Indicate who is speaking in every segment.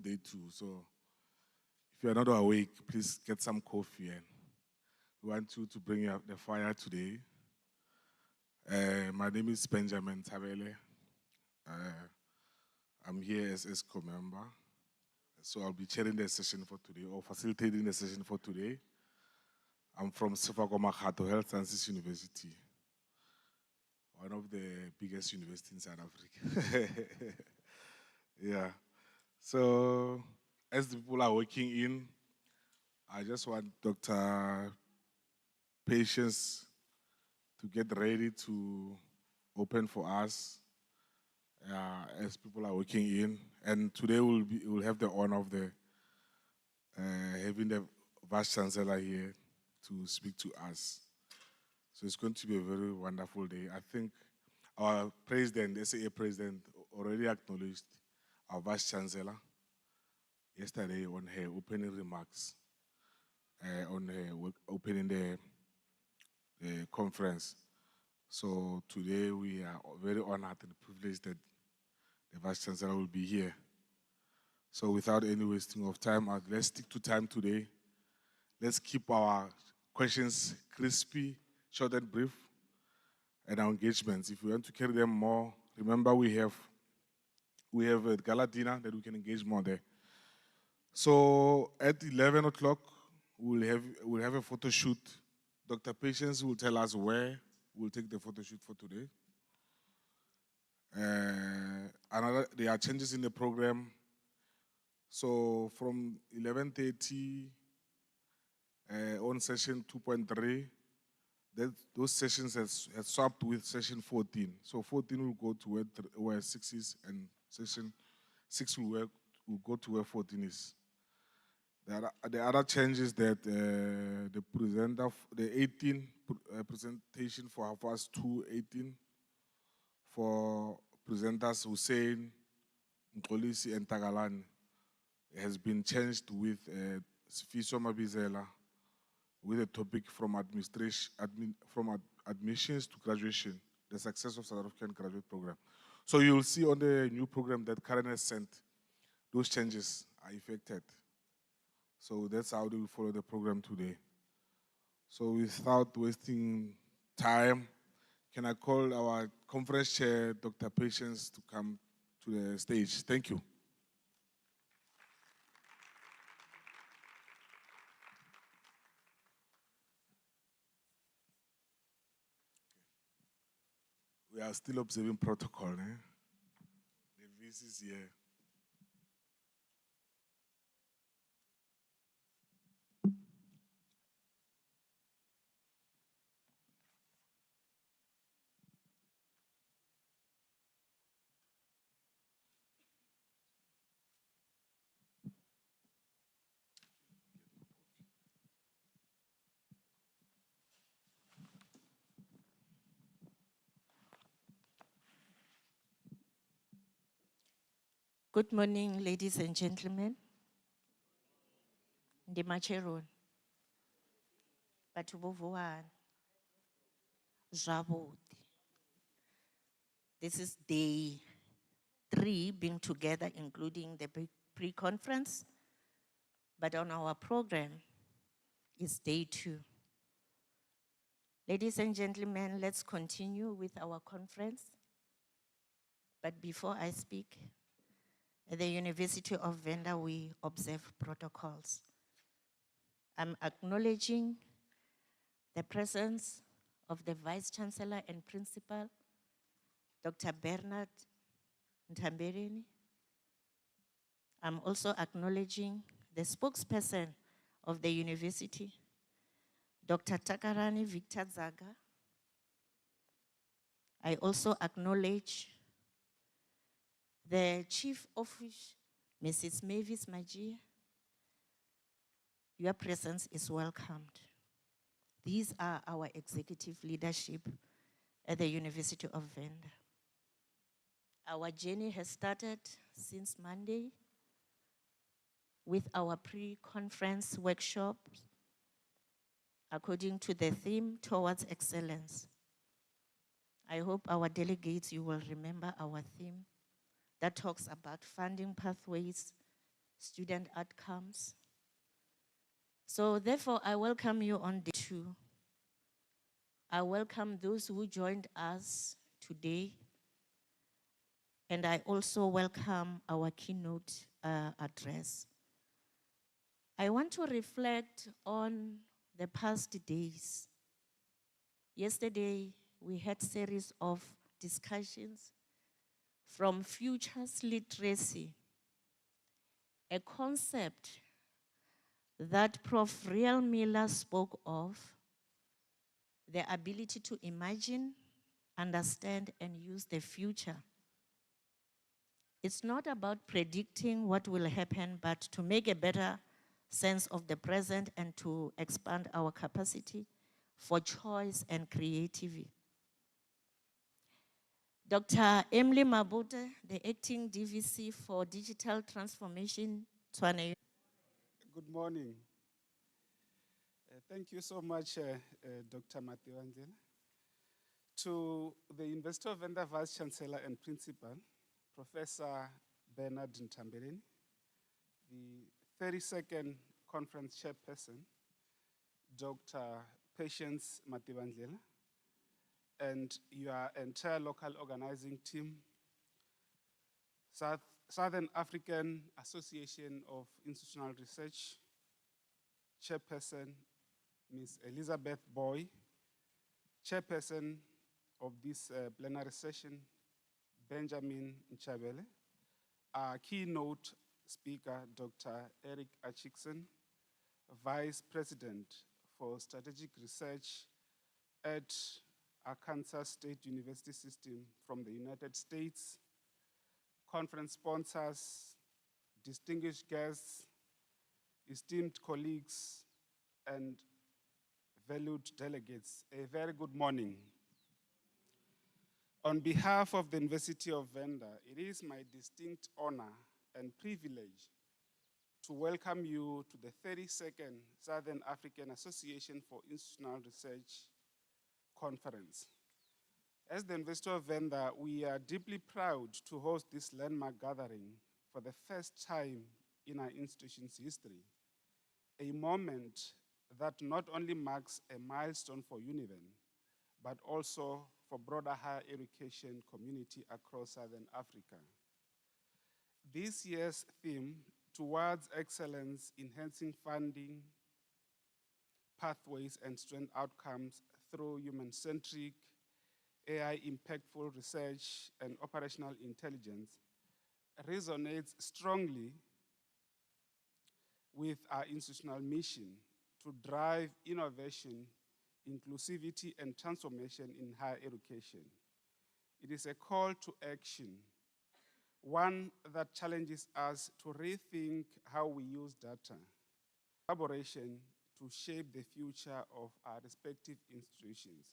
Speaker 1: day 2. So if you are not awake, please get some coffee. And we want you to bring up the fire today. My name is Benjamin Tabele. I'm here as ESCO member. So I'll be chairing the session for today or facilitating the session for today. I'm from Sefako Health Sciences University, one of the biggest universities in South Africa. Yeah. So as the people are working in, I just want Dr. Patience to get ready to open for us as people are working in. And today we'll have the honor of having the Vice Chancellor here to speak to us. So it's going to be a very wonderful day. I think our president, SAAIR president, already acknowledged our Vice Chancellor yesterday on her opening remarks, on her opening the conference. So today we are very honored and privileged that the Vice Chancellor will be here. So without any wasting of time, let's stick to time today. Let's keep our questions crispy, short and brief, and our engagements. If we want to carry them more, remember we have a gala dinner that we can engage more there. So at 11 o'clock, we'll have a photo shoot. Dr. Patience will tell us where we'll take the photo shoot for today. There are changes in the program. So from 11:30 on session 2.3, those sessions have swapped with session 14. So 14 will go to where 6 is, and session 6 will go to where 14 is. The other change is that the presenter, the 18 presentation for half-past 2:18 for presenters Hussein, Mkolisi, and Tagalani has been changed with Sifiso Mabizela with a topic from admissions to graduation, the success of South African graduate program. So you'll see on the new program that Karen has sent, those changes are effected. So that's how we will follow the program today. So without wasting time, can I call our conference chair, Dr. Patience, to come to the stage? Thank you. We are still observing protocol. The VC is here.
Speaker 2: Good morning, ladies and gentlemen. Ndimacheron. Batubovuan. Jabot. This is day 3 being together, including the pre-conference. But on our program is day 2. Ladies and gentlemen, let's continue with our conference. But before I speak, at the University of Venda, we observe protocols. I'm acknowledging the presence of the Vice Chancellor and Principal, Dr. Bernard Ntamberini. I'm also acknowledging the spokesperson of the university, Dr. Takarani Victor Zaga. I also acknowledge the Chief Office, Mrs. Mavis Majia. Your presence is welcomed. These are our executive leadership at the University of Venda. Our journey has started since Monday with our pre-conference workshops according to the theme Towards Excellence. I hope our delegates, you will remember our theme that talks about funding pathways, student outcomes. So therefore, I welcome you on day 2. I welcome those who joined us today. And I also welcome our keynote address. I want to reflect on the past days. Yesterday, we had a series of discussions from futures literacy, a concept that Prof. Real Miller spoke of, the ability to imagine, understand, and use the future. It's not about predicting what will happen, but to make a better sense of the present and to expand our capacity for choice and creativity. Dr. Emily Mabute, the acting DVC for Digital Transformation, Tshwane.
Speaker 3: Good morning. Thank you so much, Dr. Matiwandile. To the Investor Vendor Vice Chancellor and Principal, Professor Bernard Ntamberini, the 32nd Conference Chairperson, Dr. Patience Matiwandile, and your entire local organizing team, Southern African Association of Institutional Research, Chairperson, Ms. Elizabeth Boy, Chairperson of this plenary session, Benjamin Nchabele, our keynote speaker, Dr. Eric Achikson, Vice President for Strategic Research at Arkansas State University System from the United States, conference sponsors, distinguished guests, esteemed colleagues, and valued delegates, a very good morning. On behalf of the University of Venda, it is my distinct honor and privilege to welcome you to the 32nd Southern African Association for Institutional Research Conference. As the University of Venda, we are deeply proud to host this landmark gathering for the first time in our institution's history, a moment that not only marks a milestone for UNIVEN, but also for broader higher education community across Southern Africa. This year's theme, Towards Excellence, Enhancing Funding, Pathways and Student Outcomes through Human-Centric, AI-Impactful Research and Operational Intelligence, resonates strongly with our institutional mission to drive innovation, inclusivity, and transformation in higher education. It is a call to action, one that challenges us to rethink how we use data, collaboration to shape the future of our respective institutions.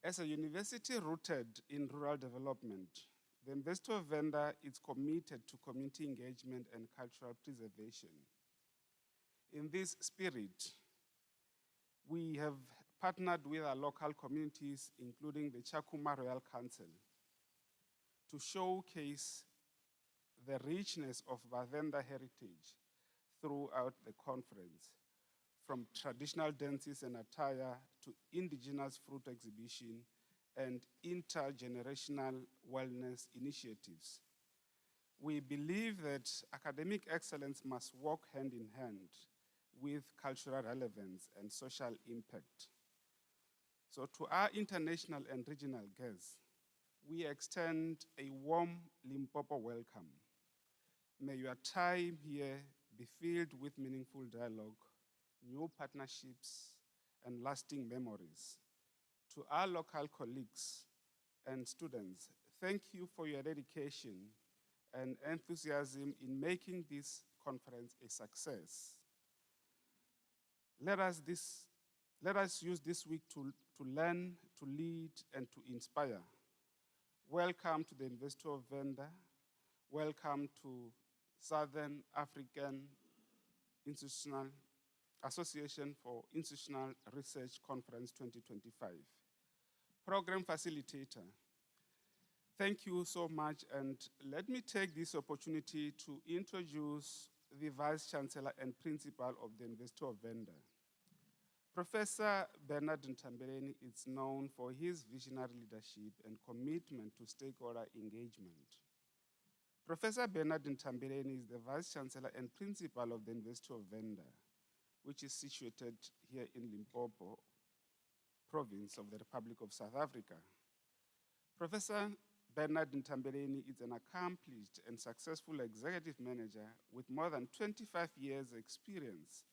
Speaker 3: As a university rooted in rural development, the Investor Venda is committed to community engagement and cultural preservation. In this spirit, we have partnered with our local communities, including the Chakuma Royal Council, to showcase the richness of Venda heritage throughout the conference, from traditional dances and attire to indigenous fruit exhibition and intergenerational wellness initiatives. We believe that academic excellence must walk hand in hand with cultural relevance and social impact. So to our international and regional guests, we extend a warm Limpopo welcome. May your time here be filled with meaningful dialogue, new partnerships, and lasting memories. To our local colleagues and students, thank you for your dedication and enthusiasm in making this conference a success. Let us use this week to learn, to lead, and to inspire. Welcome to the Investor of Venda. Welcome to Southern African Institutional Association for Institutional Research Conference 2025. Program facilitator. Thank you so much, and let me take this opportunity to introduce the Vice Chancellor and Principal of the University of Venda. Professor Bernard Ntambeleni is known for his visionary leadership and commitment to stakeholder engagement. Professor Bernard Ntambeleni is the Vice Chancellor and Principal of the University of Venda, which is situated here in Limpopo, province of the Republic of South Africa. Professor Bernard Ntambeleni is an accomplished and successful executive manager with more than 25 years' experience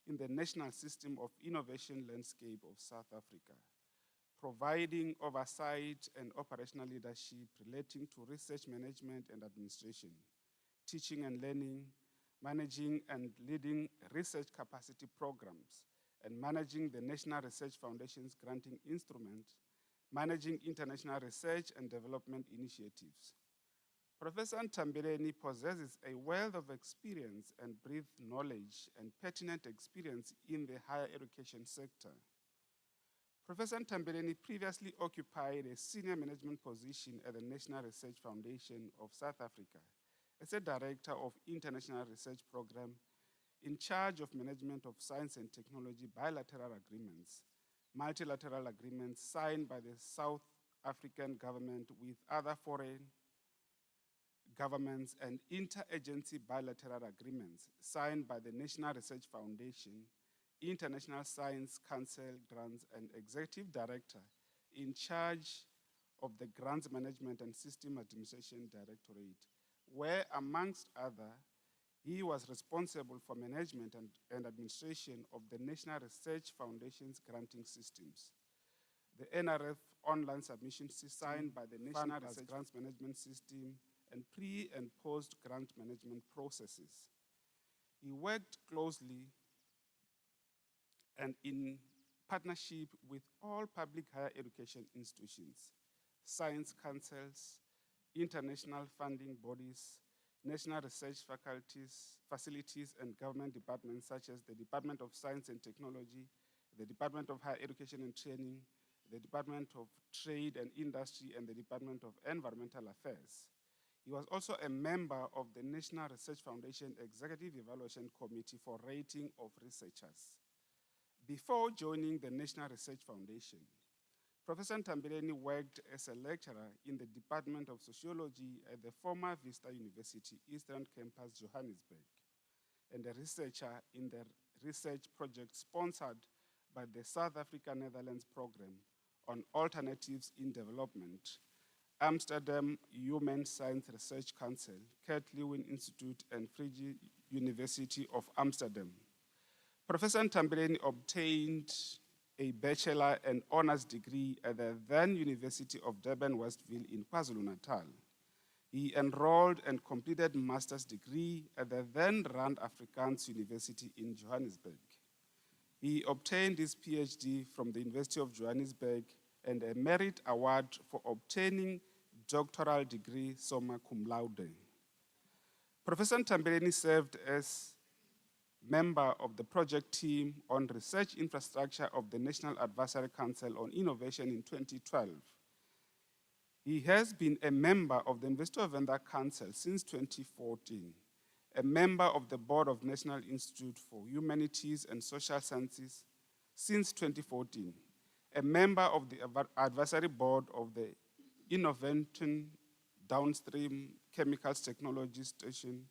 Speaker 3: in the national system of innovation landscape of South Africa, providing oversight and operational leadership relating to research management and administration, teaching and learning, managing and leading research capacity programs, and managing the National Research Foundation's granting instrument, managing international research and development initiatives. Professor Ntambeleni possesses a wealth of experience and breadth knowledge and pertinent experience in the higher education sector. Professor Ntambeleni previously occupied a senior management position at the National Research Foundation of South Africa as a director of International Research Program in charge of management of science and technology bilateral agreements, multilateral agreements signed by the South African government with other foreign governments, and interagency bilateral agreements signed by the National Research Foundation, International Science Council grants, and Executive Director in charge of the Grants Management and System Administration Directorate, where, amongst other, he was responsible for management and administration of the National Research Foundation's granting systems. The NRF online submission system signed by the National Research Grants Management System and pre- and post-grant management processes. He worked closely and in partnership with all public higher education institutions, science councils, international funding bodies, national research facilities, and government departments such as the Department of Science and Technology, the Department of Higher Education and Training, the Department of Trade and Industry, and the Department of Environmental Affairs. He was also a member of the National Research Foundation Executive Evaluation Committee for Rating of Researchers. Before joining the National Research Foundation, Professor Ntambeleni worked as a lecturer in the Department of Sociology at the former Vista University Eastern Campus, Johannesburg, and a researcher in the research project sponsored by the South Africa-Netherlands Program on Alternatives in Development, Amsterdam Human Science Research Council, Kurt Lewin Institute, and Vrije University of Amsterdam. Professor Ntambeleni obtained a bachelor and honors degree at the then University of Durban-Westville in KwaZulu-Natal. He enrolled and completed master's degree at the then Rand Afrikaans University in Johannesburg. He obtained his PhD from the University of Johannesburg and a merit award for obtaining doctoral degree summa cum laude. Professor Ntambeleni served as member of the project team on research infrastructure of the National Advisory Council on Innovation in 2012. He has been a member of the University of Venda Council since 2014, a member of the board of National Institute for Humanities and Social Sciences since 2014, a member of the advisory board of the Innoventon Downstream Chemicals Technology Station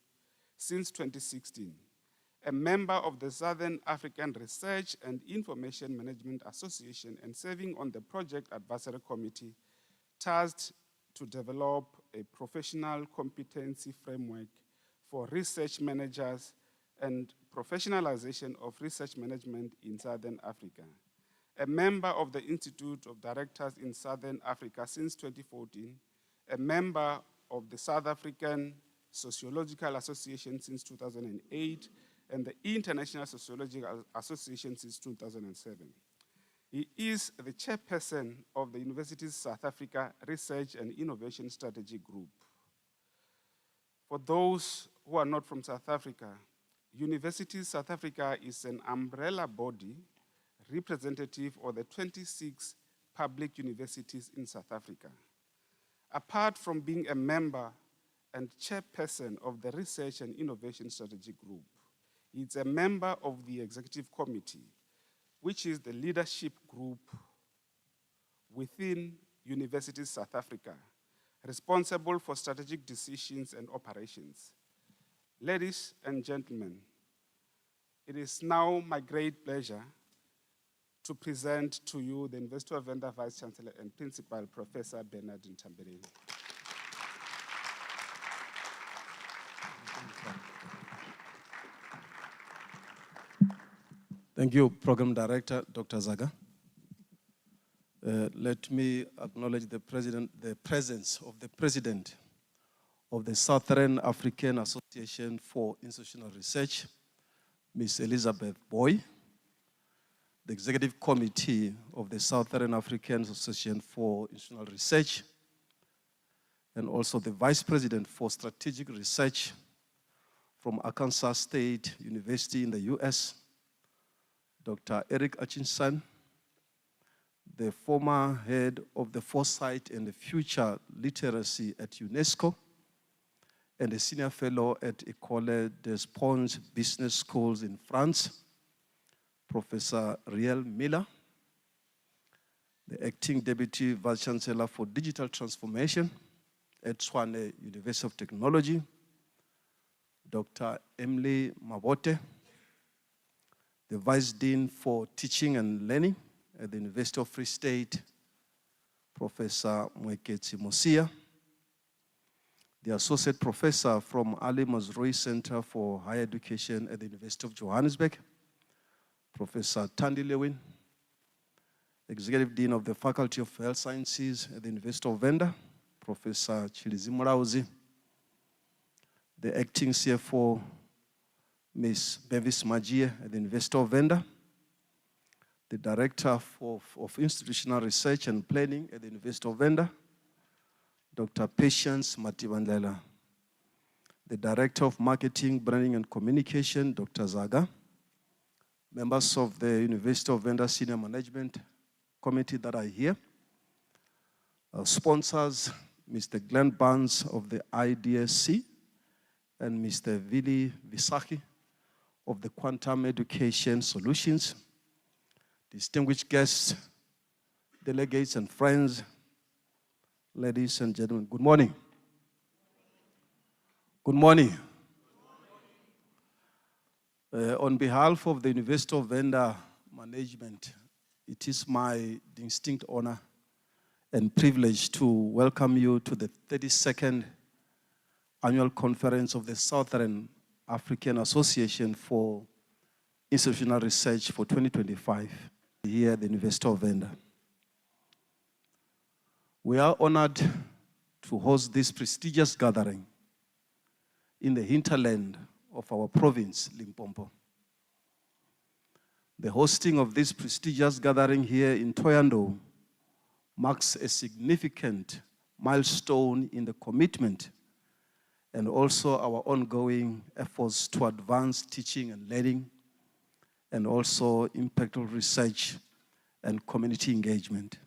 Speaker 3: since 2016, a member of the Southern African Research and Information Management Association, and serving on the Project Advisory Committee tasked to develop a professional competency framework for research managers and professionalization of research management in Southern Africa, a member of the Institute of Directors in Southern Africa since 2014, a member of the South African Sociological Association since 2008, and the International Sociological Association since 2007. He is the chairperson of the university's South Africa Research and Innovation Strategy Group. For those who are not from South Africa, Universities South Africa is an umbrella body representative of the 26 public universities in South Africa. Apart from being a member and chairperson of the Research and Innovation Strategy Group, he's a member of the Executive Committee, which is the leadership group within Universities South Africa, responsible for strategic decisions and operations. Ladies and gentlemen, it is now my great pleasure to present to you the University of Venda Vice Chancellor and Principal, Professor Bernard Ntambeleni.
Speaker 4: Thank you, Program Director, Dr. Zaga. Let me acknowledge the presence of the President of the Southern African Association for Institutional Research, Ms. Elizabeth Boy, the Executive Committee of the Southern African Association for Institutional Research, and also the Vice President for Strategic Research from Arkansas State University in the US, Dr. Eric Atchison, the former head of the Foresight and the Future Literacy at UNESCO, and a senior fellow at École des Ponts Business Schools in France, Professor Riel Miller, the acting Deputy Vice Chancellor for Digital Transformation at Tshwane University of Technology, Dr. Emily Mabote, the Vice Dean for Teaching and Learning at the University of Free State, Professor Mweketsi Mosia, the Associate Professor from Ali Mazrui Center for Higher Education at the University of Johannesburg, Professor Thandi Lewin, Executive Dean of the Faculty of Health Sciences at the University of Venda, Professor Chilizi Murauzi, the Acting CFO, Ms. Bevis Majie at the University of Venda, the Director of Institutional Research and Planning at the University of Venda, Dr. Patience Matibandlela, the Director of Marketing, Branding and Communication, Dr. Zaga, members of the University of Venda Senior Management Committee that are here, sponsors, Mr. Glenn Barnes of the IDSC, and Mr. Vili Visaki of the Quantum Education Solutions, distinguished guests, delegates and friends, ladies and gentlemen, good morning. Good morning. On behalf of the University of Venda management, it is my distinct honor and privilege to welcome you to the 32nd Annual Conference of the Southern African Association for Institutional Research for 2025 here at the University of Venda. We are honored to host this prestigious gathering in the hinterland of our province, Limpopo. The hosting of this prestigious gathering here in Thohoyandou marks a significant milestone in the commitment and also our ongoing efforts to advance teaching and learning, and also impactful research and community engagement.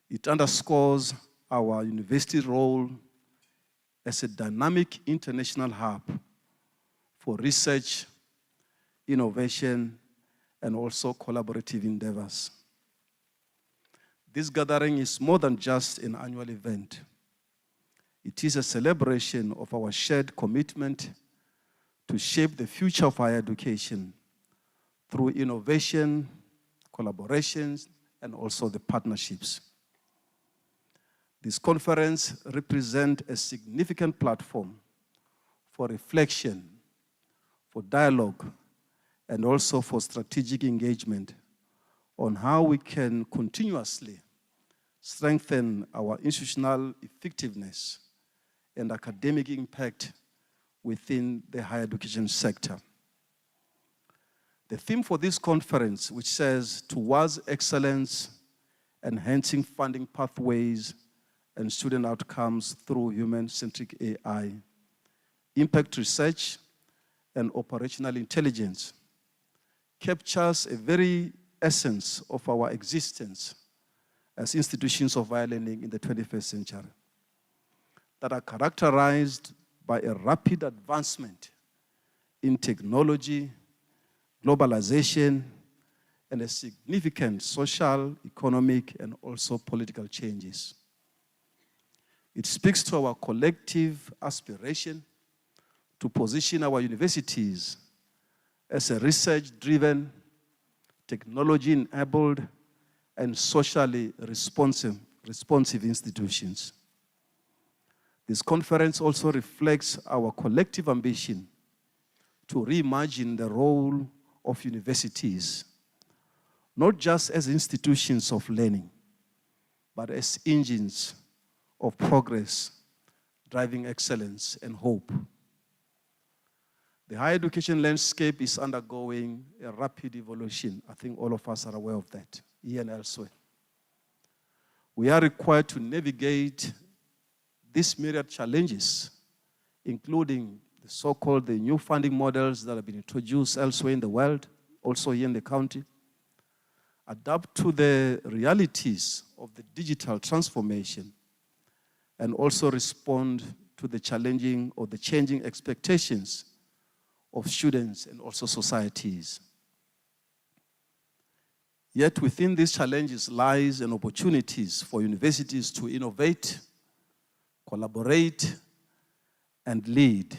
Speaker 4: It underscores our university role as a dynamic international hub for research, innovation, and also collaborative endeavors. This gathering is more than just an annual event. It is a celebration of our shared commitment to shape the future of higher education through innovation, collaborations, and also the partnerships. This conference represents a significant platform for reflection, for dialogue, and also for strategic engagement on how we can continuously strengthen our institutional effectiveness and academic impact within the higher education sector. The theme for this conference, which says, "Towards Excellence, Enhancing Funding Pathways and Student Outcomes Through Human-Centric AI, Impact Research and Operational Intelligence," captures a very essence of our existence as institutions of higher learning in the 21st century that are characterized by a rapid advancement in technology, globalization, and a significant social, economic, and also political changes. It speaks to our collective aspiration to position our universities as a research-driven, technology-enabled, and socially responsive institutions. This conference also reflects our collective ambition to reimagine the role of universities, not just as institutions of learning, but as engines of progress, driving excellence and hope. The higher education landscape is undergoing a rapid evolution. I think all of us are aware of that, here and elsewhere. We are required to navigate these myriad challenges, including the so-called new funding models that have been introduced elsewhere in the world, also here in the county, adapt to the realities of the digital transformation, and also respond to the challenging or the changing expectations of students and also societies. Yet within these challenges lies an opportunities for universities to innovate, collaborate, and lead.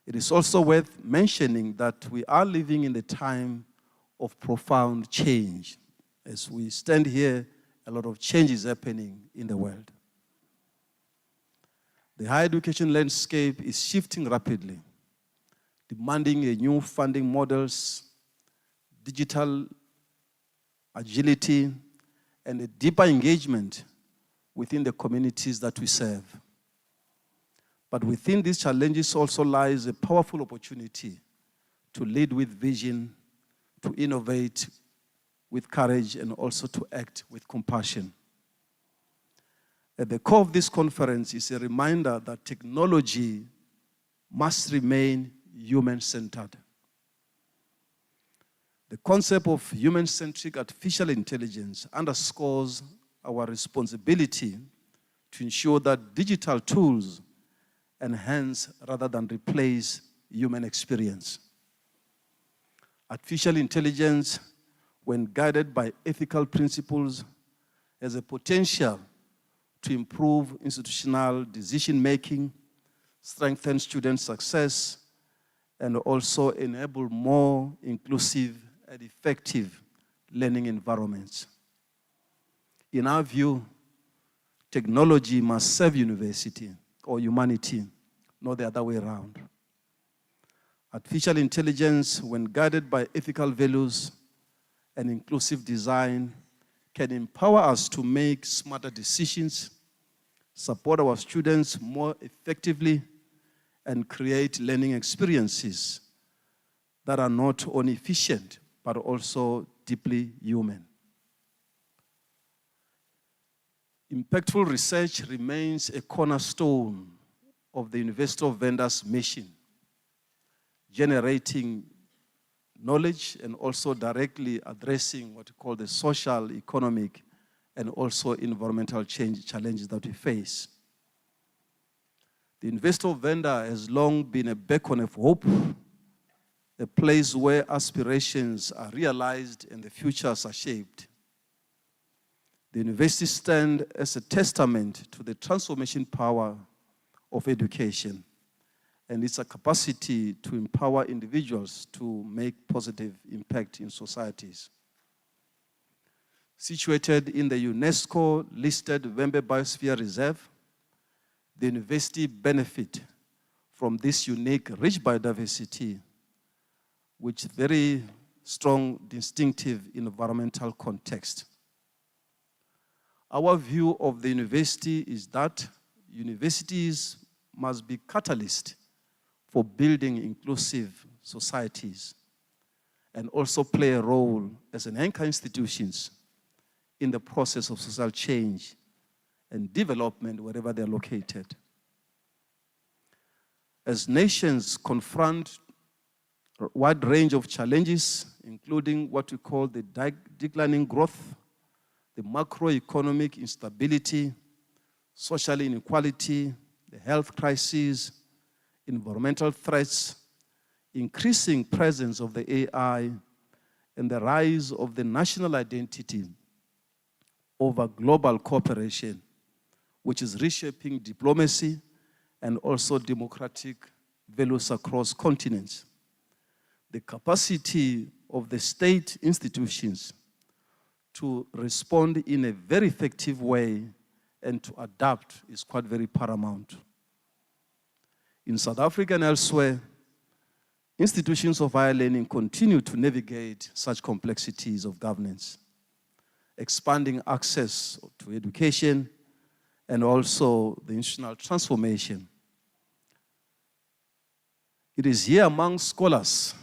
Speaker 4: It is also worth mentioning that we are living in the time of profound change. As we stand here, a lot of change is happening in the world. The higher education landscape is shifting rapidly, demanding new funding models, digital agility, and a deeper engagement within the communities that we serve. But within these challenges also lies a powerful opportunity to lead with vision, to innovate with courage, and also to act with compassion. At the core of this conference is a reminder that technology must remain human-centered. The concept of human-centric artificial intelligence underscores our responsibility to ensure that digital tools enhance rather than replace human experience. Artificial intelligence, when guided by ethical principles, has a potential to improve institutional decision-making, strengthen student success, and also enable more inclusive and effective learning environments. In our view, technology must serve university or humanity, not the other way around. Artificial intelligence, when guided by ethical values and inclusive design, can empower us to make smarter decisions, support our students more effectively, and create learning experiences that are not only efficient, but also deeply human. Impactful research remains a cornerstone of the University of Venda's mission, generating knowledge and also directly addressing what we call the social, economic, and also environmental change challenges that we face. The University of Venda has long been a beacon of hope, a place where aspirations are realized and the futures are shaped. The university stands as a testament to the transformation power of education and its capacity to empower individuals to make positive impact in societies. Situated in the UNESCO-listed Vembe Biosphere Reserve, the university benefits from this unique, rich biodiversity, with very strong, distinctive environmental context. Our view of the university is that universities must be catalysts for building inclusive societies and also play a role as an anchor institutions in the process of social change and development wherever they're located. As nations confront a wide range of challenges, including what we call the declining growth, the the macroeconomic instability, social inequality, the health crisis, environmental threats, increasing presence of the AI, and the rise of the national identity over global cooperation, which is reshaping diplomacy and also democratic values across continents. The capacity of the state institutions to respond in a very effective way and to adapt is quite very paramount. In South Africa and elsewhere, institutions of higher learning continue to navigate such complexities of governance, expanding access to education and also the institutional transformation. It is here among scholars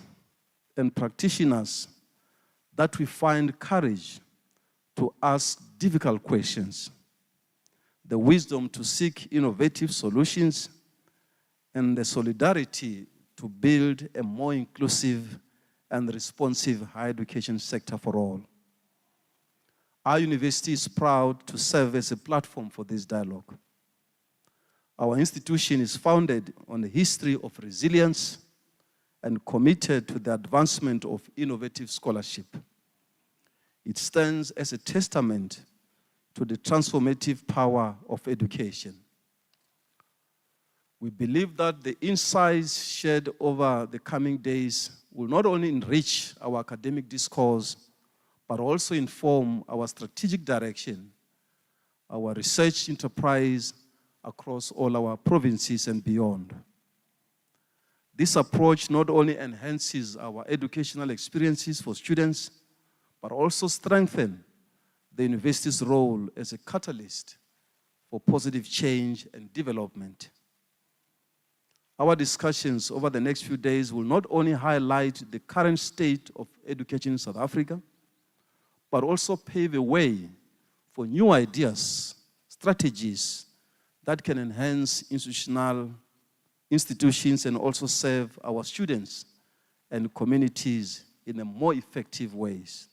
Speaker 4: and practitioners that we find courage to ask difficult questions, the wisdom to seek innovative solutions, and the solidarity to build a more inclusive and responsive higher education sector for all. Our university is proud to serve as a platform for this dialogue. Our institution is founded on a history of resilience and committed to the advancement of innovative scholarship. It stands as a testament to the transformative power of education. We believe that the insights shared over the coming days will not only enrich our academic discourse, but also inform our strategic direction, our research enterprise across all our provinces and beyond. This approach not only enhances our educational experiences for students, but also strengthens the university's role as a catalyst for positive change and development. Our discussions over the next few days will not only highlight the current state of education in South Africa, but also pave a way for new ideas, strategies that can enhance institutions and also serve our students and communities in a more effective ways.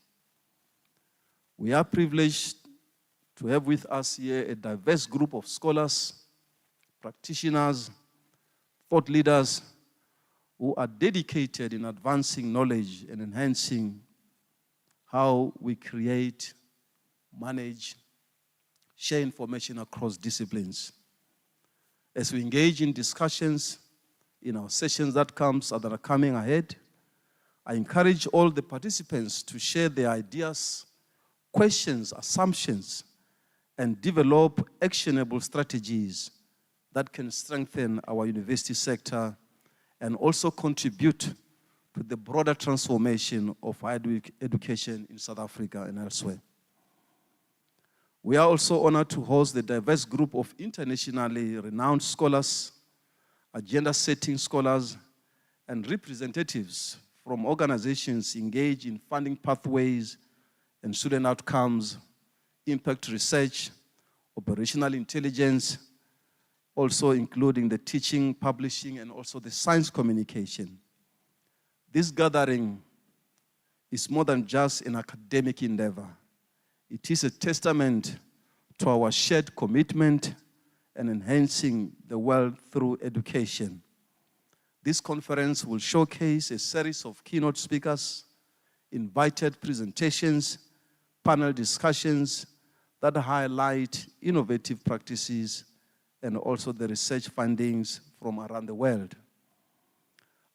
Speaker 4: We are privileged to have with us here a diverse group of scholars, practitioners, thought leaders who are dedicated in advancing knowledge and enhancing how we create, manage, share information across disciplines. As we engage in discussions in our sessions that are coming ahead, I encourage all the participants to share their ideas, questions, assumptions, and develop actionable strategies that can strengthen our university sector and also contribute to the broader transformation of higher education in South Africa and elsewhere. We are also honored to host the diverse group of internationally renowned scholars, agenda-setting scholars, and representatives from organizations engaged in funding pathways and student outcomes, impact research, operational intelligence, also including the teaching, publishing, and also the science communication. This gathering is more than just an academic endeavor. It is a testament to our shared commitment and enhancing the world through education. This conference will showcase a series of keynote speakers, invited presentations, panel discussions that highlight innovative practices and also the research findings from around the world.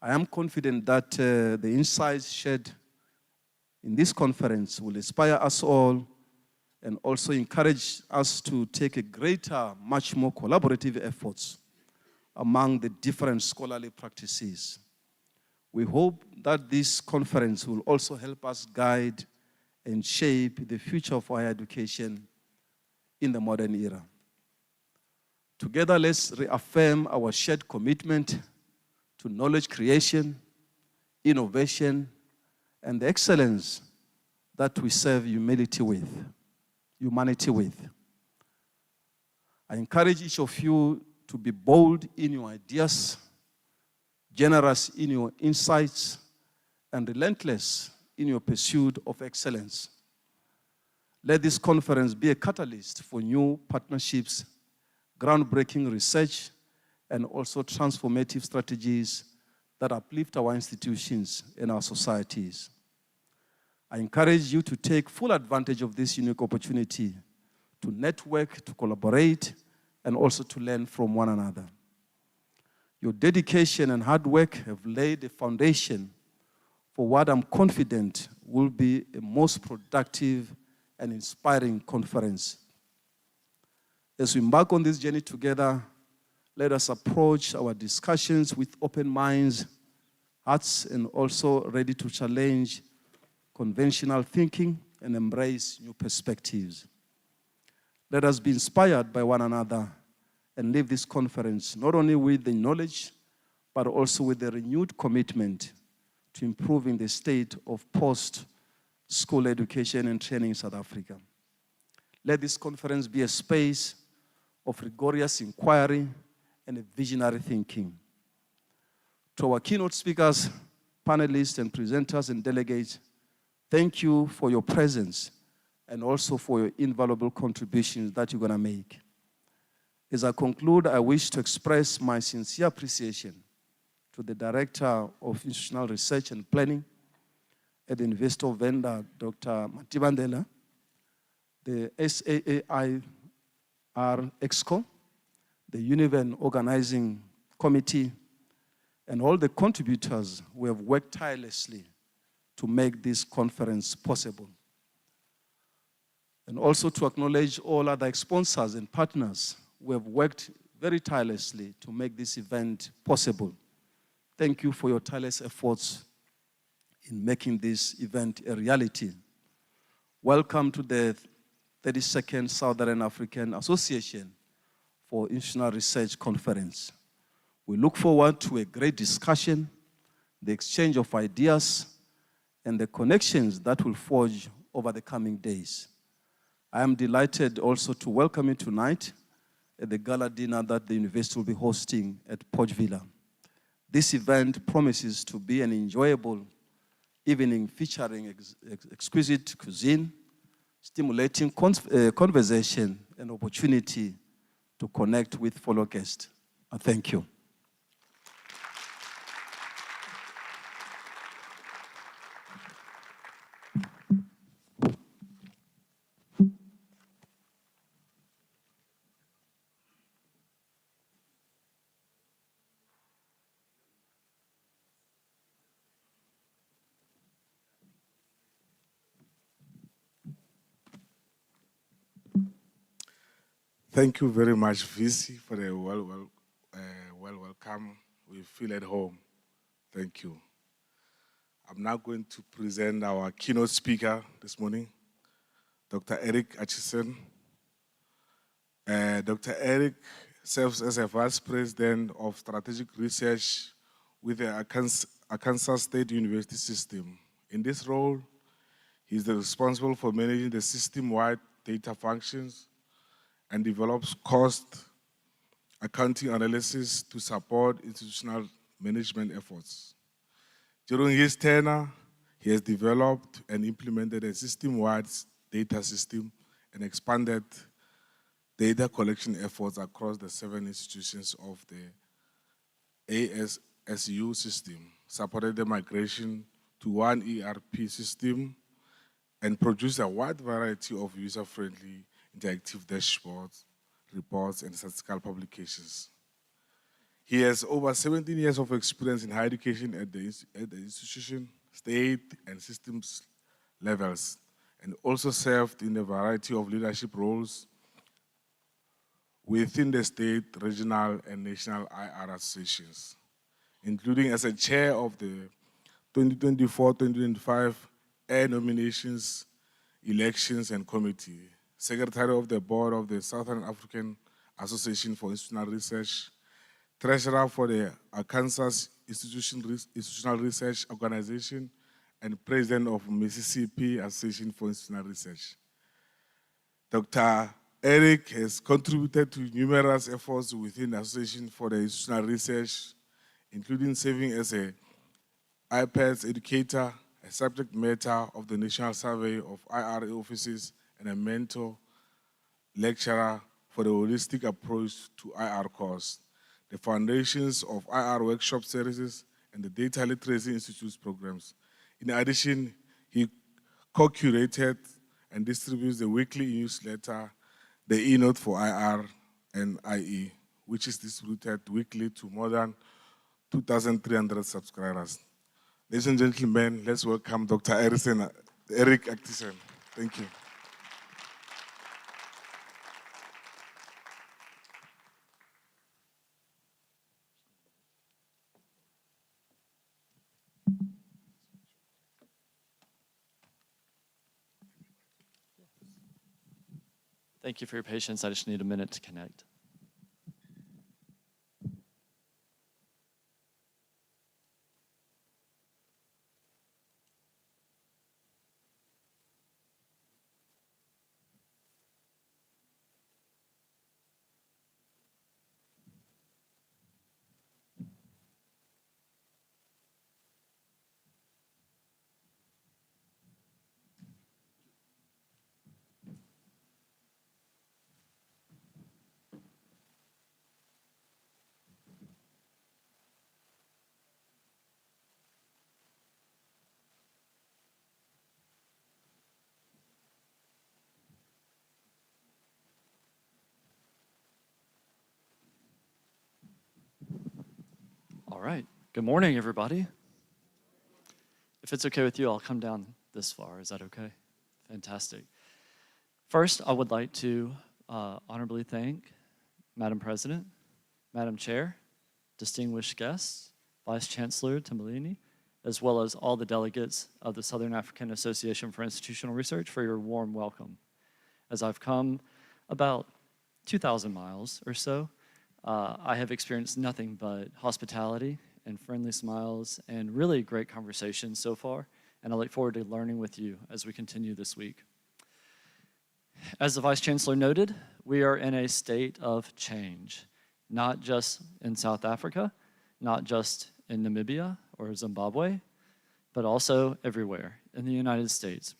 Speaker 4: I am confident that the insights shared in this conference will inspire us all and also encourage us to take a greater, much more collaborative efforts among the different scholarly practices. We hope that this conference will also help us guide and shape the future of higher education in the modern era. Together, let's reaffirm our shared commitment to knowledge creation, innovation, and the excellence that we serve humanity with. I encourage each of you to be bold in your ideas, generous in your insights, and relentless in your pursuit of excellence. Let this conference be a catalyst for new partnerships, groundbreaking research, and also transformative strategies that uplift our institutions and our societies. I encourage you to take full advantage of this unique opportunity to network, to collaborate, and also to learn from one another. Your dedication and hard work have laid a foundation for what I'm confident will be a most productive and inspiring conference. As we embark on this journey together, let us approach our discussions with open minds, hearts, and also ready to challenge conventional thinking and embrace new perspectives. Let us be inspired by one another and leave this conference not only with the knowledge, but also with the renewed commitment to improving the state of post-school education and training in South Africa. Let this conference be a space of rigorous inquiry and a visionary thinking. To our keynote speakers, panelists, and presenters and delegates, thank you for your presence and also for your invaluable contributions that you're going to make. As I conclude, I wish to express my sincere appreciation to the Director of Institutional Research and Planning at the University of Venda, Dr. Matibandela, the SAAIR Exco, the Univen Organizing Committee, and all the contributors who have worked tirelessly to make this conference possible. And also to acknowledge all other sponsors and partners who have worked very tirelessly to make this event possible. Thank you for your tireless efforts in making this event a reality. Welcome to the 32nd Southern African Association for Institutional Research Conference. We look forward to a great discussion, the exchange of ideas, and the connections that will forge over the coming days. I am delighted also to welcome you tonight at the gala dinner that the university will be hosting at Poch Villa. This event promises to be an enjoyable evening featuring exquisite cuisine, stimulating conversation, and opportunity to connect with fellow guests. Thank you.
Speaker 1: Thank you very much, VC, for the welcome. We feel at home. Thank you. I'm now going to present our keynote speaker this morning, Dr. Eric Atchison. Dr. Eric serves as a Vice President of Strategic Research with the Arkansas State University System. In this role, he's responsible for managing the system-wide data functions and develops cost accounting analysis to support institutional management efforts. During his tenure, he has developed and implemented a system-wide data system and expanded data collection efforts across the 7 institutions of the ASU system, supported the migration to one ERP system, and produced a wide variety of user-friendly interactive dashboards, reports, and statistical publications. He has over 17 years of experience in higher education at the institution, state, and systems levels, and also served in a variety of leadership roles within the state, regional, and national IR associations, including as a chair of the 2024-2025 AIR Nominations, Elections, and Committee, Secretary of the Board of the Southern African Association for Institutional Research, Treasurer for the Arkansas Institutional Research Organization, and President of Mississippi Association for Institutional Research. Dr. Eric has contributed to numerous efforts within the Association for the Institutional Research, including serving as an IPADS educator, a subject matter of the National Survey of IRA offices, and a mentor lecturer for the holistic approach to IR course, the foundations of IR workshop series, and the Data Literacy Institute's programs. In addition, he co-curated and distributes the weekly newsletter, the e-note for IR and IE, which is distributed weekly to more than 2,300 subscribers. Ladies and gentlemen, let's welcome Dr. Eric Actisen. Thank you.
Speaker 5: Thank you for your patience. I just need a minute to connect. All right. Good morning, everybody. If it's okay with you, I'll come down this far. Is that okay? Fantastic. First, I would like to honorably thank Madam President, Madam Chair, distinguished guests, Vice Chancellor Timbalini, as well as all the delegates of the Southern African Association for Institutional Research for your warm welcome. As I've come about 2,000 miles or so, I have experienced nothing but hospitality and friendly smiles and really great conversations so far, and I look forward to learning with you as we continue this week. As the Vice Chancellor noted, we are in a state of change, not just in South Africa, not just in Namibia or Zimbabwe, but also everywhere in the United States.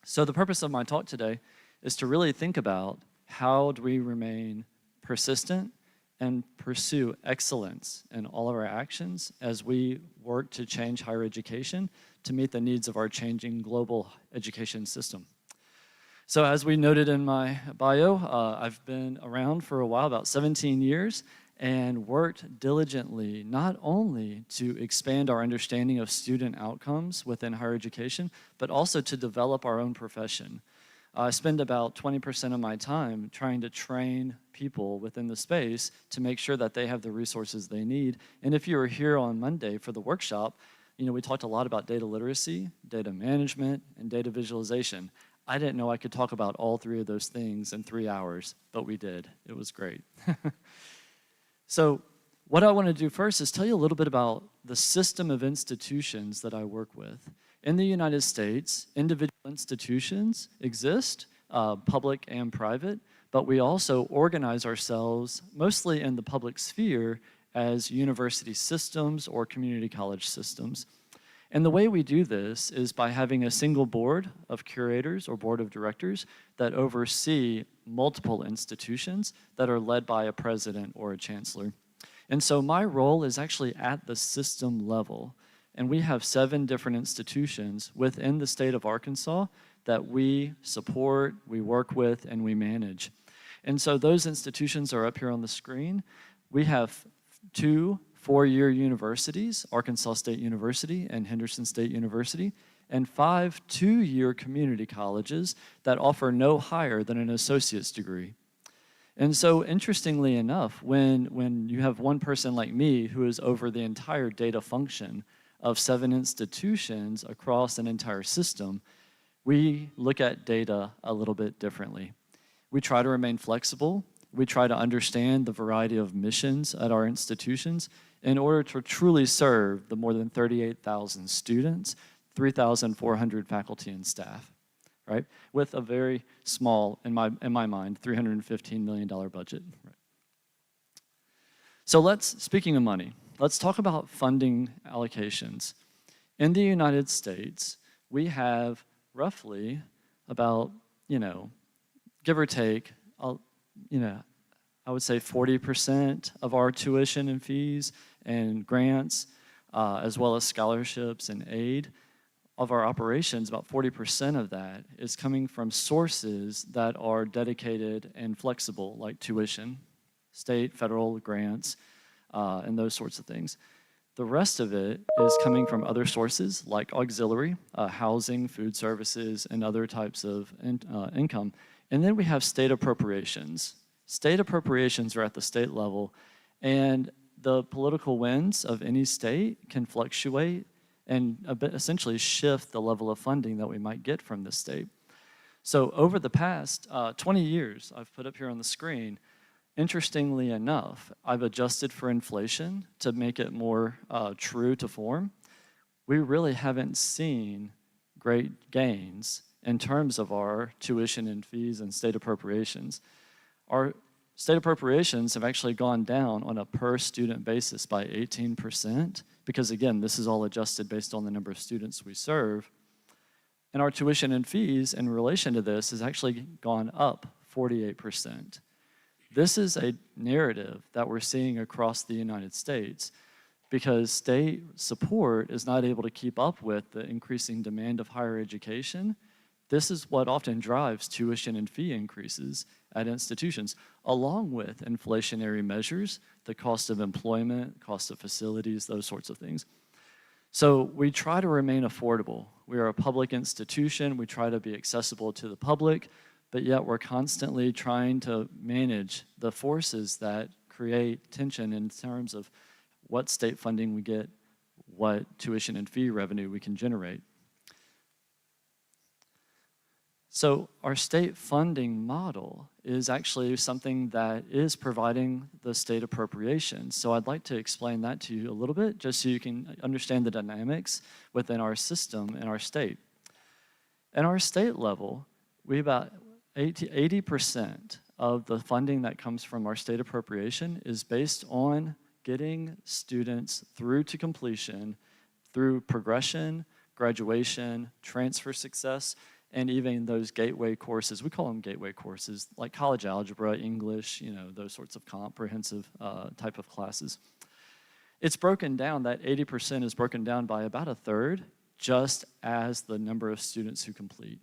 Speaker 5: So the purpose of my talk today is to really think about how do we remain persistent and pursue excellence in all of our actions as we work to change higher education to meet the needs of our changing global education system. So as we noted in my bio, I've been around for a while, about 17 years, and worked diligently not only to expand our understanding of student outcomes within higher education, but also to develop our own profession. I spend about 20% of my time trying to train people within the space to make sure that they have the resources they need. And if you were here on Monday for the workshop, we talked a lot about data literacy, data management, and data visualization. I didn't know I could talk about all three of those things in 3 hours, but we did. It was great. So what I want to do first is tell you a little bit about the system of institutions that I work with. In the United States, individual institutions exist, public and private, but we also organize ourselves mostly in the public sphere as university systems or community college systems. And the way we do this is by having a single board of curators or board of directors that oversee multiple institutions that are led by a president or a chancellor. And so my role is actually at the system level. And we have 7 different institutions within the state of Arkansas that we support, we work with, and we manage. And so those institutions are up here on the screen. We have 2 4-year universities, Arkansas State University and Henderson State University, and 5 2-year community colleges that offer no higher than an associate's degree. And so interestingly enough, when you have one person like me who is over the entire data function of 7 institutions across an entire system, we look at data a little bit differently. We try to remain flexible. We try to understand the variety of missions at our institutions in order to truly serve the more than 38,000 students, 3,400 faculty and staff, right? With a very small, in my mind, $315 million budget. Right? So speaking of money, let's talk about funding allocations. In the United States, we have roughly about you know, give or take, you know, I would say 40% of our tuition and fees and grants, as well as scholarships and aid of our operations, about 40% of that is coming from sources that are dedicated and flexible, like tuition, state, federal grants, and those sorts of things. The rest of it is coming from other sources like auxiliary, housing, food services, and other types of income. And then we have state appropriations. State appropriations are at the state level, and the political winds of any state can fluctuate and essentially shift the level of funding that we might get from the state. So over the past 20 years, I've put up here on the screen, interestingly enough, I've adjusted for inflation to make it more true to form. We really haven't seen great gains in terms of our tuition and fees and state appropriations. Our state appropriations have actually gone down on a per student basis by 18%, because again, this is all adjusted based on the number of students we serve. And our tuition and fees in relation to this has actually gone up 48%. This is a narrative that we're seeing across the United States because state support is not able to keep up with the increasing demand of higher education. This is what often drives tuition and fee increases at institutions, along with inflationary measures, the cost of employment, cost of facilities, those sorts of things. So we try to remain affordable. We are a public institution. We try to be accessible to the public, but yet we're constantly trying to manage the forces that create tension in terms of what state funding we get, what tuition and fee revenue we can generate. So our state funding model is actually something that is providing the state appropriations. So I'd like to explain that to you a little bit, just so you can understand the dynamics within our system and our state. At our state level, we about 80% of the funding that comes from our state appropriation is based on getting students through to completion through progression, graduation, transfer success, and even those gateway courses. We call them gateway courses, like college algebra, English, you know, those sorts of comprehensive type of classes. It's broken down, that 80% is broken down by about a third, just as the number of students who complete.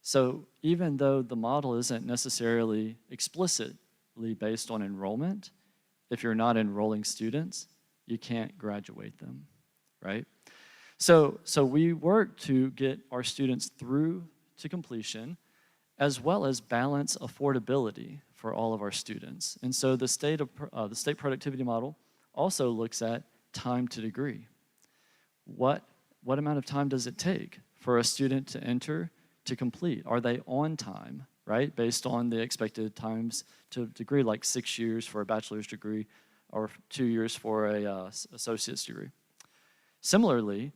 Speaker 5: So even though the model isn't necessarily explicitly based on enrollment, if you're not enrolling students, you can't graduate them, right? So we work to get our students through to completion, as well as balance affordability for all of our students. And so the state productivity model also looks at time to degree. What amount of time does it take for a student to enter to complete? Are they on time, right? Based on the expected times to degree, like 6 years for a bachelor's degree or 2 years for a associate's degree. Similarly,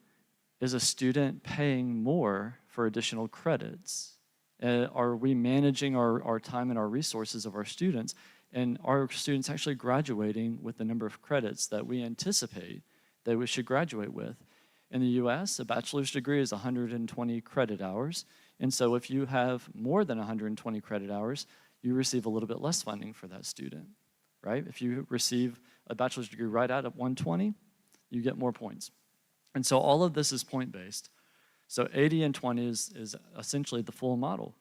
Speaker 5: is a student paying more for additional credits? Are we managing our time and our resources of our students? And are students actually graduating with the number of credits that we anticipate that we should graduate with? In the US, a bachelor's degree is 120 credit hours. And so if you have more than 120 credit hours, you receive a little bit less funding for that student, right? If you receive a bachelor's degree right out at 120, you get more points. And so all of this is point-based. So 80 and 20 is essentially the full model.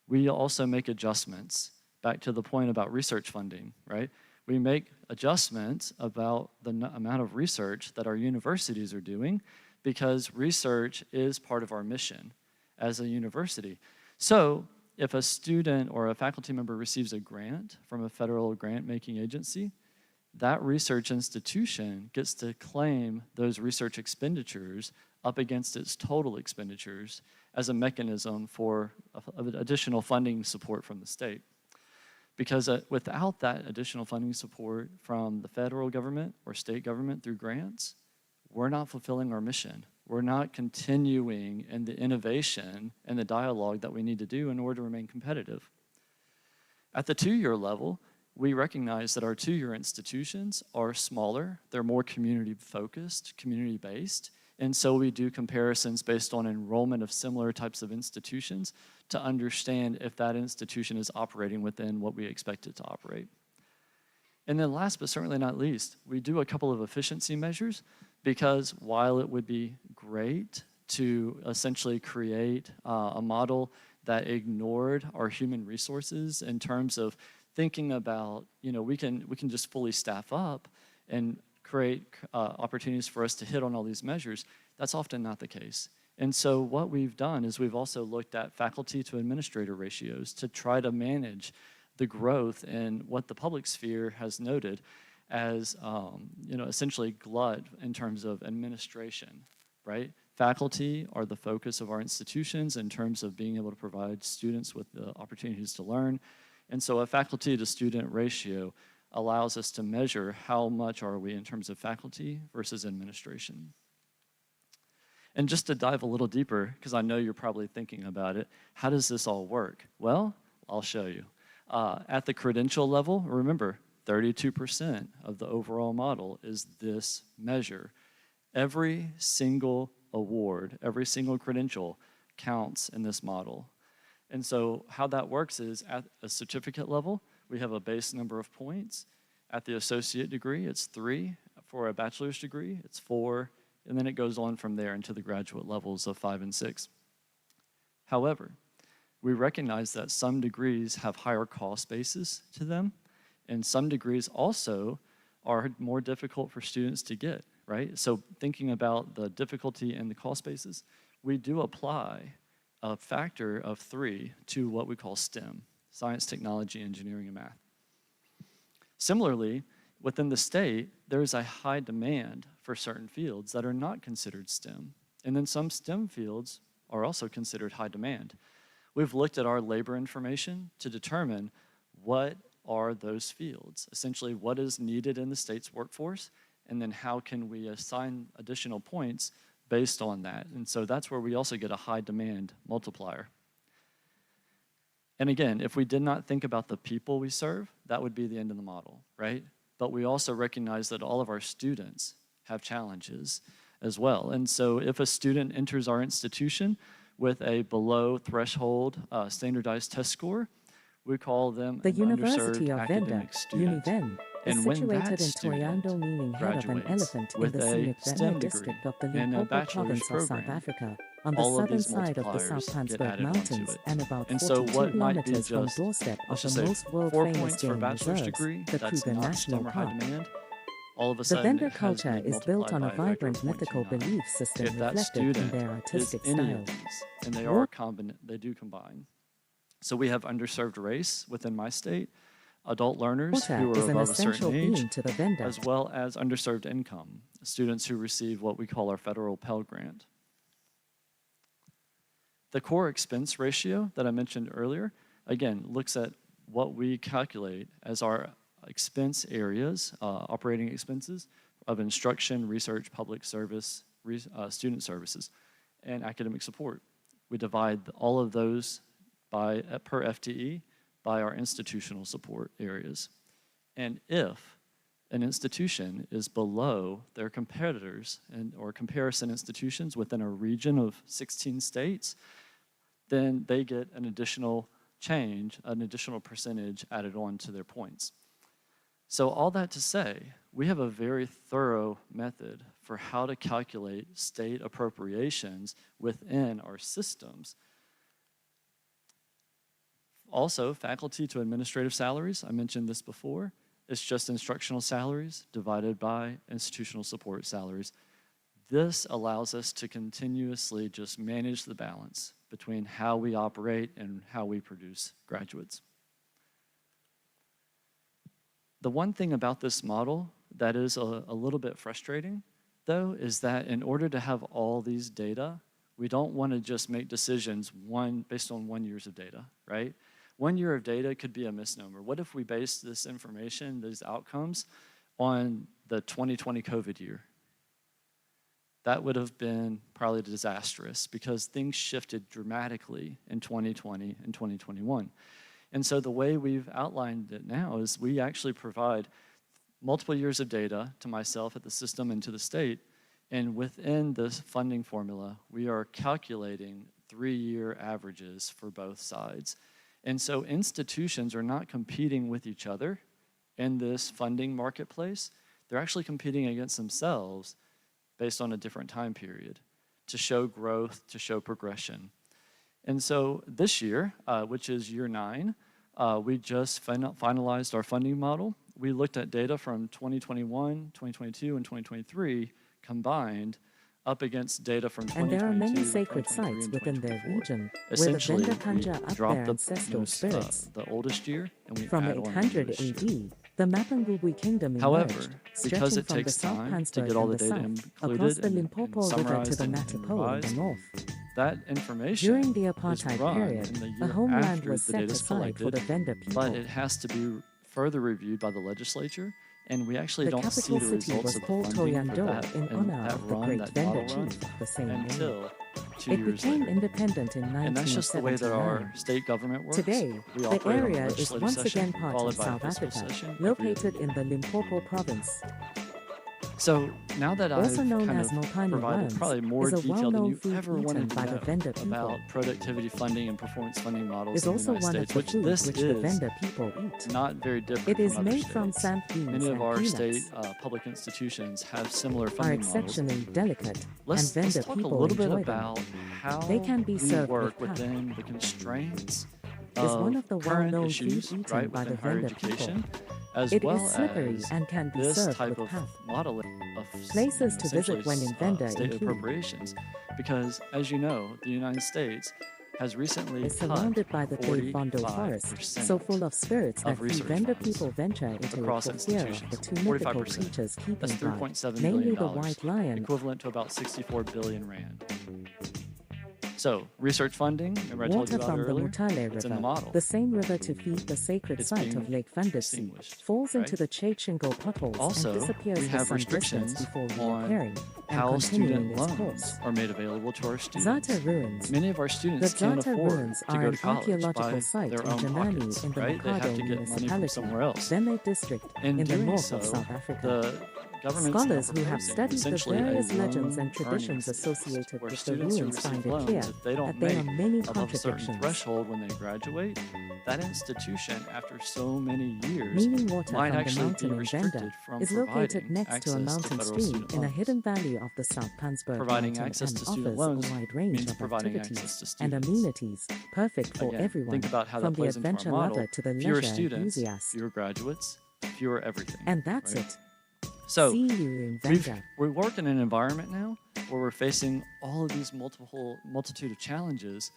Speaker 5: We also make adjustments, back to the point about research funding, right? We make adjustments about the amount of research that our universities are doing, because research is part of our mission as a university. So if a student or a faculty member receives a grant from a federal grant-making agency, that research institution gets to claim those research expenditures up against its total expenditures as a mechanism for additional funding support from the state. Because without that additional funding support from the federal government or state government through grants, we're not fulfilling our mission. We're not continuing in the innovation and the dialogue that we need to do in order to remain competitive. At the 2-year level, we recognize that our 2-year institutions are smaller, they're more community-focused, community-based, And so we do comparisons based on enrollment of similar types of institutions to understand if that institution is operating within what we expect it to operate. And then last but certainly not least, we do a couple of efficiency measures because while it would be great to essentially create a model that ignored our human resources in terms of thinking about, we can just fully staff up and create opportunities for us to hit on all these measures, that's often not the case. And so what we've done is we've also looked at faculty to administrator ratios to try to manage the growth in what the public sphere has noted as essentially glut in terms of administration, right? Faculty are the focus of our institutions in terms of being able to provide students with the opportunities to learn. And so a faculty to student ratio allows us to measure how much are we in terms of faculty versus administration. And just to dive a little deeper, because I know you're probably thinking about it, how does this all work? Well, I'll show you. At the credential level, remember, 32% of the overall model is this measure. Every single award, every single credential counts in this model. And so how that works is at a certificate level, we have a base number of points. At the associate degree, it's 3. For a bachelor's degree, it's 4. And then it goes on from there into the graduate levels of 5 and 6. However, we recognize that some degrees have higher cost bases to them, and some degrees also are more difficult for students to get, right? So thinking about the difficulty and the cost bases, we do apply a factor of 3 to what we call STEM, science, technology, engineering, and math. Similarly, within the state, there's a high demand for certain fields that are not considered STEM. And then some STEM fields are also considered high demand. We've looked at our labor information to determine what are those fields, essentially what is needed in the state's workforce, and then how can we assign additional points based on that. And so that's where we also get a high demand multiplier. And again, if we did not think about the people we serve, that would be the end of the model, right? But we also recognize that all of our students have challenges as well. And so if a student enters our institution with a below threshold standardized test score, we call them
Speaker 6: The
Speaker 5: an
Speaker 6: University
Speaker 5: underserved
Speaker 6: of Venda,
Speaker 5: academic student.
Speaker 6: Univen, is
Speaker 5: And when
Speaker 6: situated
Speaker 5: that
Speaker 6: in
Speaker 5: student
Speaker 6: Toyando, meaning head of an
Speaker 5: graduates
Speaker 6: elephant in
Speaker 5: with
Speaker 6: the
Speaker 5: a
Speaker 6: scenic
Speaker 5: STEM
Speaker 6: Venda
Speaker 5: degree
Speaker 6: district of the
Speaker 5: and a
Speaker 6: Limpopo
Speaker 5: bachelor's
Speaker 6: province of South
Speaker 5: program,
Speaker 6: Africa, on the
Speaker 5: all of
Speaker 6: southern
Speaker 5: these
Speaker 6: side of the
Speaker 5: multipliers
Speaker 6: South
Speaker 5: get
Speaker 6: Pansberg
Speaker 5: added onto
Speaker 6: Mountains
Speaker 5: it.
Speaker 6: and about
Speaker 5: And so
Speaker 6: 42
Speaker 5: what might be
Speaker 6: kilometers from
Speaker 5: just,
Speaker 6: doorstep of
Speaker 5: let's just
Speaker 6: the
Speaker 5: say,
Speaker 6: most
Speaker 5: 4
Speaker 6: world-famous
Speaker 5: points for
Speaker 6: game
Speaker 5: bachelor's
Speaker 6: reserves,
Speaker 5: degree,
Speaker 6: the
Speaker 5: that's
Speaker 6: Kruger
Speaker 5: not
Speaker 6: National
Speaker 5: STEM or high
Speaker 6: Park.
Speaker 5: demand, all of a
Speaker 6: The
Speaker 5: sudden
Speaker 6: Venda
Speaker 5: it has
Speaker 6: culture
Speaker 5: been
Speaker 6: is built on a
Speaker 5: multiplied by factor
Speaker 6: vibrant
Speaker 5: of
Speaker 6: mythical
Speaker 5: 0.29.
Speaker 6: belief system
Speaker 5: If that
Speaker 6: reflected in
Speaker 5: student
Speaker 6: their
Speaker 5: is
Speaker 6: artistic
Speaker 5: any
Speaker 6: style.
Speaker 5: of these, and they
Speaker 6: War-
Speaker 5: they do combine. So we have underserved race within my state, adult learners
Speaker 6: Water
Speaker 5: who are
Speaker 6: is an
Speaker 5: above a
Speaker 6: essential
Speaker 5: certain age,
Speaker 6: theme to the Venda.
Speaker 5: as well as underserved income, students who receive what we call our federal Pell Grant. The core expense ratio that I mentioned earlier, again, looks at what we calculate as our expense areas, operating expenses of instruction, research, public service, student services, and academic support. We divide all of those by per FTE by our institutional support areas. And if an institution is below their competitors or comparison institutions within a region of 16 states, then they get an additional change, an additional percentage added on to their points. So all that to say, we have a very thorough method for how to calculate state appropriations within our systems. Also, faculty to administrative salaries, I mentioned this before, it's just instructional salaries divided by institutional support salaries. This allows us to continuously just manage the balance between how we operate and how we produce graduates. The one thing about this model that is a little bit frustrating, though, is that in order to have all these data, we don't want to just make decisions based on 1 year of data, right? 1 year of data could be a misnomer. What if we base this information, these outcomes, on the 2020 COVID year? That would have been probably disastrous because things shifted dramatically in 2020 and 2021. And so the way we've outlined it now is we actually provide multiple years of data to myself at the system and to the state And within this funding formula, we are calculating 3-year averages for both sides. And so institutions are not competing with each other in this funding marketplace. They're actually competing against themselves based on a different time period to show growth, to show progression. And so this year, which is year 9, we just finalized our funding model. We looked at data from 2021, 2022, and 2023 combined up against data from 2022,
Speaker 6: And there are many
Speaker 5: 2023,
Speaker 6: sacred sites
Speaker 5: and
Speaker 6: within their
Speaker 5: 2024.
Speaker 6: region where the
Speaker 5: Essentially,
Speaker 6: vendor conjure
Speaker 5: we
Speaker 6: up their
Speaker 5: dropped the
Speaker 6: ancestral spirits.
Speaker 5: the oldest year, and we
Speaker 6: From
Speaker 5: add on the
Speaker 6: 800
Speaker 5: newest year.
Speaker 6: AD, the Mapungubwe kingdom
Speaker 5: However,
Speaker 6: emerged,
Speaker 5: because
Speaker 6: stretching
Speaker 5: it
Speaker 6: from the
Speaker 5: takes
Speaker 6: South
Speaker 5: time to
Speaker 6: Pansberg
Speaker 5: get all
Speaker 6: in
Speaker 5: the
Speaker 6: the
Speaker 5: data
Speaker 6: south,
Speaker 5: included
Speaker 6: across the
Speaker 5: and
Speaker 6: Limpopo River to
Speaker 5: summarized
Speaker 6: the
Speaker 5: and
Speaker 6: Matapo in
Speaker 5: revised,
Speaker 6: the north.
Speaker 5: that information
Speaker 6: During the
Speaker 5: is
Speaker 6: apartheid
Speaker 5: run
Speaker 6: period,
Speaker 5: in the
Speaker 6: a
Speaker 5: year
Speaker 6: homeland
Speaker 5: after
Speaker 6: was
Speaker 5: the
Speaker 6: set
Speaker 5: data is
Speaker 6: aside for the
Speaker 5: collected,
Speaker 6: vendor people.
Speaker 5: but it has to be further reviewed by the legislature, and we actually
Speaker 6: The
Speaker 5: don't see
Speaker 6: capital
Speaker 5: the
Speaker 6: city
Speaker 5: results
Speaker 6: was
Speaker 5: of the
Speaker 6: called
Speaker 5: funding for
Speaker 6: Toyando
Speaker 5: that,
Speaker 6: in
Speaker 5: and
Speaker 6: honor
Speaker 5: that
Speaker 6: of the
Speaker 5: run,
Speaker 6: great
Speaker 5: that
Speaker 6: vendor
Speaker 5: model run,
Speaker 6: chief of the same name.
Speaker 5: until 2
Speaker 6: It
Speaker 5: years
Speaker 6: became
Speaker 5: later.
Speaker 6: independent in
Speaker 5: And that's just the way that our
Speaker 6: 1979.
Speaker 5: state government works.
Speaker 6: Today,
Speaker 5: We
Speaker 6: the
Speaker 5: operate on a
Speaker 6: area is
Speaker 5: legislative
Speaker 6: once
Speaker 5: session,
Speaker 6: again part
Speaker 5: followed
Speaker 6: of
Speaker 5: by a
Speaker 6: South
Speaker 5: fiscal
Speaker 6: Africa,
Speaker 5: session every other
Speaker 6: located
Speaker 5: year.
Speaker 6: in the Limpopo province.
Speaker 5: So now that
Speaker 6: Also
Speaker 5: I've
Speaker 6: known
Speaker 5: kind
Speaker 6: as
Speaker 5: of
Speaker 6: Mopani
Speaker 5: provided
Speaker 6: worms,
Speaker 5: probably more
Speaker 6: is a
Speaker 5: detail than
Speaker 6: well-known
Speaker 5: you
Speaker 6: food
Speaker 5: ever
Speaker 6: eaten
Speaker 5: wanted to
Speaker 6: by the
Speaker 5: know
Speaker 6: vendor people.
Speaker 5: about productivity funding and performance funding models
Speaker 6: Is
Speaker 5: in the
Speaker 6: also
Speaker 5: United
Speaker 6: one of
Speaker 5: States,
Speaker 6: the
Speaker 5: which
Speaker 6: foods
Speaker 5: this
Speaker 6: which the
Speaker 5: is
Speaker 6: vendor people eat.
Speaker 5: not very different
Speaker 6: It is
Speaker 5: from other
Speaker 6: made from
Speaker 5: states.
Speaker 6: sand beans
Speaker 5: Many of
Speaker 6: and
Speaker 5: our
Speaker 6: peanuts.
Speaker 5: state public institutions have similar
Speaker 6: Are
Speaker 5: funding models.
Speaker 6: exceptionally delicate, and
Speaker 5: Let's
Speaker 6: vendor
Speaker 5: talk a
Speaker 6: people
Speaker 5: little bit
Speaker 6: enjoy
Speaker 5: about
Speaker 6: them.
Speaker 5: how
Speaker 6: They can be
Speaker 5: we
Speaker 6: served
Speaker 5: work
Speaker 6: with pap.
Speaker 5: within the constraints
Speaker 6: Is one
Speaker 5: of
Speaker 6: of the
Speaker 5: current
Speaker 6: well-known
Speaker 5: issues,
Speaker 6: food eaten
Speaker 5: right,
Speaker 6: by
Speaker 5: within
Speaker 6: the
Speaker 5: higher
Speaker 6: vendor
Speaker 5: education,
Speaker 6: people.
Speaker 5: as
Speaker 6: It
Speaker 5: well
Speaker 6: is slippery
Speaker 5: as
Speaker 6: and can be
Speaker 5: this
Speaker 6: served
Speaker 5: type
Speaker 6: with
Speaker 5: of
Speaker 6: pap.
Speaker 5: modeling of
Speaker 6: Places to visit
Speaker 5: essentially,
Speaker 6: when in vendor
Speaker 5: state
Speaker 6: include-
Speaker 5: appropriations, because as you know, the United States has recently
Speaker 6: Is
Speaker 5: cut
Speaker 6: surrounded by the Dave Bondo forest,
Speaker 5: 45%
Speaker 6: so full of spirits
Speaker 5: of
Speaker 6: that few
Speaker 5: research
Speaker 6: vendor
Speaker 5: funds
Speaker 6: people venture into it
Speaker 5: across
Speaker 6: for fear of
Speaker 5: institutions.
Speaker 6: the two mythical
Speaker 5: 45%.
Speaker 6: creatures keeping
Speaker 5: That's
Speaker 6: guard,
Speaker 5: $3.7
Speaker 6: namely
Speaker 5: billion,
Speaker 6: the white lion.
Speaker 5: equivalent to about 64 billion rand. So, research funding, remember I told you
Speaker 6: Water
Speaker 5: about
Speaker 6: from the
Speaker 5: earlier,
Speaker 6: Mutale
Speaker 5: it's in the
Speaker 6: River,
Speaker 5: model.
Speaker 6: the same river to feed the sacred
Speaker 5: It's
Speaker 6: site
Speaker 5: being
Speaker 6: of Lake Vandasi,
Speaker 5: extinguished,
Speaker 6: falls into
Speaker 5: right?
Speaker 6: the Chechingo potholes
Speaker 5: Also,
Speaker 6: and disappears
Speaker 5: we
Speaker 6: for
Speaker 5: have
Speaker 6: some distance
Speaker 5: restrictions
Speaker 6: before
Speaker 5: on
Speaker 6: reappearing and
Speaker 5: how
Speaker 6: continuing
Speaker 5: student
Speaker 6: its
Speaker 5: loans
Speaker 6: course.
Speaker 5: are made available to our students.
Speaker 6: Zata ruins.
Speaker 5: Many of our
Speaker 6: The
Speaker 5: students can't
Speaker 6: Zata
Speaker 5: afford
Speaker 6: ruins
Speaker 5: to
Speaker 6: are
Speaker 5: go
Speaker 6: an
Speaker 5: to college
Speaker 6: archaeological
Speaker 5: by
Speaker 6: site
Speaker 5: their
Speaker 6: in
Speaker 5: own
Speaker 6: Janani
Speaker 5: pockets,
Speaker 6: in the
Speaker 5: right? They have
Speaker 6: Mikado
Speaker 5: to get money from
Speaker 6: municipality,
Speaker 5: somewhere else.
Speaker 6: Veme district
Speaker 5: In
Speaker 6: in the
Speaker 5: doing
Speaker 6: north
Speaker 5: so,
Speaker 6: of South Africa.
Speaker 5: the government's
Speaker 6: Scholars
Speaker 5: now
Speaker 6: who have
Speaker 5: proposing
Speaker 6: studied the
Speaker 5: essentially a
Speaker 6: various legends
Speaker 5: loan
Speaker 6: and traditions
Speaker 5: earnings test,
Speaker 6: associated
Speaker 5: where
Speaker 6: with the
Speaker 5: students who
Speaker 6: ruins
Speaker 5: receive
Speaker 6: find it
Speaker 5: loans,
Speaker 6: clear
Speaker 5: if they don't
Speaker 6: that there are
Speaker 5: make
Speaker 6: many
Speaker 5: above a certain
Speaker 6: contradictions.
Speaker 5: threshold when they graduate, that institution, after so many years,
Speaker 6: Meaning water
Speaker 5: might
Speaker 6: from the
Speaker 5: actually
Speaker 6: mountain
Speaker 5: be
Speaker 6: in
Speaker 5: restricted
Speaker 6: Venda
Speaker 5: from
Speaker 6: is located
Speaker 5: providing
Speaker 6: next to a
Speaker 5: access to
Speaker 6: mountain
Speaker 5: federal
Speaker 6: stream
Speaker 5: student
Speaker 6: in a
Speaker 5: loans.
Speaker 6: hidden valley of the South Pansberg
Speaker 5: Providing
Speaker 6: mountain
Speaker 5: access
Speaker 6: and
Speaker 5: to student
Speaker 6: offers
Speaker 5: loans
Speaker 6: a wide range
Speaker 5: means
Speaker 6: of
Speaker 5: providing
Speaker 6: activities
Speaker 5: access to
Speaker 6: and
Speaker 5: students.
Speaker 6: amenities perfect for
Speaker 5: Again,
Speaker 6: everyone,
Speaker 5: think about how
Speaker 6: from
Speaker 5: that
Speaker 6: the
Speaker 5: plays into our
Speaker 6: adventure
Speaker 5: model.
Speaker 6: lover to the
Speaker 5: Fewer
Speaker 6: leisure
Speaker 5: students,
Speaker 6: enthusiast.
Speaker 5: fewer graduates, fewer everything.
Speaker 6: And that's
Speaker 5: right?
Speaker 6: it.
Speaker 5: So
Speaker 6: See you in
Speaker 5: we've,
Speaker 6: Venda.
Speaker 5: we work in an environment now where we're facing all of these multitude of challenges,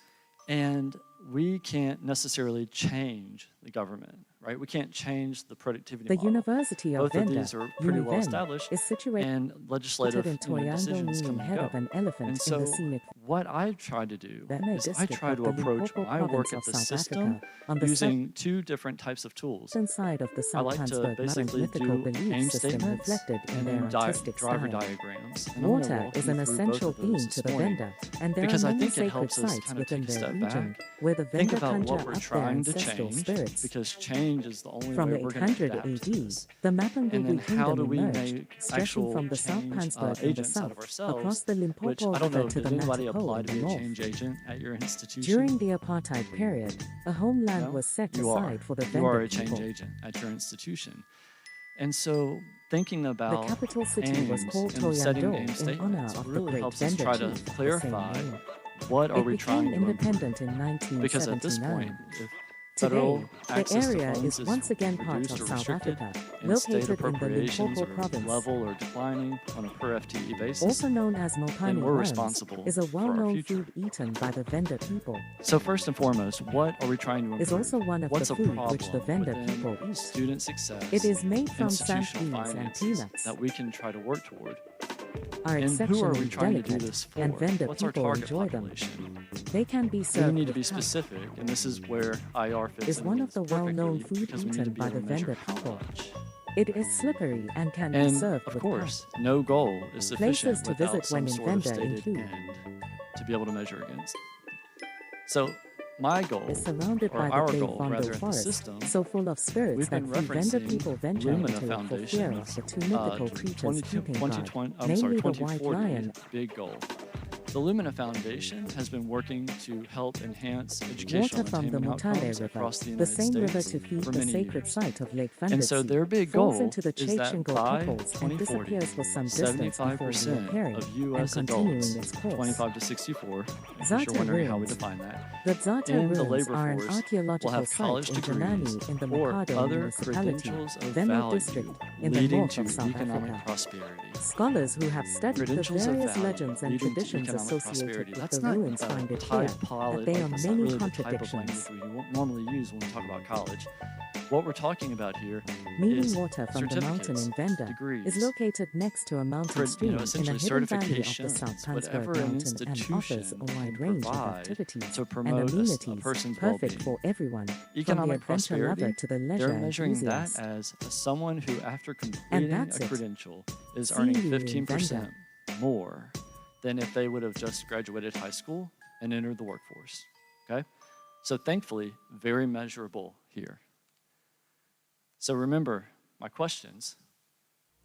Speaker 5: and we can't necessarily change the government, right? We can't change the productivity
Speaker 6: The
Speaker 5: model.
Speaker 6: University of
Speaker 5: Both of
Speaker 6: Venda,
Speaker 5: these are pretty well
Speaker 6: Univen,
Speaker 5: established,
Speaker 6: is situated
Speaker 5: and legislative
Speaker 6: in Toyando,
Speaker 5: decisions come
Speaker 6: meaning
Speaker 5: and
Speaker 6: head
Speaker 5: go.
Speaker 6: of an elephant
Speaker 5: And
Speaker 6: in
Speaker 5: so
Speaker 6: the scenic
Speaker 5: what I try to do
Speaker 6: Veme
Speaker 5: is I
Speaker 6: district
Speaker 5: try
Speaker 6: of
Speaker 5: to
Speaker 6: the
Speaker 5: approach
Speaker 6: Limpopo
Speaker 5: my work
Speaker 6: province
Speaker 5: at
Speaker 6: of
Speaker 5: the
Speaker 6: South
Speaker 5: system
Speaker 6: Africa on the
Speaker 5: using two different types of tools.
Speaker 6: southern side of the
Speaker 5: I
Speaker 6: South
Speaker 5: like to
Speaker 6: Pansberg Mountain's
Speaker 5: basically
Speaker 6: mythical
Speaker 5: do
Speaker 6: belief
Speaker 5: aim
Speaker 6: system
Speaker 5: statements
Speaker 6: reflected in
Speaker 5: and
Speaker 6: their
Speaker 5: then
Speaker 6: artistic
Speaker 5: driver
Speaker 6: style.
Speaker 5: diagrams. And I'm gonna
Speaker 6: Water
Speaker 5: walk
Speaker 6: is
Speaker 5: you
Speaker 6: an
Speaker 5: through both
Speaker 6: essential
Speaker 5: of those
Speaker 6: theme
Speaker 5: this
Speaker 6: to the
Speaker 5: morning,
Speaker 6: vendor, and there
Speaker 5: because
Speaker 6: are
Speaker 5: I
Speaker 6: many
Speaker 5: think it
Speaker 6: sacred
Speaker 5: helps us
Speaker 6: sites
Speaker 5: kind of
Speaker 6: within
Speaker 5: take a
Speaker 6: their
Speaker 5: step
Speaker 6: region
Speaker 5: back,
Speaker 6: where the
Speaker 5: think
Speaker 6: vendor
Speaker 5: about
Speaker 6: conjure
Speaker 5: what we're
Speaker 6: up their
Speaker 5: trying to
Speaker 6: ancestral
Speaker 5: change,
Speaker 6: spirits.
Speaker 5: because change is the only
Speaker 6: From
Speaker 5: way we're going to
Speaker 6: 800
Speaker 5: adapt to
Speaker 6: AD,
Speaker 5: this.
Speaker 6: the
Speaker 5: And then
Speaker 6: Mapungubwe
Speaker 5: how do
Speaker 6: kingdom
Speaker 5: we
Speaker 6: emerged,
Speaker 5: make
Speaker 6: stretching
Speaker 5: actual
Speaker 6: from the South
Speaker 5: change
Speaker 6: Pansberg in the
Speaker 5: agents out of
Speaker 6: south,
Speaker 5: ourselves,
Speaker 6: across the
Speaker 5: which
Speaker 6: Limpopo
Speaker 5: I don't know,
Speaker 6: River to
Speaker 5: did
Speaker 6: the
Speaker 5: anybody
Speaker 6: Matapo
Speaker 5: apply
Speaker 6: in
Speaker 5: to
Speaker 6: the
Speaker 5: be a
Speaker 6: north.
Speaker 5: change agent at your institution?
Speaker 6: During the apartheid period, a homeland
Speaker 5: No?
Speaker 6: was set
Speaker 5: You are.
Speaker 6: aside for the
Speaker 5: You are
Speaker 6: vendor
Speaker 5: a change
Speaker 6: people.
Speaker 5: agent at your institution. And so thinking
Speaker 6: The
Speaker 5: about
Speaker 6: capital city was
Speaker 5: aims
Speaker 6: called
Speaker 5: and setting
Speaker 6: Toyando
Speaker 5: aim
Speaker 6: in honor
Speaker 5: statements
Speaker 6: of the
Speaker 5: really
Speaker 6: great
Speaker 5: helps us
Speaker 6: vendor
Speaker 5: try
Speaker 6: chief
Speaker 5: to
Speaker 6: of the same
Speaker 5: clarify
Speaker 6: name.
Speaker 5: what are
Speaker 6: It
Speaker 5: we trying
Speaker 6: became
Speaker 5: to improve.
Speaker 6: independent in 1979.
Speaker 5: Because at this point, if federal
Speaker 6: Today, the
Speaker 5: access to
Speaker 6: area
Speaker 5: funds
Speaker 6: is once again part
Speaker 5: reduced
Speaker 6: of
Speaker 5: or
Speaker 6: South
Speaker 5: restricted,
Speaker 6: Africa,
Speaker 5: and state
Speaker 6: located in the
Speaker 5: appropriations
Speaker 6: Limpopo
Speaker 5: are
Speaker 6: province.
Speaker 5: level or declining on a per FTE basis,
Speaker 6: Also known as
Speaker 5: then
Speaker 6: Mopani
Speaker 5: we're
Speaker 6: worms,
Speaker 5: responsible
Speaker 6: is a
Speaker 5: for our
Speaker 6: well-known
Speaker 5: future.
Speaker 6: food eaten by the vendor people.
Speaker 5: So first and foremost, what are we trying to improve?
Speaker 6: Is also one of
Speaker 5: What's
Speaker 6: the
Speaker 5: a
Speaker 6: food
Speaker 5: problem
Speaker 6: which the vendor
Speaker 5: within
Speaker 6: people eat.
Speaker 5: student success,
Speaker 6: It is made from sand
Speaker 5: institutional
Speaker 6: beans and
Speaker 5: finances
Speaker 6: peanuts,
Speaker 5: that we can try to work toward?
Speaker 6: are
Speaker 5: And who are
Speaker 6: exceptionally
Speaker 5: we trying to do
Speaker 6: delicate,
Speaker 5: this for?
Speaker 6: and vendor
Speaker 5: What's our
Speaker 6: people
Speaker 5: target
Speaker 6: enjoy them.
Speaker 5: population?
Speaker 6: They can be
Speaker 5: We
Speaker 6: served
Speaker 5: need to
Speaker 6: with
Speaker 5: be
Speaker 6: pap.
Speaker 5: specific, and this is where IR fits
Speaker 6: Is
Speaker 5: in
Speaker 6: one of the
Speaker 5: perfectly,
Speaker 6: well-known food
Speaker 5: because we need to
Speaker 6: eaten
Speaker 5: be
Speaker 6: by
Speaker 5: able
Speaker 6: the
Speaker 5: to measure
Speaker 6: vendor
Speaker 5: how
Speaker 6: people.
Speaker 5: much.
Speaker 6: It is slippery and can be
Speaker 5: And
Speaker 6: served
Speaker 5: of
Speaker 6: with
Speaker 5: course, no goal is
Speaker 6: Places
Speaker 5: sufficient
Speaker 6: to
Speaker 5: without
Speaker 6: visit
Speaker 5: some
Speaker 6: when in
Speaker 5: sort of
Speaker 6: Venda
Speaker 5: stated
Speaker 6: include-
Speaker 5: end to be able to measure against. So my goal,
Speaker 6: is surrounded
Speaker 5: or
Speaker 6: by
Speaker 5: our
Speaker 6: the
Speaker 5: goal,
Speaker 6: Bay
Speaker 5: rather,
Speaker 6: Fondo
Speaker 5: in the
Speaker 6: forest,
Speaker 5: system,
Speaker 6: so full of spirits
Speaker 5: we've
Speaker 6: that
Speaker 5: been
Speaker 6: few Venda
Speaker 5: referencing
Speaker 6: people venture
Speaker 5: Lumina
Speaker 6: into it for fear of
Speaker 5: Foundation's
Speaker 6: the two mythical creatures keeping guard,
Speaker 5: 2040
Speaker 6: namely the white lion.
Speaker 5: big goal. The Lumina Foundation has been working to help enhance
Speaker 6: Water
Speaker 5: educational
Speaker 6: from the
Speaker 5: attainment
Speaker 6: Mutare
Speaker 5: outcomes
Speaker 6: River,
Speaker 5: across the
Speaker 6: the
Speaker 5: United
Speaker 6: same river
Speaker 5: States
Speaker 6: to feed
Speaker 5: for
Speaker 6: the
Speaker 5: many
Speaker 6: sacred
Speaker 5: years.
Speaker 6: site of Lake
Speaker 5: And so
Speaker 6: Vandetsi,
Speaker 5: their big
Speaker 6: falls
Speaker 5: goal
Speaker 6: into the
Speaker 5: is that
Speaker 6: Chachingo
Speaker 5: by
Speaker 6: couples and
Speaker 5: 2040,
Speaker 6: disappears for some distance before
Speaker 5: 75%
Speaker 6: reappearing
Speaker 5: of
Speaker 6: and
Speaker 5: U.S.
Speaker 6: continuing
Speaker 5: adults,
Speaker 6: its course.
Speaker 5: 25 to 64, in case
Speaker 6: Zata
Speaker 5: you're wondering how we
Speaker 6: ruins.
Speaker 5: define that,
Speaker 6: The Zata
Speaker 5: in the
Speaker 6: ruins
Speaker 5: labor
Speaker 6: are an
Speaker 5: force will
Speaker 6: archaeological
Speaker 5: have
Speaker 6: site
Speaker 5: college
Speaker 6: in
Speaker 5: degrees
Speaker 6: Janani in the
Speaker 5: or
Speaker 6: Mikado
Speaker 5: other
Speaker 6: municipality,
Speaker 5: credentials of
Speaker 6: Venlo
Speaker 5: value
Speaker 6: district in the
Speaker 5: leading
Speaker 6: north
Speaker 5: to
Speaker 6: of South
Speaker 5: economic
Speaker 6: Africa.
Speaker 5: prosperity.
Speaker 6: Scholars who have studied the
Speaker 5: Credentials of
Speaker 6: various
Speaker 5: value
Speaker 6: legends and
Speaker 5: leading to
Speaker 6: traditions
Speaker 5: economic
Speaker 6: associated
Speaker 5: prosperity.
Speaker 6: with
Speaker 5: That's
Speaker 6: the
Speaker 5: not
Speaker 6: ruins find it clear that there are
Speaker 5: that's not
Speaker 6: many
Speaker 5: really the type of
Speaker 6: contradictions.
Speaker 5: language we won't normally use when we talk about college. What we're talking about here
Speaker 6: Meaning
Speaker 5: is
Speaker 6: water from the mountain
Speaker 5: certificates,
Speaker 6: in Venda
Speaker 5: degrees,
Speaker 6: is located next to a mountain stream in a
Speaker 5: essentially
Speaker 6: hidden valley of the
Speaker 5: certifications,
Speaker 6: South Pansberg
Speaker 5: whatever an
Speaker 6: mountain and offers
Speaker 5: institution
Speaker 6: a
Speaker 5: can
Speaker 6: wide range of
Speaker 5: provide
Speaker 6: activities
Speaker 5: to
Speaker 6: and
Speaker 5: promote a
Speaker 6: amenities
Speaker 5: person's
Speaker 6: perfect
Speaker 5: well-being.
Speaker 6: for everyone, from the
Speaker 5: Economic
Speaker 6: adventure
Speaker 5: prosperity,
Speaker 6: lover to the
Speaker 5: they're
Speaker 6: leisure
Speaker 5: measuring that
Speaker 6: enthusiast.
Speaker 5: as someone who, after completing
Speaker 6: that's
Speaker 5: a
Speaker 6: it.
Speaker 5: credential, is
Speaker 6: See
Speaker 5: earning
Speaker 6: you in
Speaker 5: 15% more than if they would have just graduated high school and entered the workforce. Okay? So thankfully, very measurable here. So remember my questions.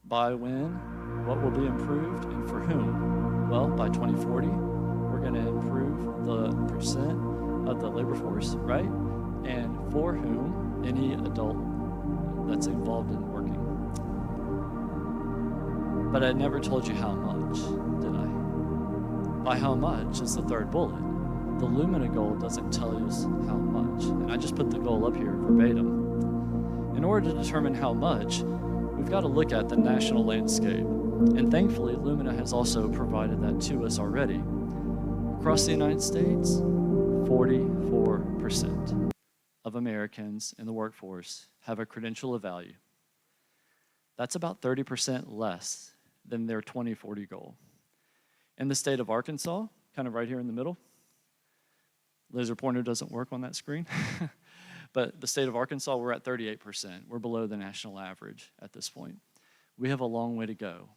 Speaker 5: By when? What will be improved and for whom? Well, by 2040, we're going to improve the percent of the labor force, right? And for whom? Any adult that's involved in working. But I never told you how much, did I? By how much is the third bullet. The Lumina goal doesn't tell us how much. And I just put the goal up here verbatim. In order to determine how much, we've got to look at the national landscape. And thankfully, Lumina has also provided that to us already. Across the United States, 44% of Americans in the workforce have a credential of value. That's about 30% less than their 2040 goal. In the state of Arkansas, kind of right here in the middle, laser pointer doesn't work on that screen, but the state of Arkansas, we're at 38%. We're below the national average at this point. We have a long way to go.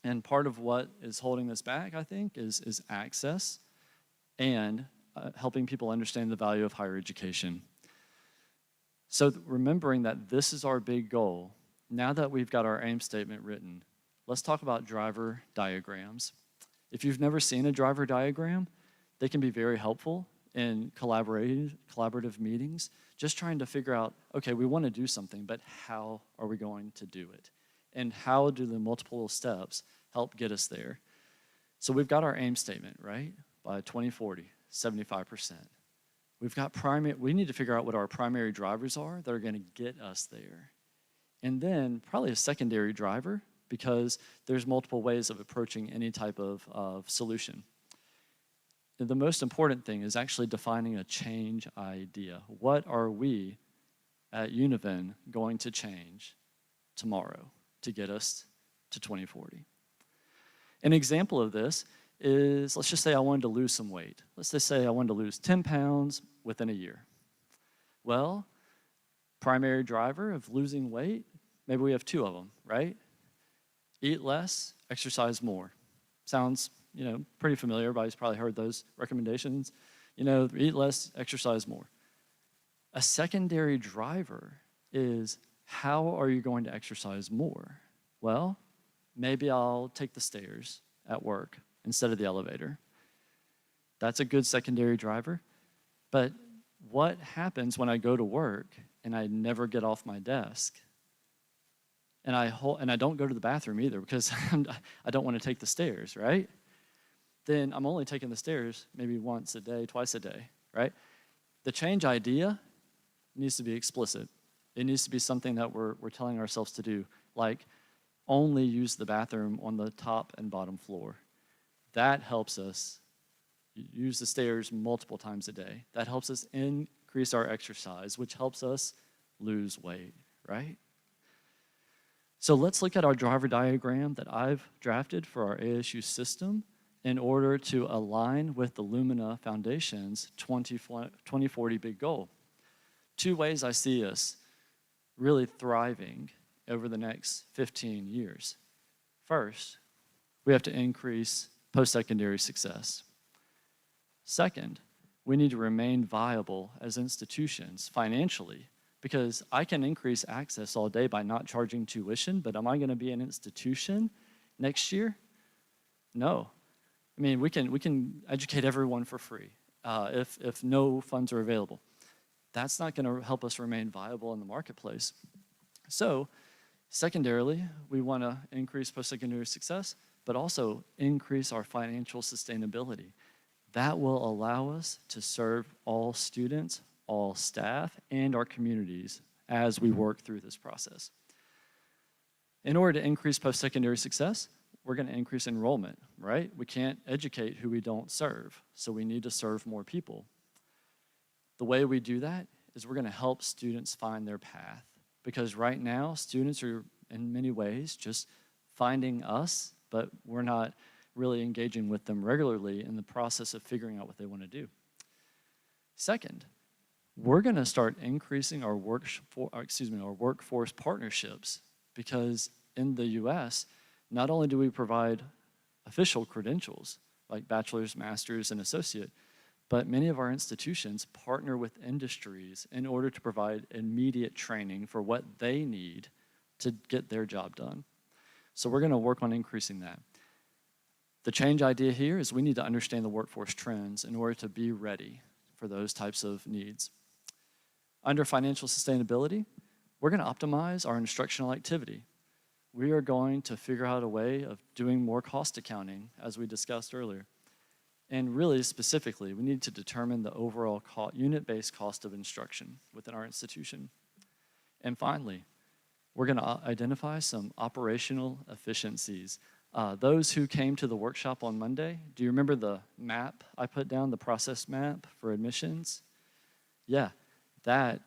Speaker 5: And part of what is holding this back, I think, is access and helping people understand the value of higher education. So remembering that this is our big goal, now that we've got our aim statement written, let's talk about driver diagrams. If you've never seen a driver diagram, they can be very helpful in collaborative meetings, just trying to figure out, okay, we want to do something, but how are we going to do it? And how do the multiple steps help get us there? So we've got our aim statement, right? By 2040, 75%. We need to figure out what our primary drivers are that are going to get us there. And then probably a secondary driver, because there's multiple ways of approaching any type of solution. And the most important thing is actually defining a change idea. What are we at Univen going to change tomorrow to get us to 2040? An example of this is, let's just say I wanted to lose some weight. Let's just say I wanted to lose 10 pounds within a year. Well, primary driver of losing weight, maybe we have two of them, right? Eat less, exercise more. Sounds, pretty familiar. Everybody's probably heard those recommendations. Eat less, exercise more. A secondary driver is, how are you going to exercise more? Well, maybe I'll take the stairs at work instead of the elevator. That's a good secondary driver. But what happens when I go to work and I never get off my desk? And I don't go to the bathroom either because I don't want to take the stairs, right? Then I'm only taking the stairs maybe once a day, twice a day, right? The change idea needs to be explicit. It needs to be something that we're telling ourselves to do, like only use the bathroom on the top and bottom floor. That helps us use the stairs multiple times a day. That helps us increase our exercise, which helps us lose weight, right? So let's look at our driver diagram that I've drafted for our ASU system in order to align with the Lumina Foundation's 2040 big goal. Two ways I see us really thriving over the next 15 years. First, we have to increase post-secondary success. Second, we need to remain viable as institutions financially, because I can increase access all day by not charging tuition, but am I going to be an institution next year? No. I mean, we can educate everyone for free if no funds are available. That's not going to help us remain viable in the marketplace. So, secondarily, we want to increase post-secondary success, but also increase our financial sustainability. That will allow us to serve all students, all staff, and our communities as we work through this process. In order to increase post-secondary success, we're going to increase enrollment, right? We can't educate who we don't serve, so we need to serve more people. The way we do that is we're going to help students find their path, because right now, students are in many ways just finding us, but we're not really engaging with them regularly in the process of figuring out what they want to do. Second, we're going to start increasing our workforce partnerships, because in the US, not only do we provide official credentials like bachelor's, master's, and associate, but many of our institutions partner with industries in order to provide immediate training for what they need to get their job done. So we're going to work on increasing that. The change idea here is we need to understand the workforce trends in order to be ready for those types of needs. Under financial sustainability, we're going to optimize our instructional activity. We are going to figure out a way of doing more cost accounting, as we discussed earlier. And really specifically, we need to determine the overall unit-based cost of instruction within our institution. And finally, we're going to identify some operational efficiencies. Those who came to the workshop on Monday, do you remember the map I put down, the process map for admissions? Yeah, that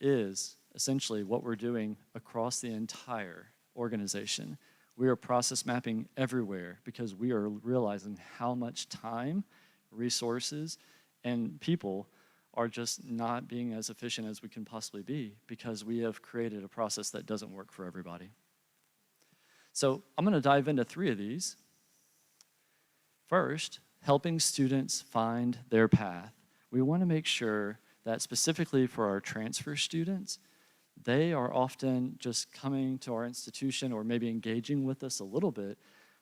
Speaker 5: is essentially what we're doing across the entire organization. We are process mapping everywhere because we are realizing how much time, resources, and people are just not being as efficient as we can possibly be, because we have created a process that doesn't work for everybody. So I'm going to dive into 3 of these. First, helping students find their path. We want to make sure that specifically for our transfer students, they are often just coming to our institution or maybe engaging with us a little bit,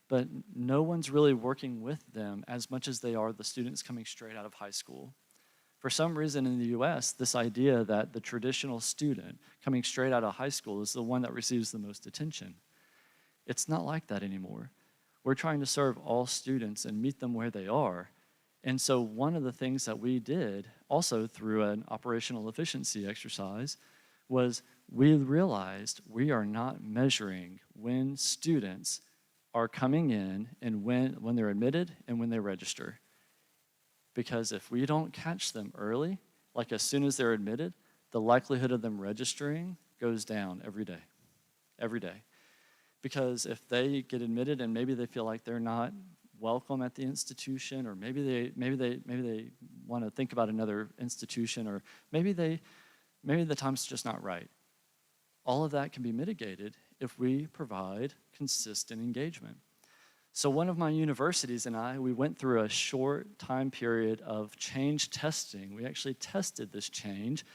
Speaker 5: but no one's really working with them as much as they are the students coming straight out of high school. For some reason in the US, this idea that the traditional student coming straight out of high school is the one that receives the most attention. It's not like that anymore. We're trying to serve all students and meet them where they are. And so one of the things that we did, also through an operational efficiency exercise, was we realized we are not measuring when students are coming in and when they're admitted and when they register. Because if we don't catch them early, like as soon as they're admitted, the likelihood of them registering goes down every day. Because if they get admitted and maybe they feel like they're not welcome at the institution, or maybe they want to think about another institution, or maybe the time's just not right. All of that can be mitigated if we provide consistent engagement. So one of my universities and I, we went through a short time period of change testing. We actually tested this change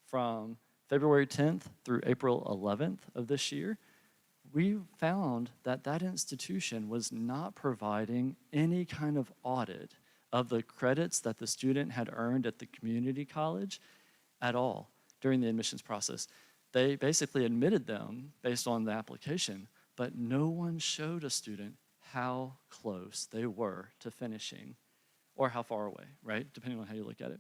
Speaker 5: from February 10th through April 11th of this year. We found that that institution was not providing any kind of audit of the credits that the student had earned at the community college at all during the admissions process. They basically admitted them based on the application, but no one showed a student how close they were to finishing or how far away, right? Depending on how you look at it.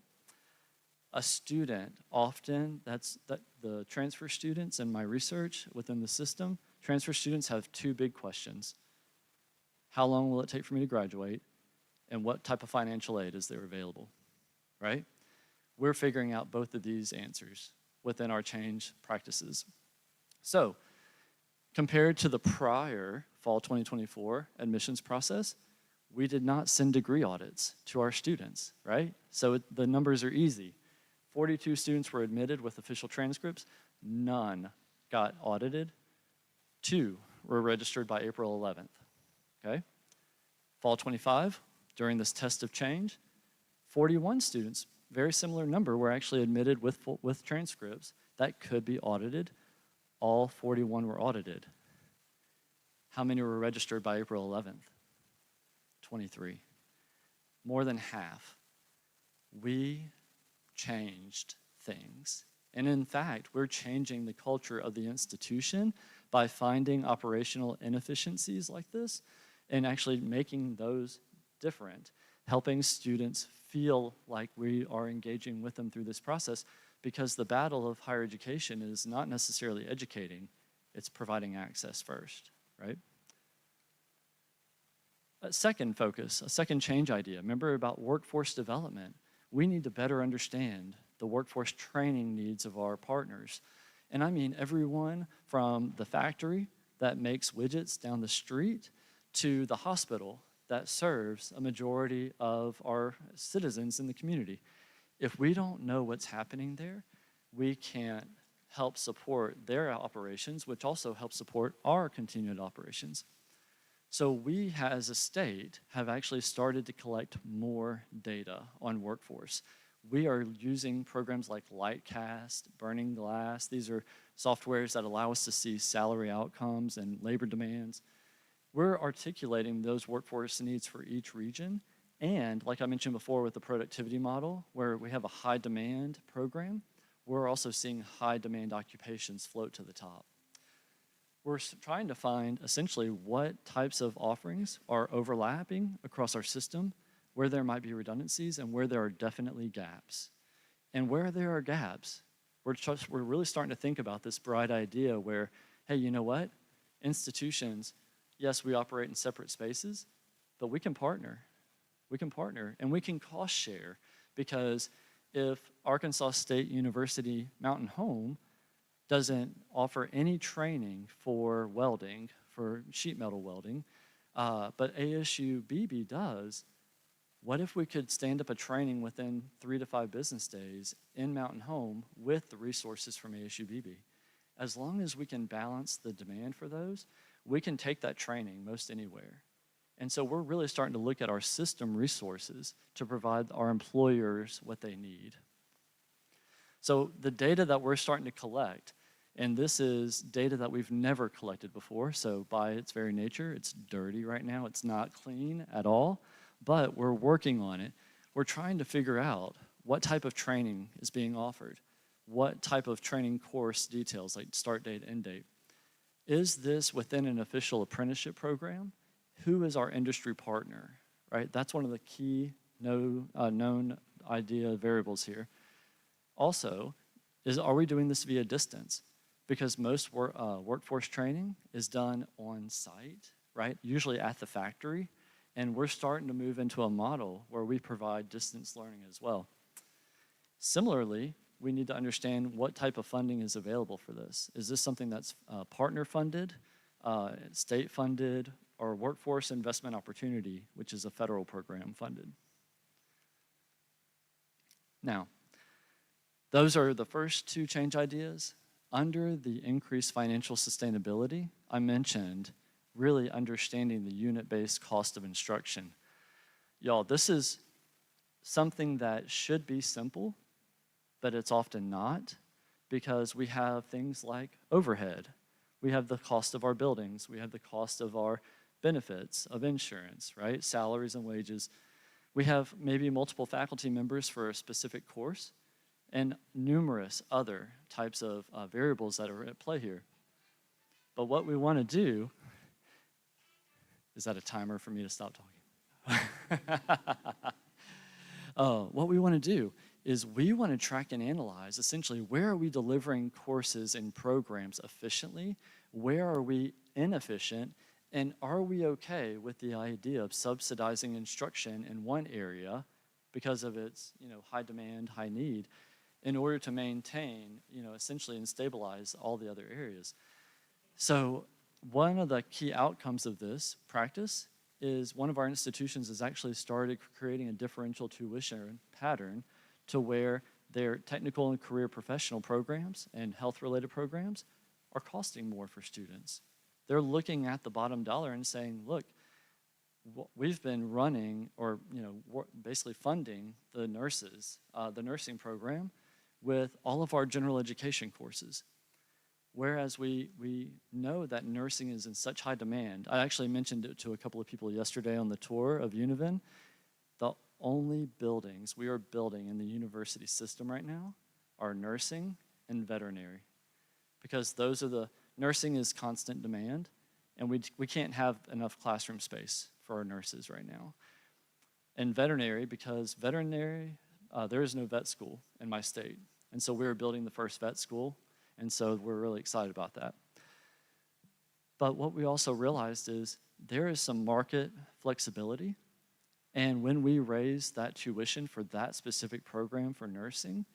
Speaker 5: A student, often, the transfer students in my research within the system, transfer students have 2 big questions. How long will it take for me to graduate? And what type of financial aid is there available, right? We're figuring out both of these answers within our change practices. So, compared to the prior fall 2024 admissions process, we did not send degree audits to our students, right? So the numbers are easy. 42 students were admitted with official transcripts. None got audited. 2 were registered by April 11th, okay? Fall 25, during this test of change, 41 students very similar number were actually admitted with transcripts that could be audited. All 41 were audited. How many were registered by April 11th? 23. More than half. We changed things. And in fact, we're changing the culture of the institution by finding operational inefficiencies like this and actually making those different, helping students feel like we are engaging with them through this process, because the battle of higher education is not necessarily educating, it's providing access first, right? A second focus, a second change idea, remember about workforce development. We need to better understand the workforce training needs of our partners. And I mean everyone from the factory that makes widgets down the street to the hospital that serves a majority of our citizens in the community. If we don't know what's happening there, we can't help support their operations, which also helps support our continued operations. So we, as a state, have actually started to collect more data on workforce. We are using programs like Lightcast, Burning Glass. These are softwares that allow us to see salary outcomes and labor demands. We're articulating those workforce needs for each region. And like I mentioned before with the productivity model, where we have a high demand program, we're also seeing high demand occupations float to the top. We're trying to find essentially what types of offerings are overlapping across our system, where there might be redundancies, and where there are definitely gaps. And where there are gaps, we're really starting to think about this bright idea where, hey, you know what? Institutions, yes, we operate in separate spaces, but we can partner. We can partner, and we can cost share, because if Arkansas State University Mountain Home doesn't offer any training for welding, for sheet metal welding, but ASU BB does, what if we could stand up a training within 3 to 5 business days in Mountain Home with the resources from ASU BB? As long as we can balance the demand for those, we can take that training most anywhere. And so we're really starting to look at our system resources to provide our employers what they need. So the data that we're starting to collect, and this is data that we've never collected before, so by its very nature, it's dirty right now, it's not clean at all, but we're working on it. We're trying to figure out what type of training is being offered, what type of training course details, like start date, end date. Is this within an official apprenticeship program? Who is our industry partner, right? That's one of the key known idea variables here. Also, are we doing this via distance? Because most workforce training is done on site, right? Usually at the factory, and we're starting to move into a model where we provide distance learning as well. Similarly, we need to understand what type of funding is available for this. Is this something that's partner funded, state funded, or Workforce Investment Opportunity, which is a federal program funded? Now, those are the first two change ideas. Under the increased financial sustainability, I mentioned really understanding the unit-based cost of instruction. Y'all, this is something that should be simple, but it's often not, because we have things like overhead. We have the cost of our buildings. We have the cost of our benefits, of insurance, right? Salaries and wages. We have maybe multiple faculty members for a specific course, and numerous other types of variables that are at play here. But what we want to do, is that a timer for me to stop talking? What we want to do is we want to track and analyze essentially where are we delivering courses and programs efficiently, where are we inefficient, and are we okay with the idea of subsidizing instruction in one area because of its high demand, high need, in order to maintain, essentially and stabilize all the other areas. So one of the key outcomes of this practice is one of our institutions has actually started creating a differential tuition pattern to where their technical and career professional programs and health-related programs are costing more for students. They're looking at the bottom dollar and saying, look, we've been running, or basically funding the nurses, the nursing program, with all of our general education courses. Whereas we know that nursing is in such high demand. I actually mentioned it to a couple of people yesterday on the tour of Univen. The only buildings we are building in the university system right now are nursing and veterinary, because those are the, nursing is constant demand, and we can't have enough classroom space for our nurses right now. And veterinary, because veterinary, there is no vet school in my state. And so we're building the first vet school, and so we're really excited about that. But what we also realized is there is some market flexibility, and when we raised that tuition for that specific program for nursing,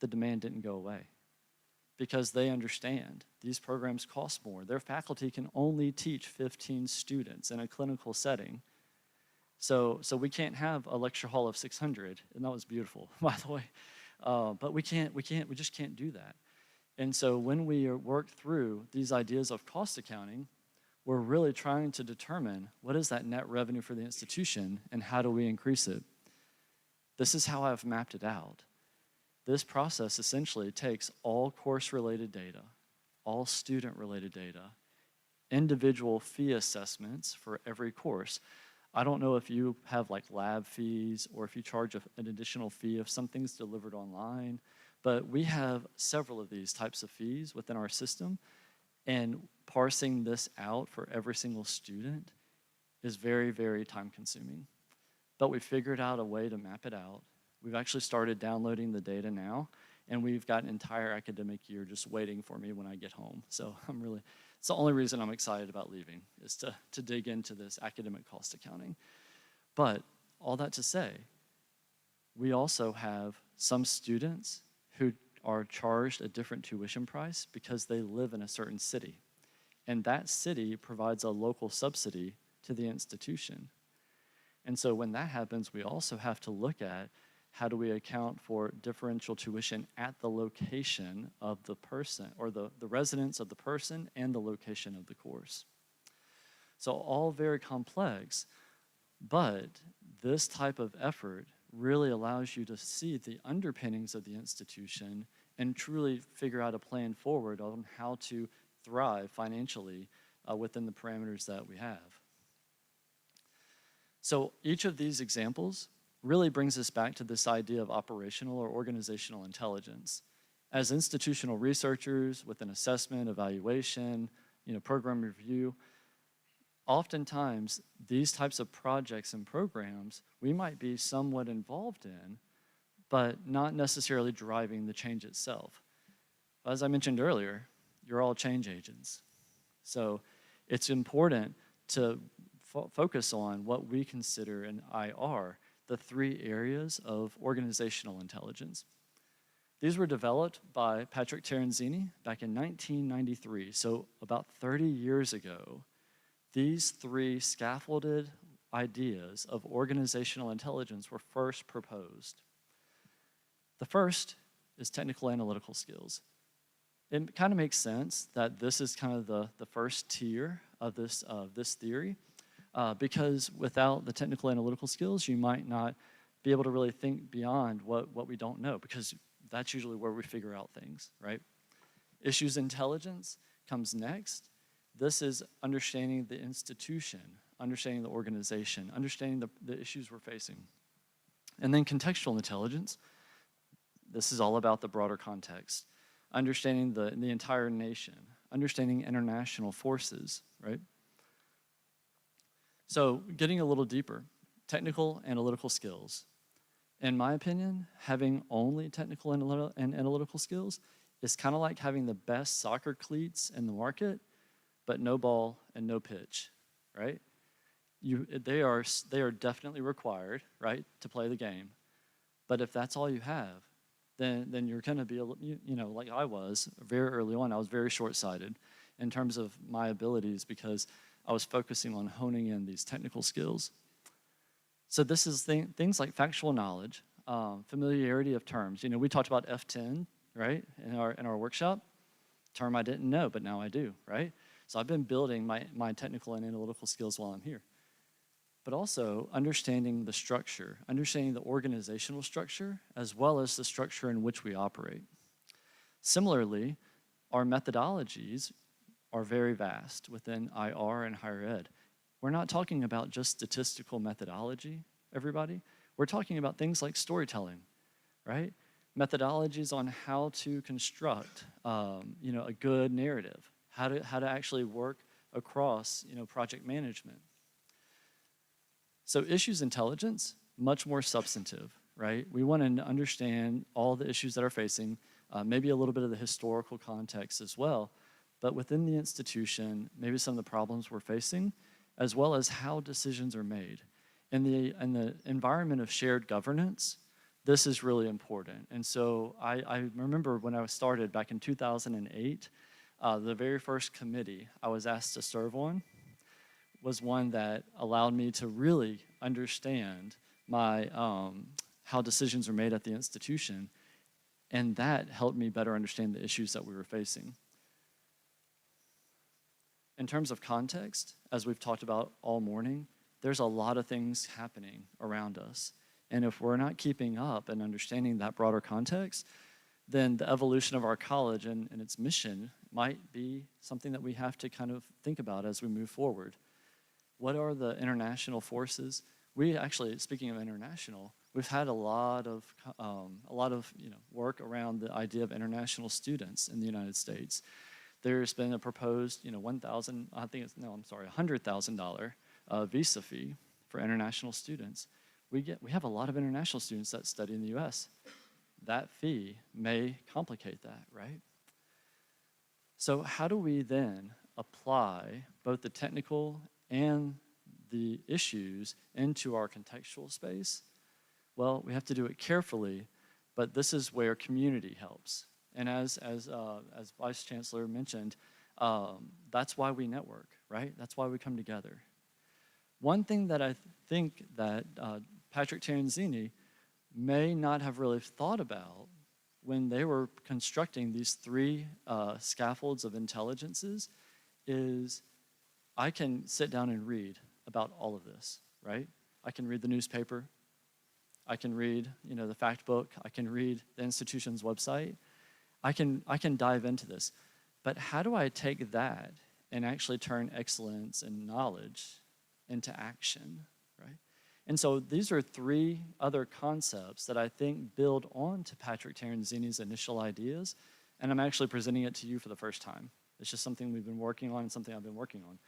Speaker 5: the demand didn't go away, because they understand these programs cost more. Their faculty can only teach 15 students in a clinical setting. So we can't have a lecture hall of 600, and that was beautiful, by the way. But we just can't do that. And so when we work through these ideas of cost accounting, we're really trying to determine what is that net revenue for the institution and how do we increase it. This is how I've mapped it out. This process essentially takes all course-related data, all student-related data, individual fee assessments for every course. I don't know if you have like lab fees or if you charge an additional fee if something's delivered online, but we have several of these types of fees within our system, and parsing this out for every single student is very, very time consuming. But we figured out a way to map it out. We've actually started downloading the data now, and we've got an entire academic year just waiting for me when I get home. So it's the only reason I'm excited about leaving, is to dig into this academic cost accounting. But all that to say, we also have some students who are charged a different tuition price because they live in a certain city. And that city provides a local subsidy to the institution. And so when that happens, we also have to look at how do we account for differential tuition at the location of the person, or the residence of the person and the location of the course. So all very complex, but this type of effort really allows you to see the underpinnings of the institution and truly figure out a plan forward on how to thrive financially within the parameters that we have. So each of these examples really brings us back to this idea of operational or organizational intelligence. As institutional researchers with an assessment, evaluation, program review, oftentimes these types of projects and programs we might be somewhat involved in, but not necessarily driving the change itself. As I mentioned earlier, you're all change agents. So it's important to focus on what we consider in IR, the 3 areas of organizational intelligence. These were developed by Patrick Terenzini back in 1993, so about 30 years ago. These 3 scaffolded ideas of organizational intelligence were first proposed. The first is technical analytical skills. It kind of makes sense that this is kind of the first tier of this theory, because without the technical analytical skills, you might not be able to really think beyond what we don't know, because that's usually where we figure out things, right? Issues intelligence comes next. This is understanding the institution, understanding the organization, understanding the issues we're facing. And then contextual intelligence, this is all about the broader context, understanding the entire nation, understanding international forces, right? So getting a little deeper, technical analytical skills. In my opinion, having only technical and analytical skills is kind of like having the best soccer cleats in the market, but no ball and no pitch, right? They are definitely required, right, to play the game. But if that's all you have, then you're going to be, like I was very early on. I was very short-sighted in terms of my abilities because I was focusing on honing in these technical skills. So this is things like factual knowledge, familiarity of terms. We talked about F10, right, in our workshop. Term I didn't know, but now I do, right? So I've been building my technical and analytical skills while I'm here. but also understanding the structure, understanding the organizational structure, as well as the structure in which we operate. Similarly, our methodologies are very vast within IR and higher ed. We're not talking about just statistical methodology, everybody. We're talking about things like storytelling, right? Methodologies on how to construct, a good narrative, how to actually work across, project management. So issues intelligence, much more substantive, right? We want to understand all the issues that are facing, maybe a little bit of the historical context as well, but within the institution, maybe some of the problems we're facing, as well as how decisions are made. In the environment of shared governance, this is really important. And so I remember when I was started back in 2008, the very first committee I was asked to serve on was one that allowed me to really understand my how decisions are made at the institution, and that helped me better understand the issues that we were facing. In terms of context, as we've talked about all morning, there's a lot of things happening around us. And if we're not keeping up and understanding that broader context, then the evolution of our college and its mission might be something that we have to kind of think about as we move forward. What are the international forces? We actually, speaking of international, we've had a lot of work around the idea of international students in the United States. There's been a proposed, $100,000 visa fee for international students. We have a lot of international students that study in the U.S. That fee may complicate that, right? So how do we then apply both the technical and the issues into our contextual space? Well, we have to do it carefully, but this is where community helps. And as Vice Chancellor mentioned, that's why we network, right? That's why we come together. One thing that I think that Patrick Terenzini may not have really thought about when they were constructing these three scaffolds of intelligences is I can sit down and read about all of this, right? I can read the newspaper. I can read, the fact book. I can read the institution's website. I can dive into this. But how do I take that and actually turn excellence and knowledge into action, right? And so these are three other concepts that I think build on to Patrick Terenzini's initial ideas, and I'm actually presenting it to you for the first time. It's just something we've been working on and something I've been working on.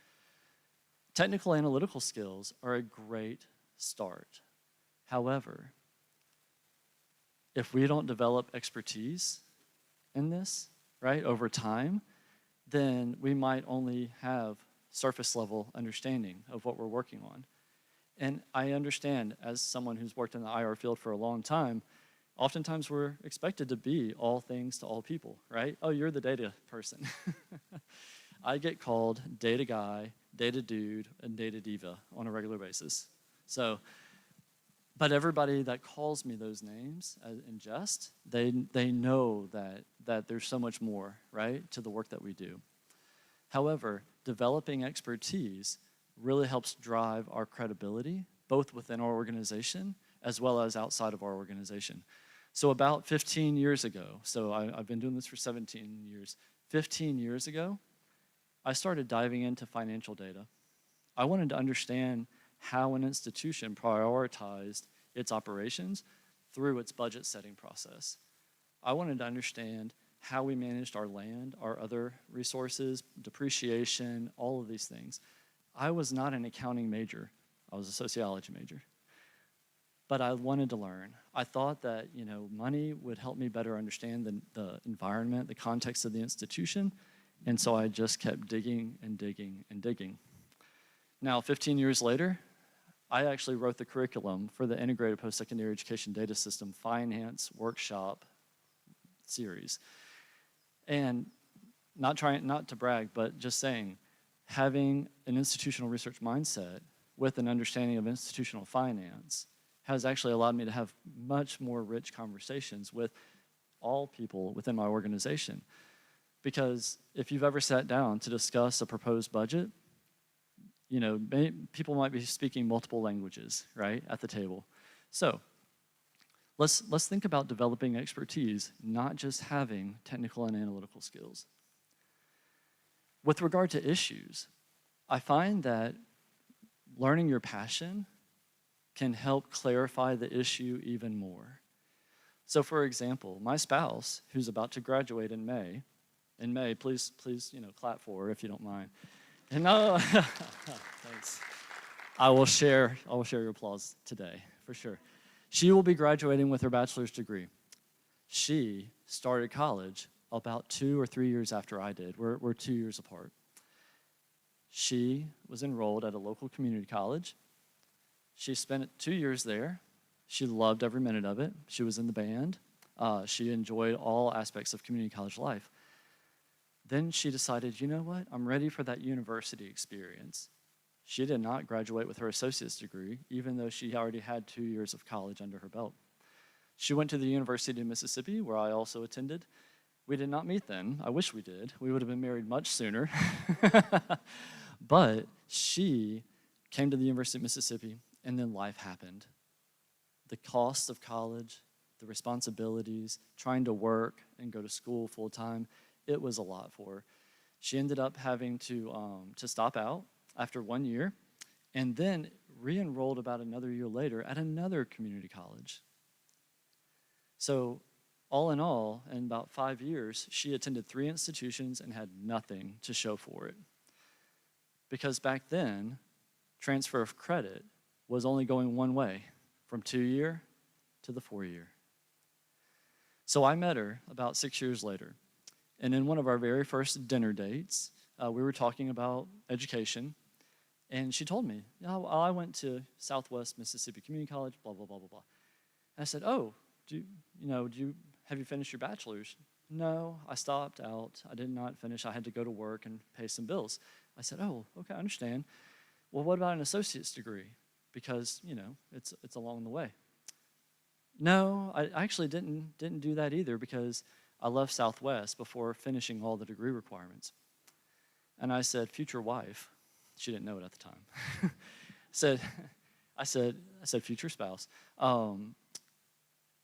Speaker 5: Technical analytical skills are a great start. However, if we don't develop expertise in this, right, over time, then we might only have surface level understanding of what we're working on. And I understand, as someone who's worked in the IR field for a long time, oftentimes we're expected to be all things to all people, right? Oh, you're the data person. I get called data guy, data dude, and data diva on a regular basis. So, but everybody that calls me those names in jest, they know that there's so much more, right, to the work that we do. However, developing expertise really helps drive our credibility, both within our organization as well as outside of our organization. So about 15 years ago, so I've been doing this for 17 years, 15 years ago, I started diving into financial data. I wanted to understand how an institution prioritized its operations through its budget setting process. I wanted to understand how we managed our land, our other resources, depreciation, all of these things. I was not an accounting major. I was a sociology major. But I wanted to learn. I thought that money would help me better understand the environment, the context of the institution, and so I just kept digging and digging and digging. Now, 15 years later, I actually wrote the curriculum for the Integrated Post-Secondary Education Data System Finance Workshop series. And not to brag, but just saying, having an institutional research mindset with an understanding of institutional finance has actually allowed me to have much more rich conversations with all people within my organization. Because if you've ever sat down to discuss a proposed budget, people might be speaking multiple languages, right, at the table. So let's think about developing expertise, not just having technical and analytical skills. With regard to issues, I find that learning your passion can help clarify the issue even more. So for example, my spouse, who's about to graduate in May, please, clap for her if you don't mind. And thanks. I will share your applause today, for sure. She will be graduating with her bachelor's degree. She started college about 2 or 3 years after I did. We're 2 years apart. She was enrolled at a local community college. She spent 2 years there. She loved every minute of it. She was in the band. She enjoyed all aspects of community college life. Then she decided, you know what? I'm ready for that university experience. She did not graduate with her associate's degree, even though she already had 2 years of college under her belt. She went to the University of Mississippi, where I also attended. We did not meet then. I wish we did. We would have been married much sooner. But she came to the University of Mississippi, and then life happened. The cost of college, the responsibilities, trying to work and go to school full time, it was a lot for her. She ended up having to stop out after 1 year, and then re-enrolled about another year later at another community college. So all in all, in about 5 years, she attended 3 institutions and had nothing to show for it. Because back then, transfer of credit was only going one way, from 2-year to the 4-year. So I met her about 6 years later. And in one of our very first dinner dates, we were talking about education. And she told me, I went to Southwest Mississippi Community College, blah, blah, blah, blah, blah. And I said, oh, have you finished your bachelor's? No, I stopped out. I did not finish. I had to go to work and pay some bills. I said, oh, okay, I understand. Well, what about an associate's degree? Because, it's along the way. No, I actually didn't do that either because I left Southwest before finishing all the degree requirements. And I said, future wife, she didn't know it at the time. I said, future spouse. I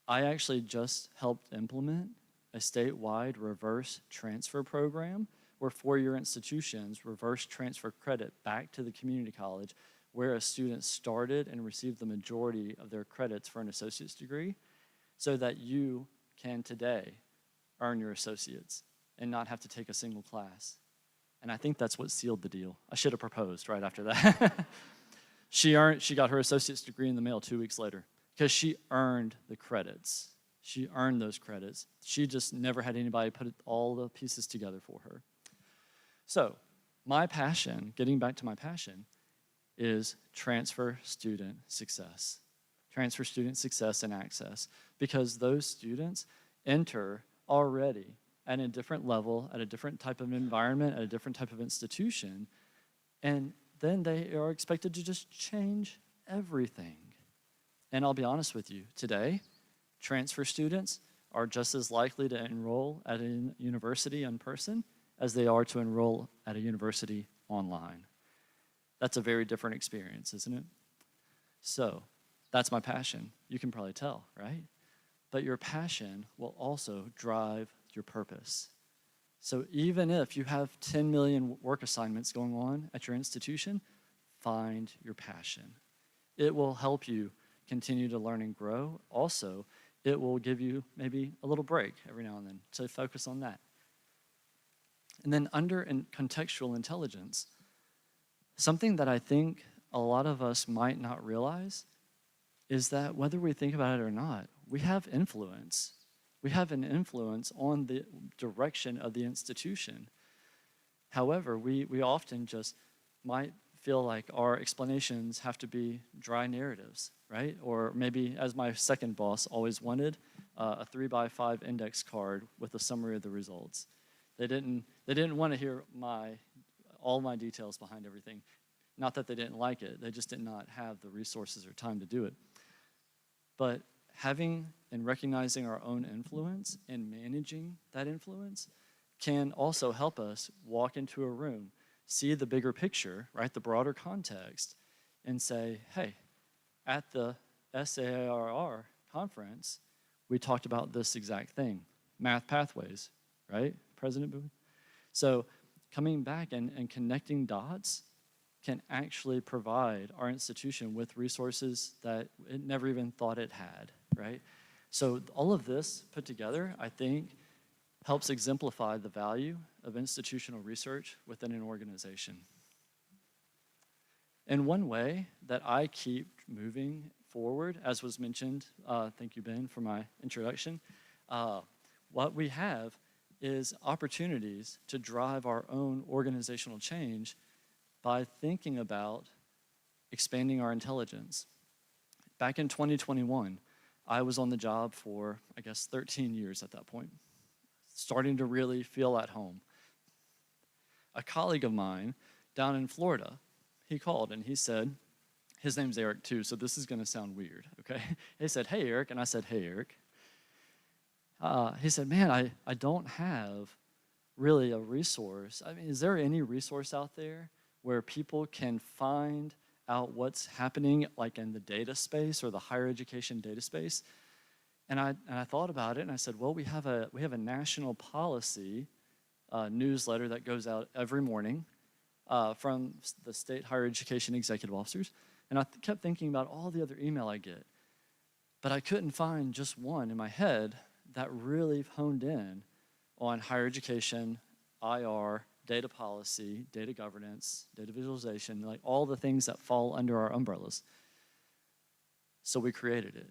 Speaker 5: actually just helped implement a statewide reverse transfer program where 4-year institutions reverse transfer credit back to the community college where a student started and received the majority of their credits for an associate's degree so that you can today earn your associates and not have to take a single class. And I think that's what sealed the deal. I should have proposed right after that. She got her associate's degree in the mail 2 weeks later because she earned the credits. She earned those credits. She just never had anybody put all the pieces together for her. So my passion, getting back to my passion, is transfer student success. Transfer student success and access. Because those students enter already at a different level, at a different type of environment, at a different type of institution, and then they are expected to just change everything. And I'll be honest with you, today, transfer students are just as likely to enroll at a university in person as they are to enroll at a university online. That's a very different experience, isn't it? So, that's my passion. You can probably tell, right? But your passion will also drive your purpose. So even if you have 10 million work assignments going on at your institution, find your passion. It will help you continue to learn and grow. Also, it will give you maybe a little break every now and then to focus on that. And then under contextual intelligence, something that I think a lot of us might not realize is that whether we think about it or not, we have influence. We have an influence on the direction of the institution. However, we often just might feel like our explanations have to be dry narratives, right? Or maybe, as my second boss always wanted, a 3x5 index card with a summary of the results. They didn't want to hear all my details behind everything. Not that they didn't like it, they just did not have the resources or time to do it. But having and recognizing our own influence and managing that influence can also help us walk into a room, see the bigger picture, right, the broader context, and say, hey, at the SAAIR conference, we talked about this exact thing, math pathways, right, President Bowie? So coming back and connecting dots can actually provide our institution with resources that it never even thought it had, right? So all of this put together, I think, helps exemplify the value of institutional research within an organization. And one way that I keep moving forward, as was mentioned, thank you, Ben, for my introduction, what we have is opportunities to drive our own organizational change by thinking about expanding our intelligence. Back in 2021, I was on the job for, I guess, 13 years at that point, starting to really feel at home. A colleague of mine down in Florida, he called and he said, his name's Eric too, so this is gonna sound weird, okay? He said, hey, Eric, and I said, hey, Eric. He said, man, I don't have really a resource. I mean, is there any resource out there where people can find out what's happening like in the data space or the higher education data space? And I thought about it and I said, well, we have a national policy newsletter that goes out every morning from the state higher education executive officers. And I kept thinking about all the other email I get, but I couldn't find just one in my head that really honed in on higher education, IR, data policy, data governance, data visualization, like all the things that fall under our umbrellas. So we created it.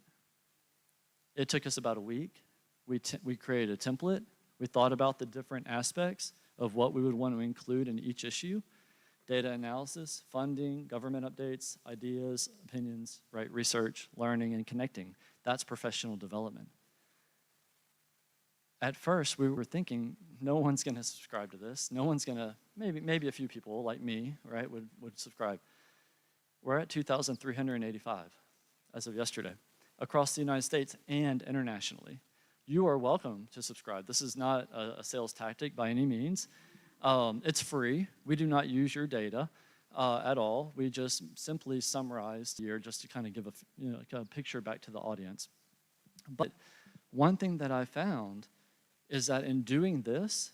Speaker 5: It took us about a week. We created a template. We thought about the different aspects of what we would want to include in each issue: data analysis, funding, government updates, ideas, opinions, right? Research, learning, and connecting. That's professional development. At first, we were thinking, no one's gonna subscribe to this. No one's gonna, maybe a few people like me, right, would subscribe. We're at 2,385 as of yesterday, across the United States and internationally. You are welcome to subscribe. This is not a sales tactic by any means. It's free. We do not use your data at all. We just simply summarized here just to kind of give a picture back to the audience. But one thing that I found is that in doing this,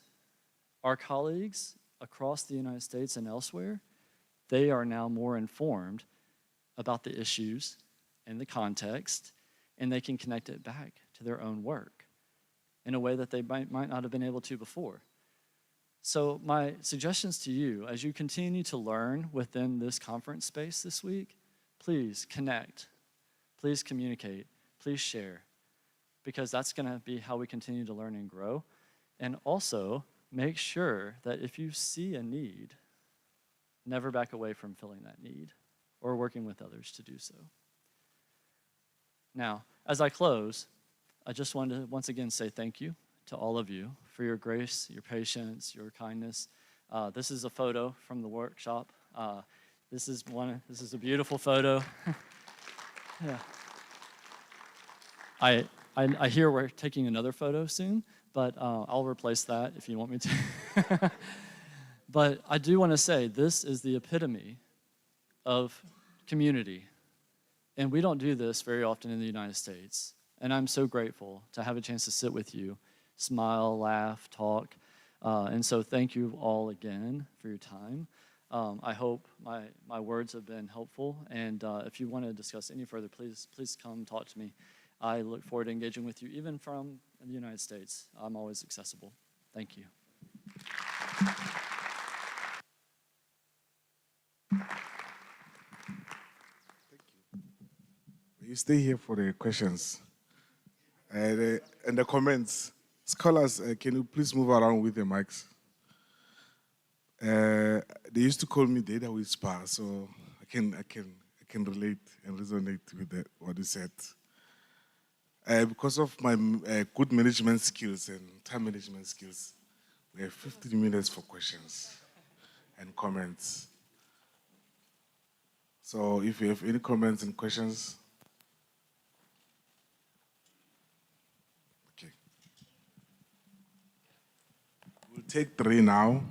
Speaker 5: our colleagues across the United States and elsewhere, they are now more informed about the issues and the context, and they can connect it back to their own work in a way that they might not have been able to before. So my suggestions to you, as you continue to learn within this conference space this week, please connect, please communicate, please share, because that's gonna be how we continue to learn and grow. And also, make sure that if you see a need, never back away from filling that need or working with others to do so. Now, as I close, I just want to once again say thank you to all of you for your grace, your patience, your kindness. This is a photo from the workshop. This is a beautiful photo. Yeah. I hear we're taking another photo soon, but I'll replace that if you want me to. But I do want to say this is the epitome of community. And we don't do this very often in the United States. And I'm so grateful to have a chance to sit with you, smile, laugh, talk. And so thank you all again for your time. I hope my words have been helpful. And if you want to discuss any further, please come talk to me. I look forward to engaging with you, even from the United States. I'm always accessible. Thank you.
Speaker 1: You stay here for the questions and the comments. Scholars, can you please move around with the mics? They used to call me Data Whisper, so I can relate and resonate with what you said. Because of my good management skills and time management skills, we have 15 minutes for questions and comments. So if you have any comments and questions, okay. We'll take 3 now,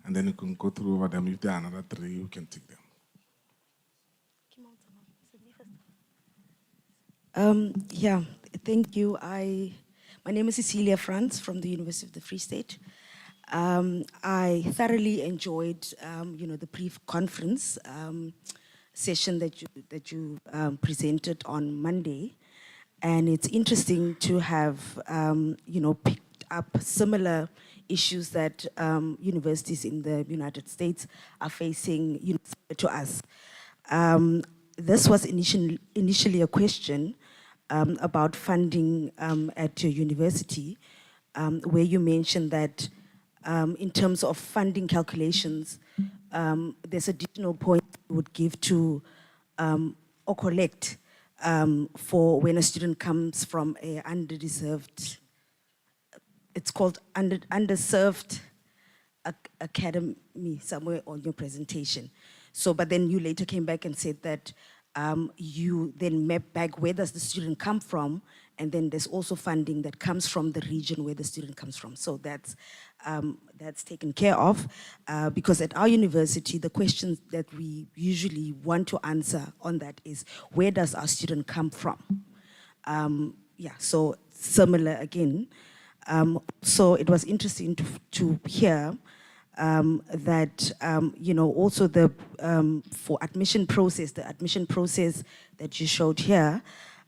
Speaker 1: and then you can go through over them. If there are another 3, you can take them.
Speaker 7: Yeah, thank you. My name is Cecilia Franz from the University of the Free State. I thoroughly enjoyed, the pre-conference session that you presented on Monday, and it's interesting to have, picked up similar issues that universities in the United States are facing, to us. This was initially a question about funding at your university, where you mentioned that in terms of funding calculations, there's additional points you would give to or collect for when a student comes from a underdeserved, it's called underserved academy somewhere on your presentation. So, but then you later came back and said that you then map back where does the student come from, and then there's also funding that comes from the region where the student comes from. So that's taken care of, because at our university, the questions that we usually want to answer on that is, where does our student come from? Yeah, so similar again. So it was interesting to hear that, also the, for admission process, the admission process that you showed here,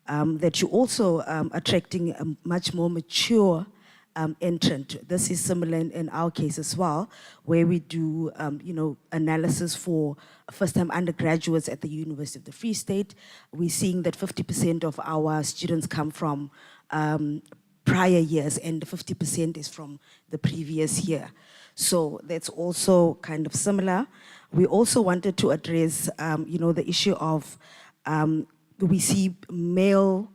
Speaker 7: that you also attracting a much more mature entrant. This is similar in our case as well, where we do, analysis for first-time undergraduates at the University of the Free State. We're seeing that 50% of our students come from prior years, and 50% is from the previous year. So that's also kind of similar. We also wanted to address, the issue of, we see male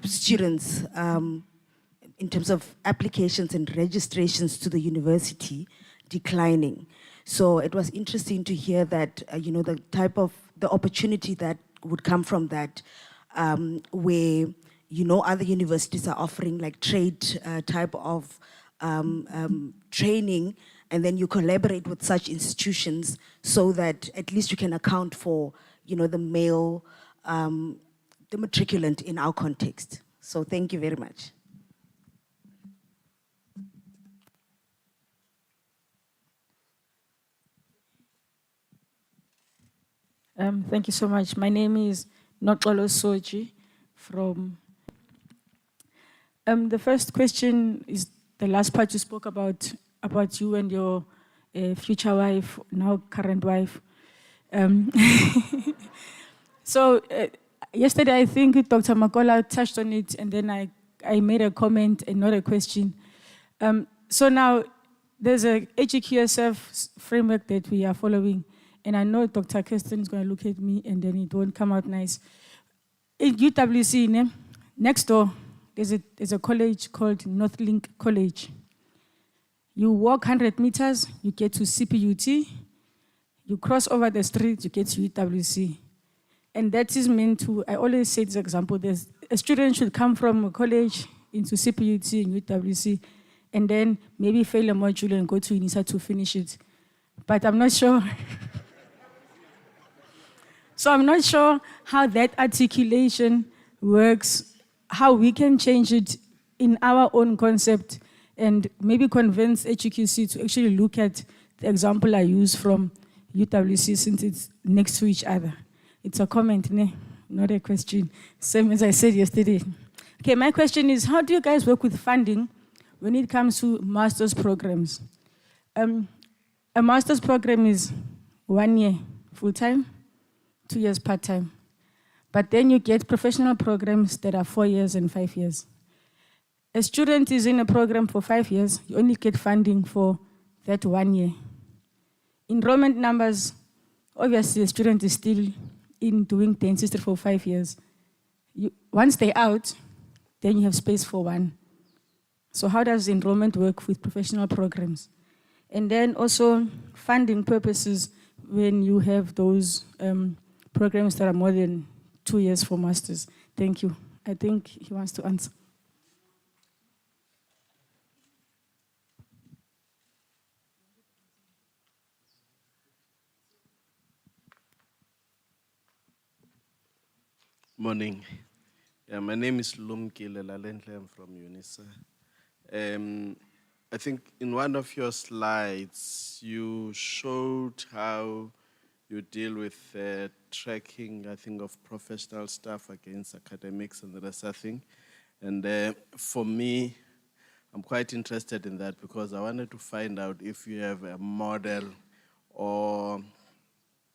Speaker 7: students in terms of applications and registrations to the university declining. So it was interesting to hear that, the type of, the opportunity that would come from that, where, other universities are offering like trade type of training, and then you collaborate with such institutions so that at least you can account for, the male, the matriculant in our context. So thank you very much.
Speaker 8: Thank you so much. My name is Noxolo Soji from... the first question is the last part you spoke about you and your future wife, now current wife. So yesterday, I think Dr. Makola touched on it, and then I made a comment and not a question. So now there's a HEQSF framework that we are following, and I know Dr. Kirsten is going to look at me and then it won't come out nice. In UWC, next door, there's a college called Northlink College. You walk 100 meters, you get to CPUT. You cross over the street, you get to UWC. And that is meant to, I always say this example, a student should come from a college into CPUT and UWC, and then maybe fail a module and go to UNISA to finish it. But I'm not sure. So I'm not sure how that articulation works, how we can change it in our own concept, and maybe convince HEQC to actually look at the example I use from UWC, since it's next to each other. It's a comment, not a question. Same as I said yesterday. Okay, my question is, how do you guys work with funding when it comes to master's programs? A master's program is 1 year full-time, 2 years part-time. But then you get professional programs that are 4 years and 5 years. A student is in a program for 5 years, you only get funding for that 1 year. Enrollment numbers, obviously the student is still in doing dentistry for 5 years. Once they're out, then you have space for one. So how does enrollment work with professional programs? And then also funding purposes when you have those programs that are more than 2 years for masters. Thank you. I think he wants to answer.
Speaker 9: Morning. Yeah, my name is Lumkile Lalendle. I'm from UNISA. I think in one of your slides, you showed how you deal with tracking, I think, of professional staff against academics and the rest of thing. And for me, I'm quite interested in that because I wanted to find out if you have a model or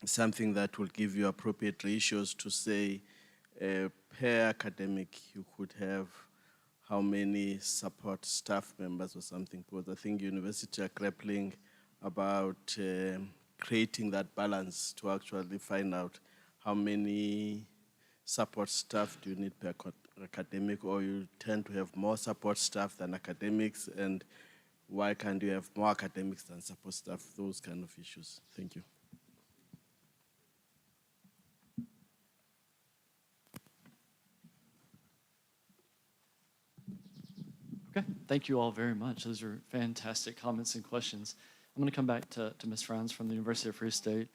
Speaker 9: something that will give you appropriate ratios to say per academic you could have how many support staff members or something, because I think universities are grappling about creating that balance to actually find out how many support staff do you need per academic, or you tend to have more support staff than academics, and why can't you have more academics than support staff, those kind of issues. Thank you.
Speaker 5: Okay, thank you all very much. Those are fantastic comments and questions. I'm going to come back to Ms. Franz from the University of Free State.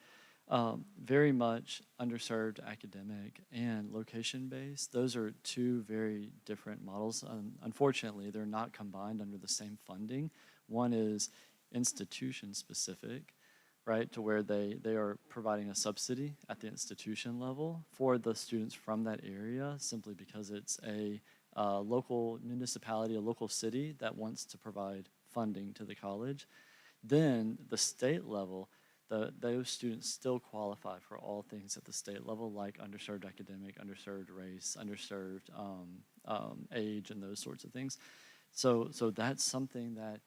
Speaker 5: Very much underserved academic and location-based. Those are two very different models. Unfortunately, they're not combined under the same funding. One is institution-specific, right, to where they are providing a subsidy at the institution level for the students from that area simply because it's a local municipality, a local city that wants to provide funding to the college. Then the state level, those students still qualify for all things at the state level, like underserved academic, underserved race, underserved age, and those sorts of things. So that's something that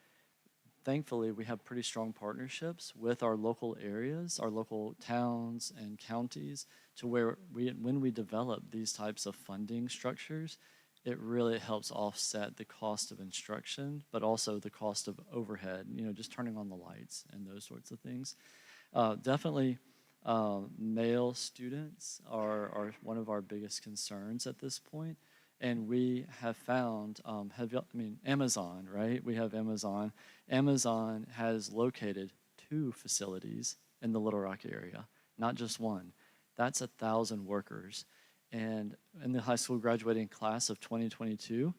Speaker 5: thankfully we have pretty strong partnerships with our local areas, our local towns and counties, to where when we develop these types of funding structures, it really helps offset the cost of instruction, but also the cost of overhead, just turning on the lights and those sorts of things. Definitely, male students are one of our biggest concerns at this point. And we have found, Amazon, right? We have Amazon. Amazon has located 2 facilities in the Little Rock area, not just one. That's 1,000 workers. And in the high school graduating class of 2022,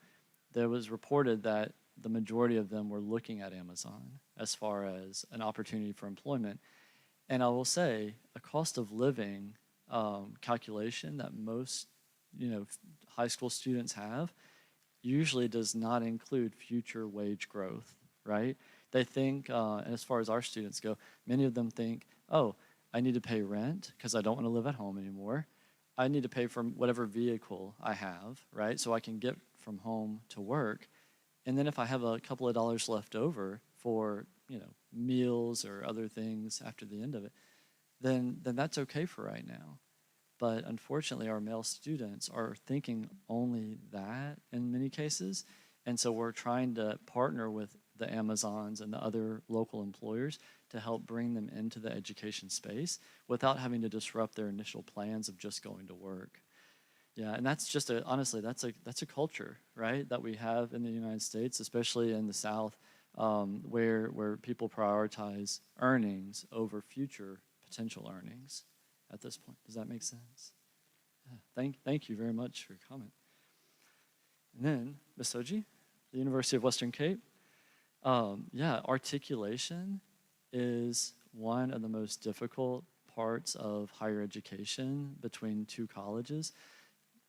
Speaker 5: there was reported that the majority of them were looking at Amazon as far as an opportunity for employment. And I will say, a cost of living calculation that most high school students have usually does not include future wage growth, right? They think, and as far as our students go, many of them think, oh, I need to pay rent because I don't want to live at home anymore. I need to pay for whatever vehicle I have, right? So I can get from home to work. And then if I have a couple of dollars left over for, meals or other things after the end of it, then that's okay for right now. But unfortunately, our male students are thinking only that in many cases. And so we're trying to partner with the Amazons and the other local employers to help bring them into the education space without having to disrupt their initial plans of just going to work. Yeah, and that's just honestly, that's a culture, right, that we have in the United States, especially in the South, where people prioritize earnings over future potential earnings at this point. Does that make sense? Yeah, thank you very much for your comment. And then, Ms. Soji, the University of Western Cape. Articulation is one of the most difficult parts of higher education between 2 colleges.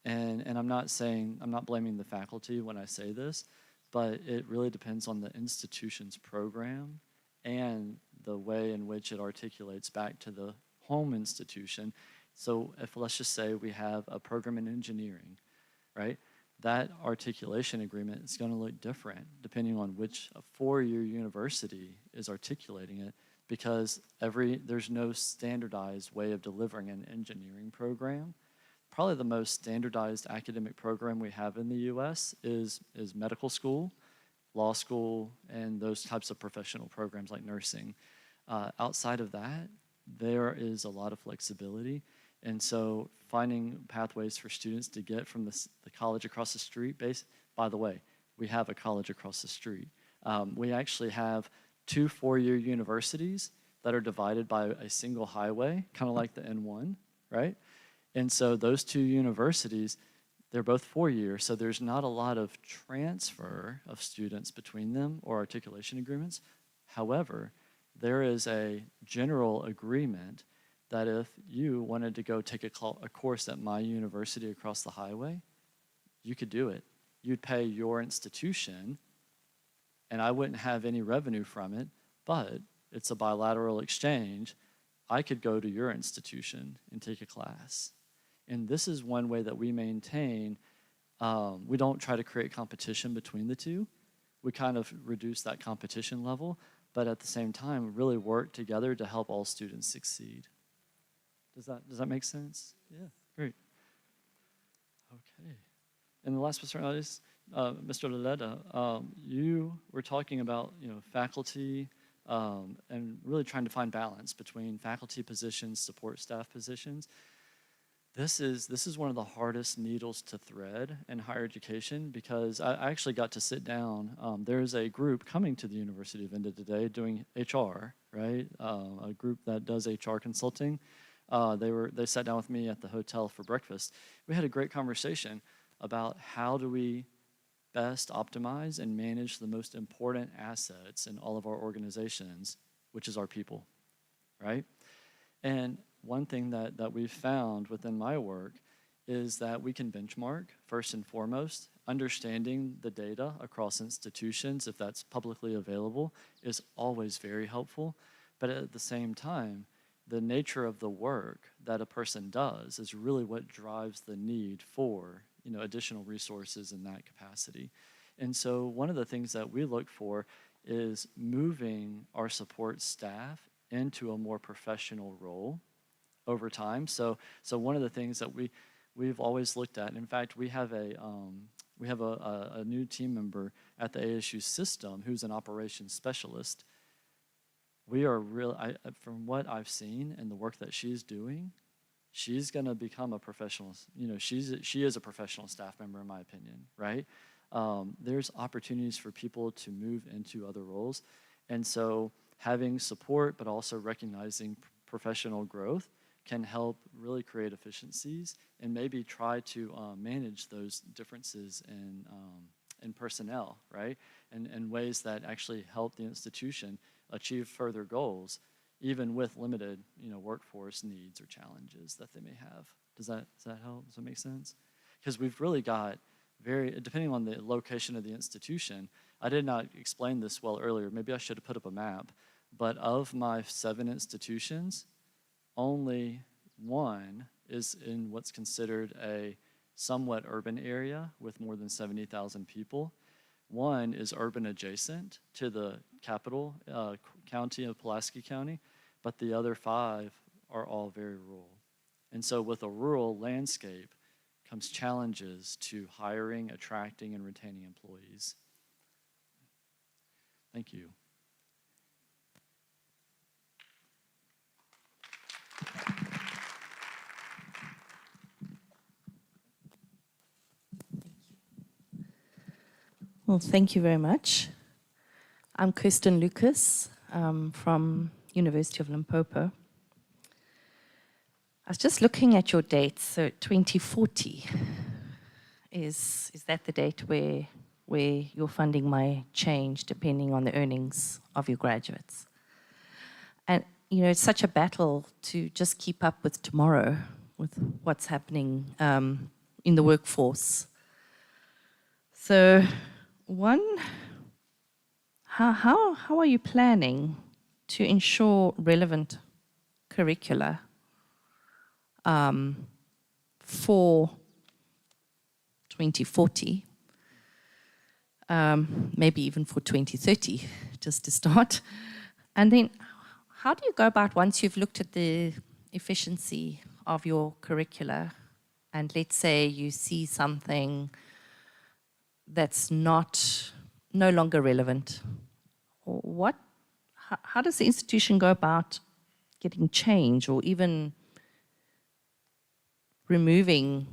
Speaker 5: And I'm not blaming the faculty when I say this, but it really depends on the institution's program and the way in which it articulates back to the home institution. So if, let's just say we have a program in engineering, right? That articulation agreement is going to look different depending on which 4-year university is articulating it, because there's no standardized way of delivering an engineering program. Probably the most standardized academic program we have in the US is medical school, law school, and those types of professional programs like nursing. Outside of that, there is a lot of flexibility. And so finding pathways for students to get from the college across the street, by the way, we have a college across the street. We actually have 2 4-year universities that are divided by a single highway, kind of like the N1, right? And so those two universities, they're both 4 years, so there's not a lot of transfer of students between them or articulation agreements. However, there is a general agreement that if you wanted to go take a course at my university across the highway, you could do it. You'd pay your institution, and I wouldn't have any revenue from it, but it's a bilateral exchange. I could go to your institution and take a class. And this is one way that we maintain, we don't try to create competition between the two. We kind of reduce that competition level, but at the same time, really work together to help all students succeed. Does that make sense? Yeah, great. Okay. And the last but certainly not least, Mr. Leleda, you were talking about faculty and really trying to find balance between faculty positions, support staff positions. This is one of the hardest needles to thread in higher education because I actually got to sit down. There's a group coming to the University of Venda today doing HR, right? A group that does HR consulting. They sat down with me at the hotel for breakfast. We had a great conversation about how do we best optimize and manage the most important assets in all of our organizations, which is our people, right? And one thing that we've found within my work is that we can benchmark, first and foremost. Understanding the data across institutions, if that's publicly available, is always very helpful. But at the same time, the nature of the work that a person does is really what drives the need for additional resources in that capacity. And so one of the things that we look for is moving our support staff into a more professional role over time. So one of the things that we've always looked at, in fact, we have a new team member at the ASU system who's an operations specialist. We are from what I've seen and the work that she's doing, she's going to become a professional. She is a professional staff member, in my opinion, right? There's opportunities for people to move into other roles. And so having support, but also recognizing professional growth can help really create efficiencies and maybe try to manage those differences in personnel, right? And ways that actually help the institution achieve further goals, even with limited, workforce needs or challenges that they may have. Does that help? Does that make sense? Because we've really got depending on the location of the institution, I did not explain this well earlier. Maybe I should have put up a map. But of my 7 institutions, only one is in what's considered a somewhat urban area with more than 70,000 people. One is urban adjacent to the capital county of Pulaski County, but the other 5 are all very rural. And so with a rural landscape comes challenges to hiring, attracting, and retaining employees. Thank you.
Speaker 10: Well, thank you very much. I'm Kirsten Lucas from University of Limpopo. I was just looking at your dates. So 2040, is that the date where your funding might change depending on the earnings of your graduates? And it's such a battle to just keep up with tomorrow, with what's happening in the workforce. So one, how are you planning to ensure relevant curricula for 2040, maybe even for 2030, just to start? And then how do you go about, once you've looked at the efficiency of your curricula, and let's say you see something that's no longer relevant, how does the institution go about getting change or even removing,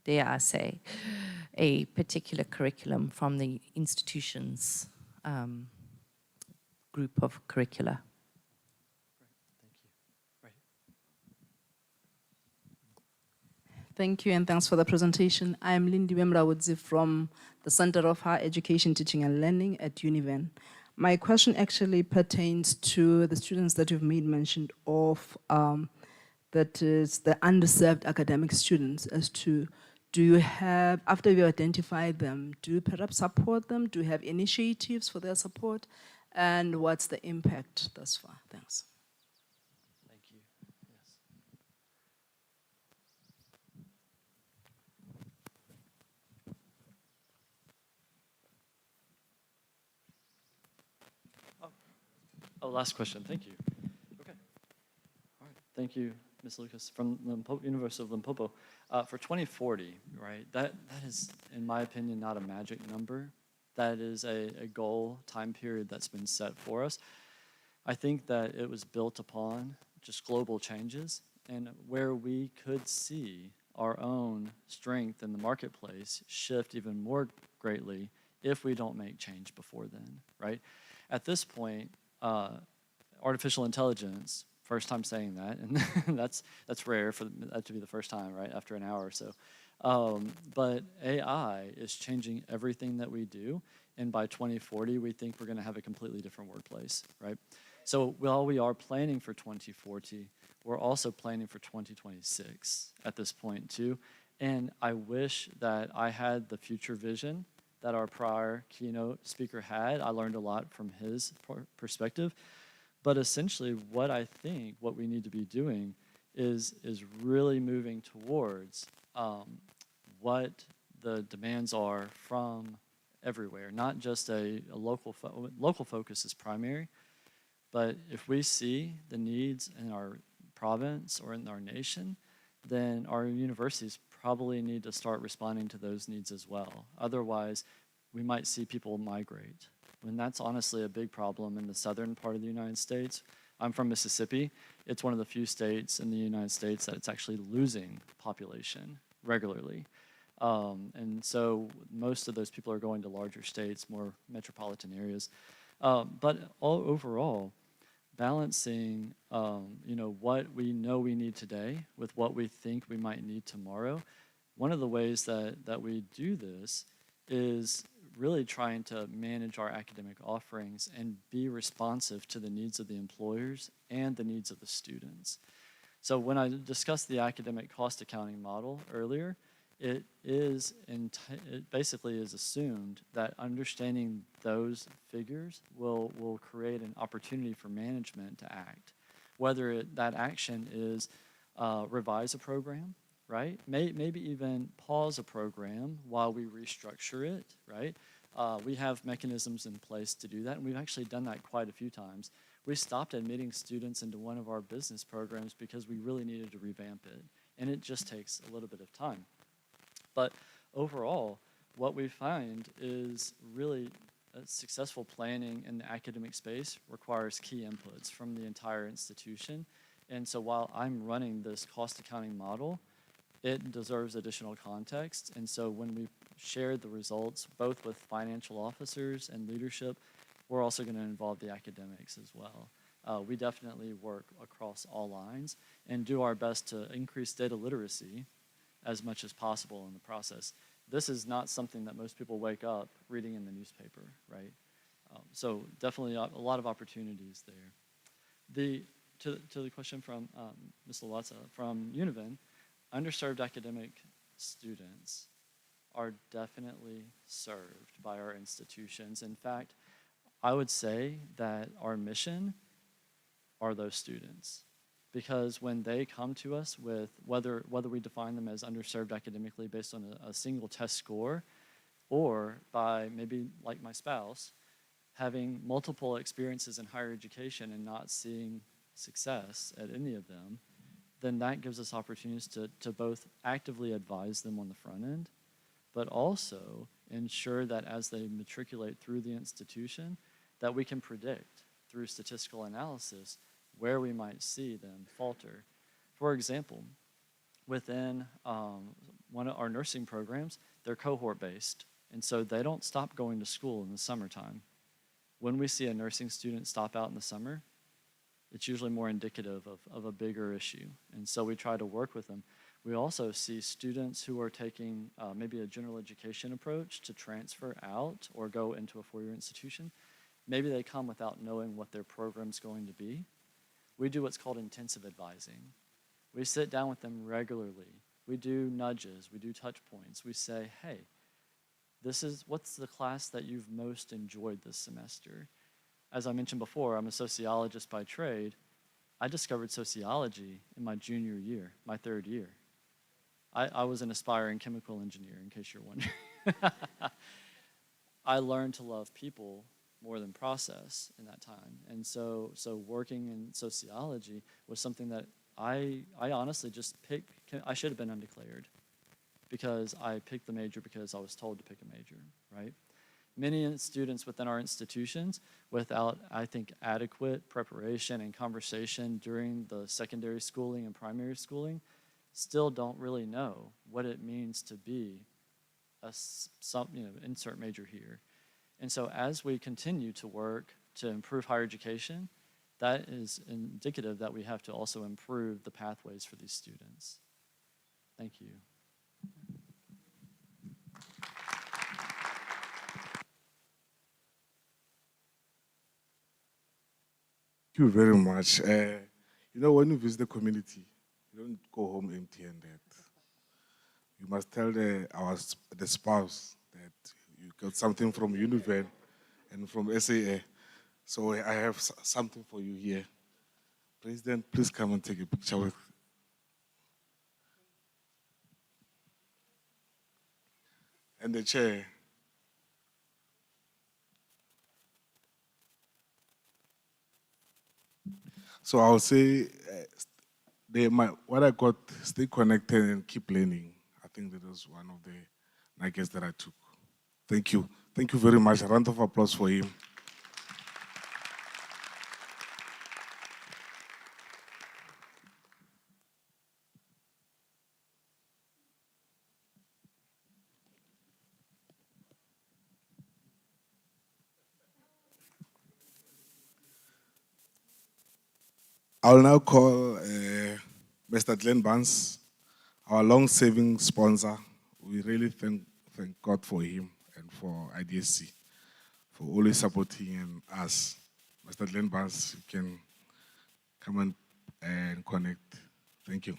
Speaker 10: dare I say, a particular curriculum from the institution's group of curricula?
Speaker 5: Great, thank you. Right.
Speaker 11: Thank you and thanks for the presentation. I am Lindy Wemrawudzi from the Center of Higher Education, Teaching and Learning at Univen. My question actually pertains to the students that you've made mention of, that is the underserved academic students, as to, do you have, after you identify them, do you perhaps support them? Do you have initiatives for their support? And what's the impact thus far? Thanks.
Speaker 5: Thank you. Yes. Oh, last question. Thank you. Okay. All right. Thank you, Ms. Lucas from University of Limpopo. For 2040, right, that is, in my opinion, not a magic number. That is a goal time period that's been set for us. I think that it was built upon just global changes, and where we could see our own strength in the marketplace shift even more greatly if we don't make change before then, right? At this point, artificial intelligence, first time saying that, and that's rare for that to be the first time, right, after an hour or so. But AI is changing everything that we do, and by 2040, we think we're gonna have a completely different workplace, right? So while we are planning for 2040, we're also planning for 2026 at this point too. And I wish that I had the future vision that our prior keynote speaker had. I learned a lot from his perspective. But essentially what I think what we need to be doing is really moving towards what the demands are from everywhere, not just a local focus is primary, but if we see the needs in our province or in our nation, then our universities probably need to start responding to those needs as well. Otherwise, we might see people migrate. And that's honestly a big problem in the southern part of the United States. I'm from Mississippi. It's one of the few states in the United States that it's actually losing population regularly. And so most of those people are going to larger states, more metropolitan areas. But overall, balancing what we know we need today with what we think we might need tomorrow, one of the ways that we do this is really trying to manage our academic offerings and be responsive to the needs of the employers and the needs of the students. So when I discussed the academic cost accounting model earlier, it basically is assumed that understanding those figures will create an opportunity for management to act. Whether that action is revise a program, right? Maybe even pause a program while we restructure it, right? We have mechanisms in place to do that, and we've actually done that quite a few times. We stopped admitting students into one of our business programs because we really needed to revamp it, and it just takes a little bit of time. But overall, what we find is really successful planning in the academic space requires key inputs from the entire institution. And so while I'm running this cost accounting model, it deserves additional context. And so when we share the results, both with financial officers and leadership, we're also going to involve the academics as well. We definitely work across all lines and do our best to increase data literacy as much as possible in the process. This is not something that most people wake up reading in the newspaper, right? So definitely a lot of opportunities there. To the question from Ms. Lawatsa from Univen, underserved academic students are definitely served by our institutions. In fact, I would say that our mission are those students. Because when they come to us with whether we define them as underserved academically based on a single test score, or by maybe like my spouse, having multiple experiences in higher education and not seeing success at any of them, then that gives us opportunities to both actively advise them on the front end, but also ensure that as they matriculate through the institution, that we can predict through statistical analysis where we might see them falter. For example, within one of our nursing programs, they're cohort-based, and so they don't stop going to school in the summertime. When we see a nursing student stop out in the summer, it's usually more indicative of a bigger issue, and so we try to work with them. We also see students who are taking maybe a general education approach to transfer out or go into a four-year institution. Maybe they come without knowing what their program's going to be. We do what's called intensive advising. We sit down with them regularly. We do nudges, we do touch points. We say, hey, what's the class that you've most enjoyed this semester? As I mentioned before, I'm a sociologist by trade. I discovered sociology in my junior year, my third year. I was an aspiring chemical engineer, in case you're wondering. I learned to love people more than process in that time. And so working in sociology was something that I honestly just picked. I should have been undeclared because I picked the major because I was told to pick a major, right? Many students within our institutions, without, I think, adequate preparation and conversation during the secondary schooling and primary schooling, still don't really know what it means to be insert major here. And so as we continue to work to improve higher education, that is indicative that we have to also improve the pathways for these students. Thank you.
Speaker 1: Thank you very much. When you visit the community, you don't go home empty-handed. You must tell the spouse that you got something from Univen and from SAAIR. So I have something for you here. President, please come and take a picture with. And the chair. So I'll say, what I got, stay connected and keep learning. I think that was one of the nuggets that I took. Thank you. Thank you very much. A round of applause for him. I'll now call Mr. Glenn Barnes, our long-serving sponsor. We really thank God for him and for IDSC for always supporting us. Mr. Glenn Barnes, you can come and connect. Thank you.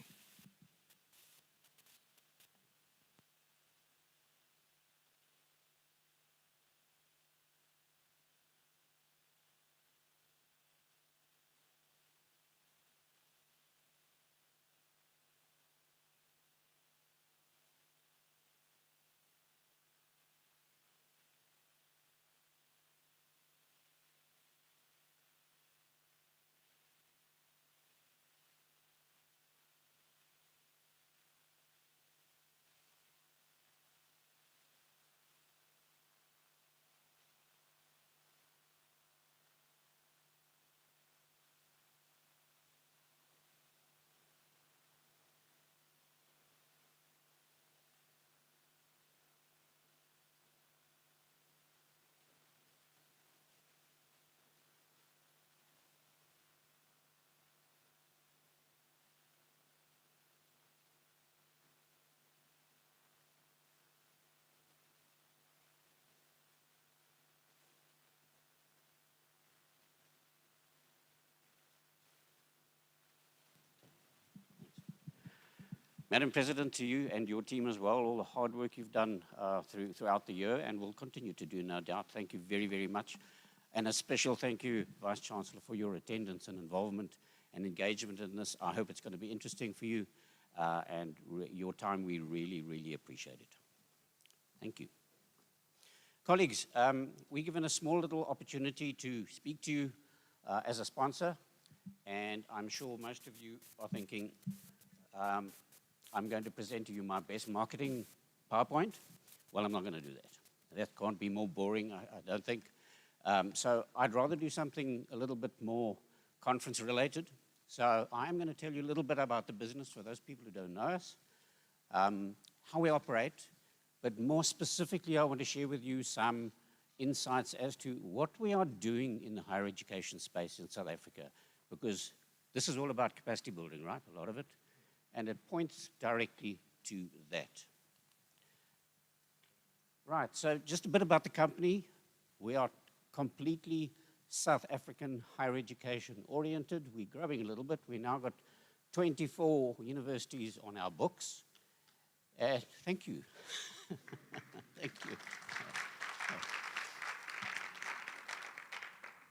Speaker 12: Madam President, to you and your team as well, all the hard work you've done throughout the year and will continue to do, no doubt. Thank you very, very much. And a special thank you, Vice Chancellor, for your attendance and involvement and engagement in this. I hope it's going to be interesting for you and your time, we really, really appreciate it. Thank you. Colleagues, we're given a small little opportunity to speak to you as a sponsor, and I'm sure most of you are thinking, I'm going to present to you my best marketing PowerPoint. Well, I'm not going to do that. That can't be more boring, I don't think. So I'd rather do something a little bit more conference related. So I'm going to tell you a little bit about the business for those people who don't know us, how we operate, but more specifically, I want to share with you some insights as to what we are doing in the higher education space in South Africa, because this is all about capacity building, right? A lot of it. and it points directly to that. Right, so just a bit about the company. We are completely South African higher education oriented. We're growing a little bit. We now got 24 universities on our books. Thank you. Thank you.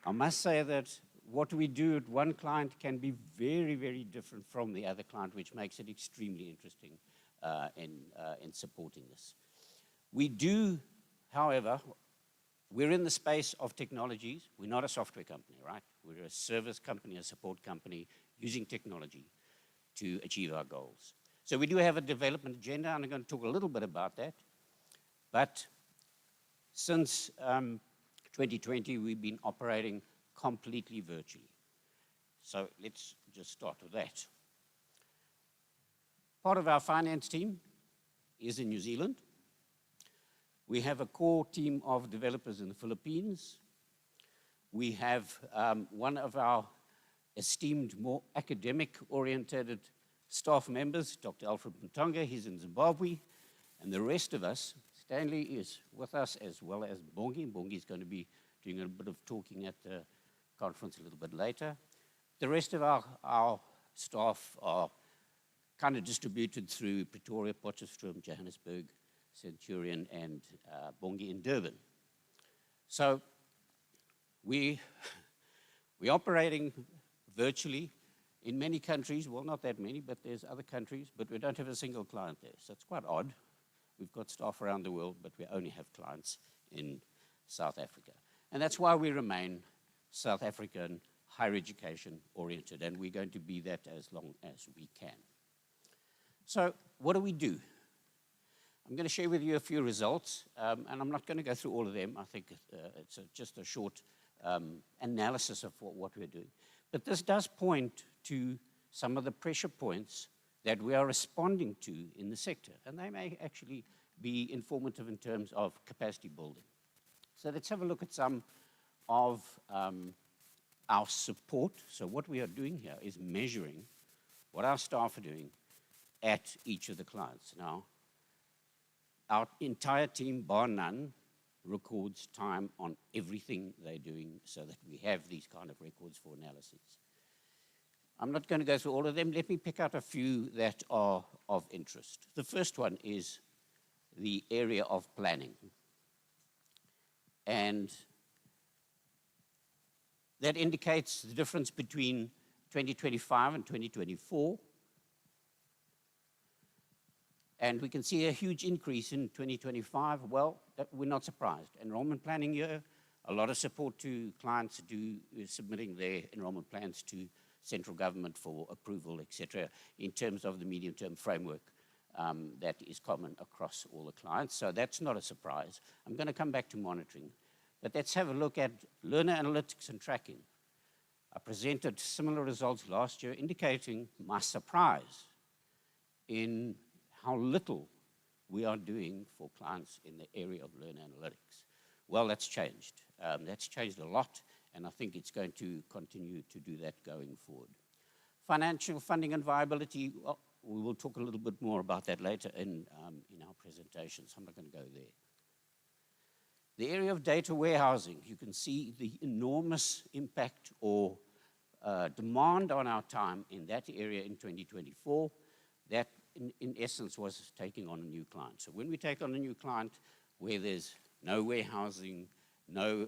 Speaker 12: I must say that what we do at one client can be very, very different from the other client, which makes it extremely interesting in supporting this. We do, however, we're in the space of technologies. We're not a software company, right? We're a service company, a support company, using technology to achieve our goals. So we do have a development agenda, and I'm going to talk a little bit about that. But since 2020, we've been operating completely virtually. So let's just start with that. Part of our finance team is in New Zealand. We have a core team of developers in the Philippines. We have one of our esteemed, more academic-oriented staff members, Dr. Alfred Mtonga, he's in Zimbabwe. And the rest of us, Stanley is with us, as well as Bongi. Bongi is going to be doing a bit of talking at the conference a little bit later. The rest of our staff are kind of distributed through Pretoria, Potchefstroom, Johannesburg, Centurion, and Bongi in Durban. So we're operating virtually in many countries. Well, not that many, but there's other countries, but we don't have a single client there. So it's quite odd. We've got staff around the world, but we only have clients in South Africa. And that's why we remain South African higher education oriented, and we're going to be that as long as we can. So what do? I'm going to share with you a few results, and I'm not going to go through all of them. I think it's just a short analysis of what we're doing. But this does point to some of the pressure points that we are responding to in the sector, and they may actually be informative in terms of capacity building. So let's have a look at some of our support. So what we are doing here is measuring what our staff are doing at each of the clients. Now, our entire team, bar none, records time on everything they're doing so that we have these kind of records for analysis. I'm not going to go through all of them. Let me pick out a few that are of interest. The first one is the area of planning. And that indicates the difference between 2025 and 2024. And we can see a huge increase in 2025. Well, we're not surprised. Enrollment planning year, a lot of support to clients submitting their enrollment plans to central government for approval, etc., in terms of the medium-term framework that is common across all the clients. So that's not a surprise. I'm going to come back to monitoring. But let's have a look at learner analytics and tracking. I presented similar results last year, indicating my surprise in how little we are doing for clients in the area of learner analytics. Well, that's changed. That's changed a lot, and I think it's going to continue to do that going forward. Financial funding and viability, well, we will talk a little bit more about that later in our presentation, so I'm not going to go there. The area of data warehousing, you can see the enormous impact or demand on our time in that area in 2024. That, in essence, was taking on a new client. So when we take on a new client where there's no warehousing, no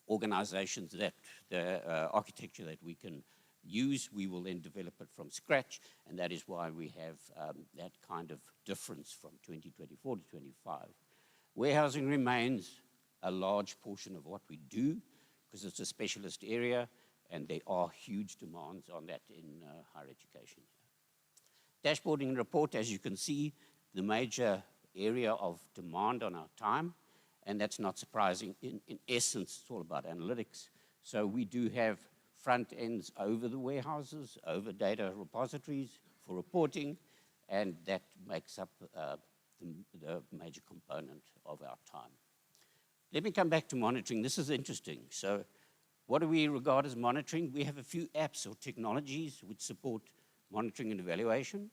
Speaker 12: organizations that the architecture that we can use, we will then develop it from scratch, and that is why we have that kind of difference from 2024 to 25. Warehousing remains a large portion of what we do because it's a specialist area, and there are huge demands on that in higher education. Dashboarding and report, as you can see, the major area of demand on our time, and that's not surprising. In essence, it's all about analytics. So we do have front ends over the warehouses, over data repositories for reporting, and that makes up the major component of our time. Let me come back to monitoring. This is interesting. So what do we regard as monitoring? We have a few apps or technologies which support monitoring and evaluation,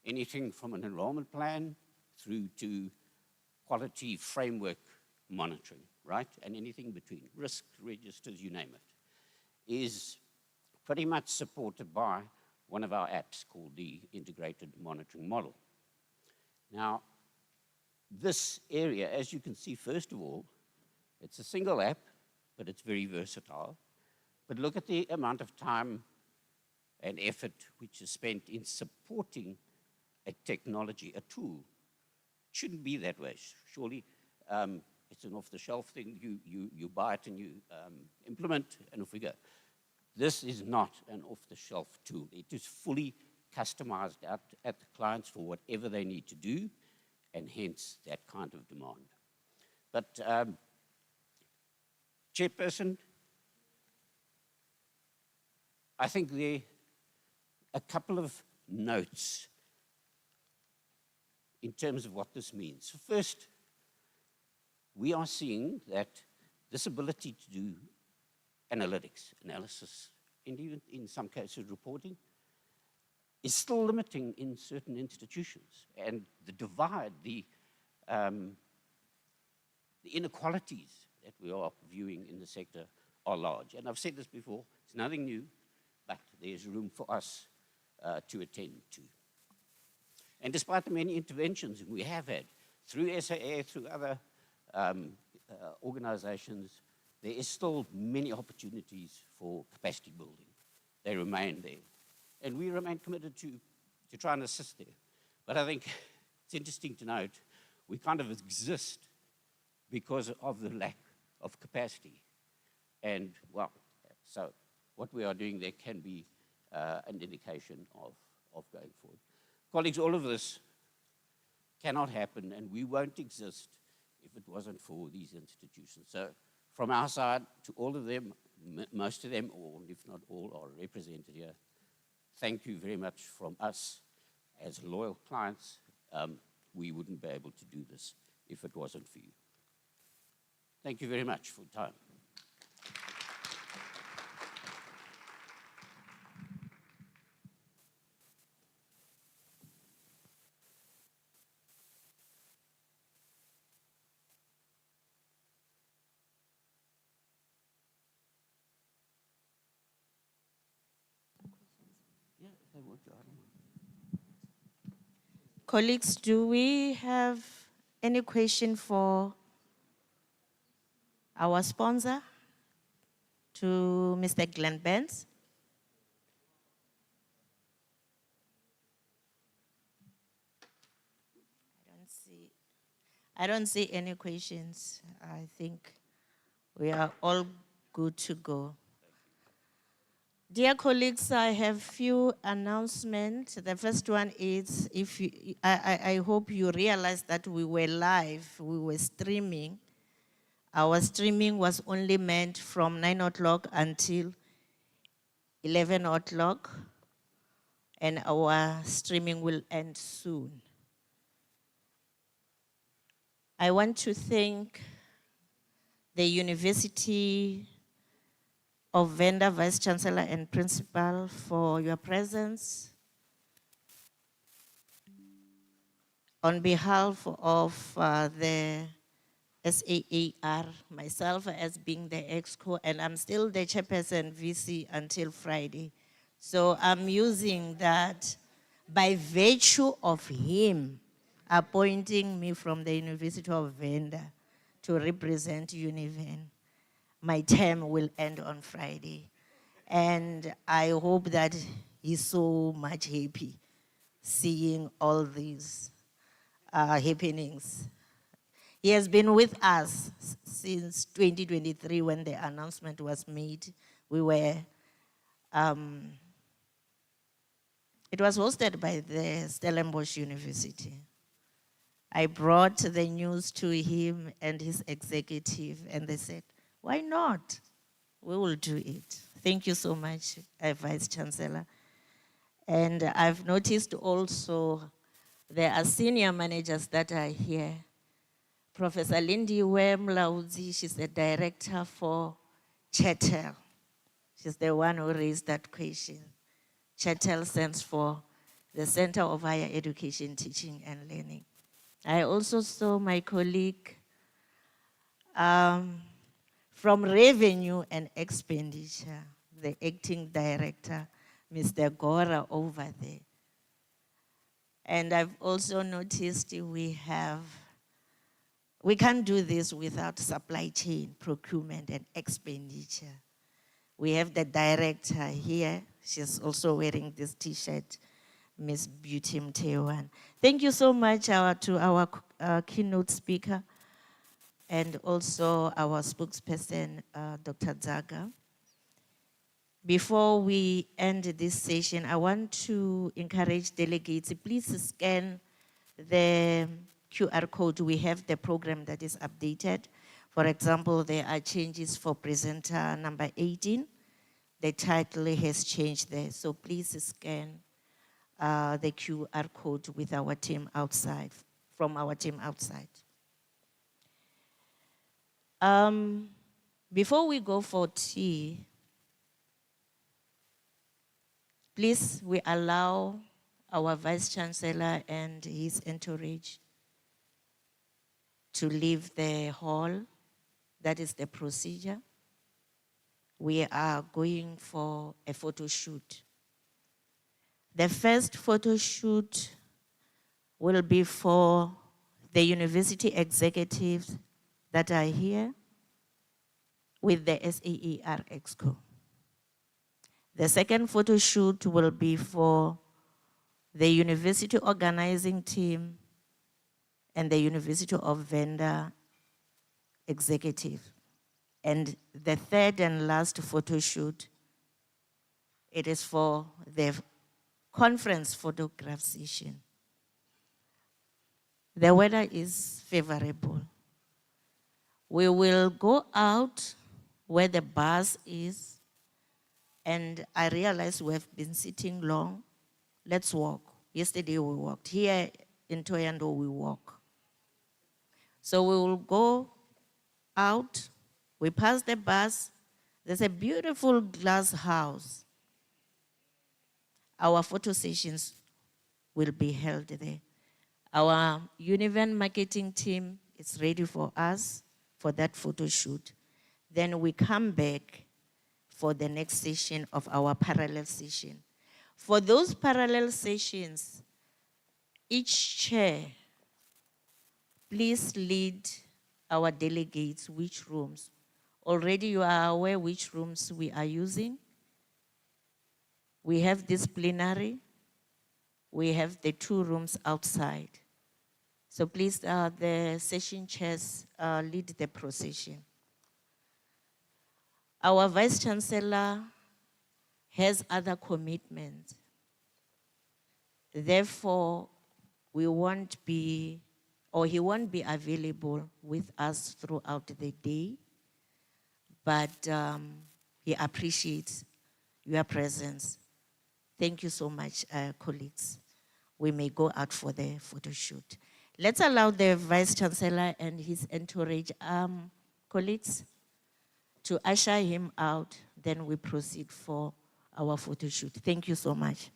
Speaker 12: anything from an enrollment plan through to quality framework monitoring, right? And anything between, risk registers, you name it, is pretty much supported by one of our apps called the Integrated Monitoring Model. Now, this area, as you can see, first of all, it's a single app, but it's very versatile. But look at the amount of time and effort which is spent in supporting a technology, a tool. It shouldn't be that way. Surely it's an off-the-shelf thing. You buy it and you implement, and off we go. This is not an off-the-shelf tool. It is fully customized out at the clients for whatever they need to do, and hence that kind of demand. But Chairperson, I think there are a couple of notes in terms of what this means. First, we are seeing that this ability to do analytics, analysis, and even in some cases reporting, is still limiting in certain institutions. And the divide, the inequalities that we are viewing in the sector are large. And I've said this before, it's nothing new, but there's room for us to attend to. And despite the many interventions we have had through SAAIR, through other organizations, there is still many opportunities for capacity building. They remain there. And we remain committed to try and assist there. But I think it's interesting to note, we kind of exist because of the lack of capacity. And, well, so what we are doing there can be an indication of going forward. Colleagues, all of this cannot happen, and we won't exist if it wasn't for these institutions. So from our side, to all of them, most of them, or if not all, are represented here. Thank you very much from us as loyal clients. We wouldn't be able to do this if it wasn't for you. Thank you very much for your time.
Speaker 2: Colleagues, do we have any question for our sponsor, to Mr. Glenn Benz? I don't see any questions. I think we are all good to go. Dear colleagues, I have few announcements. The first one is, I hope you realize that we were live, we were streaming. Our streaming was only meant from 9 o'clock until 11 o'clock, and our streaming will end soon. I want to thank the University of Venda Vice Chancellor and Principal for your presence. On behalf of the SAAIR, myself as being the EXCO, and I'm still the chairperson VC until Friday. So I'm using that by virtue of him appointing me from the University of Venda to represent Univen. My term will end on Friday. And I hope that he's so much happy seeing all these happenings. He has been with us since 2023 when the announcement was made. We were, it was hosted by the Stellenbosch University. I brought the news to him and his executive, and they said, why not? We will do it. Thank you so much, Vice Chancellor. And I've noticed also there are senior managers that are here. Professor Lindy Mlaudzi, she's the director for Chettel. She's the one who raised that question. Chattel stands for the Center of Higher Education, Teaching and Learning. I also saw my colleague from Revenue and Expenditure, the acting director, Mr. Gora, over there. And I've also noticed we can't do this without supply chain, procurement, and expenditure. We have the director here. She's also wearing this T-shirt, Miss Beauty Mtewan. Thank you so much to our keynote speaker and also our spokesperson, Dr. Zaga. Before we end this session, I want to encourage delegates, please scan the QR code. We have the program that is updated. For example, there are changes for presenter number 18. The title has changed there, so please scan the QR code with our team outside, from our team outside. Before we go for tea, please, we allow our Vice-Chancellor and his entourage to leave the hall. That is the procedure. We are going for a photo shoot. The first photo shoot will be for the university executives that are here with the SAAIR Exco. The second photo shoot will be for the university organizing team and the University of Venda executive. And the third and last photo shoot, it is for the conference photograph session. The weather is favorable. We will go out where the bus is, and I realize we have been sitting long. Let's walk. Yesterday we walked. Here in Toyando we walk. So we will go out. We pass the bus. There's a beautiful glass house. Our photo sessions will be held there. Our Univen marketing team is ready for us for that photo shoot. Then we come back for the next session of our parallel session. For those parallel sessions, each chair, please lead our delegates which rooms. Already you are aware which rooms we are using. We have this plenary. We have the 2 rooms outside. So please, the session chairs lead the procession. Our Vice-Chancellor has other commitments. Therefore, he won't be available with us throughout the day, but he appreciates your presence. Thank you so much, colleagues. We may go out for the photo shoot. Let's allow the Vice-Chancellor and his entourage colleagues to usher him out, then we proceed for our photo shoot. Thank you so much.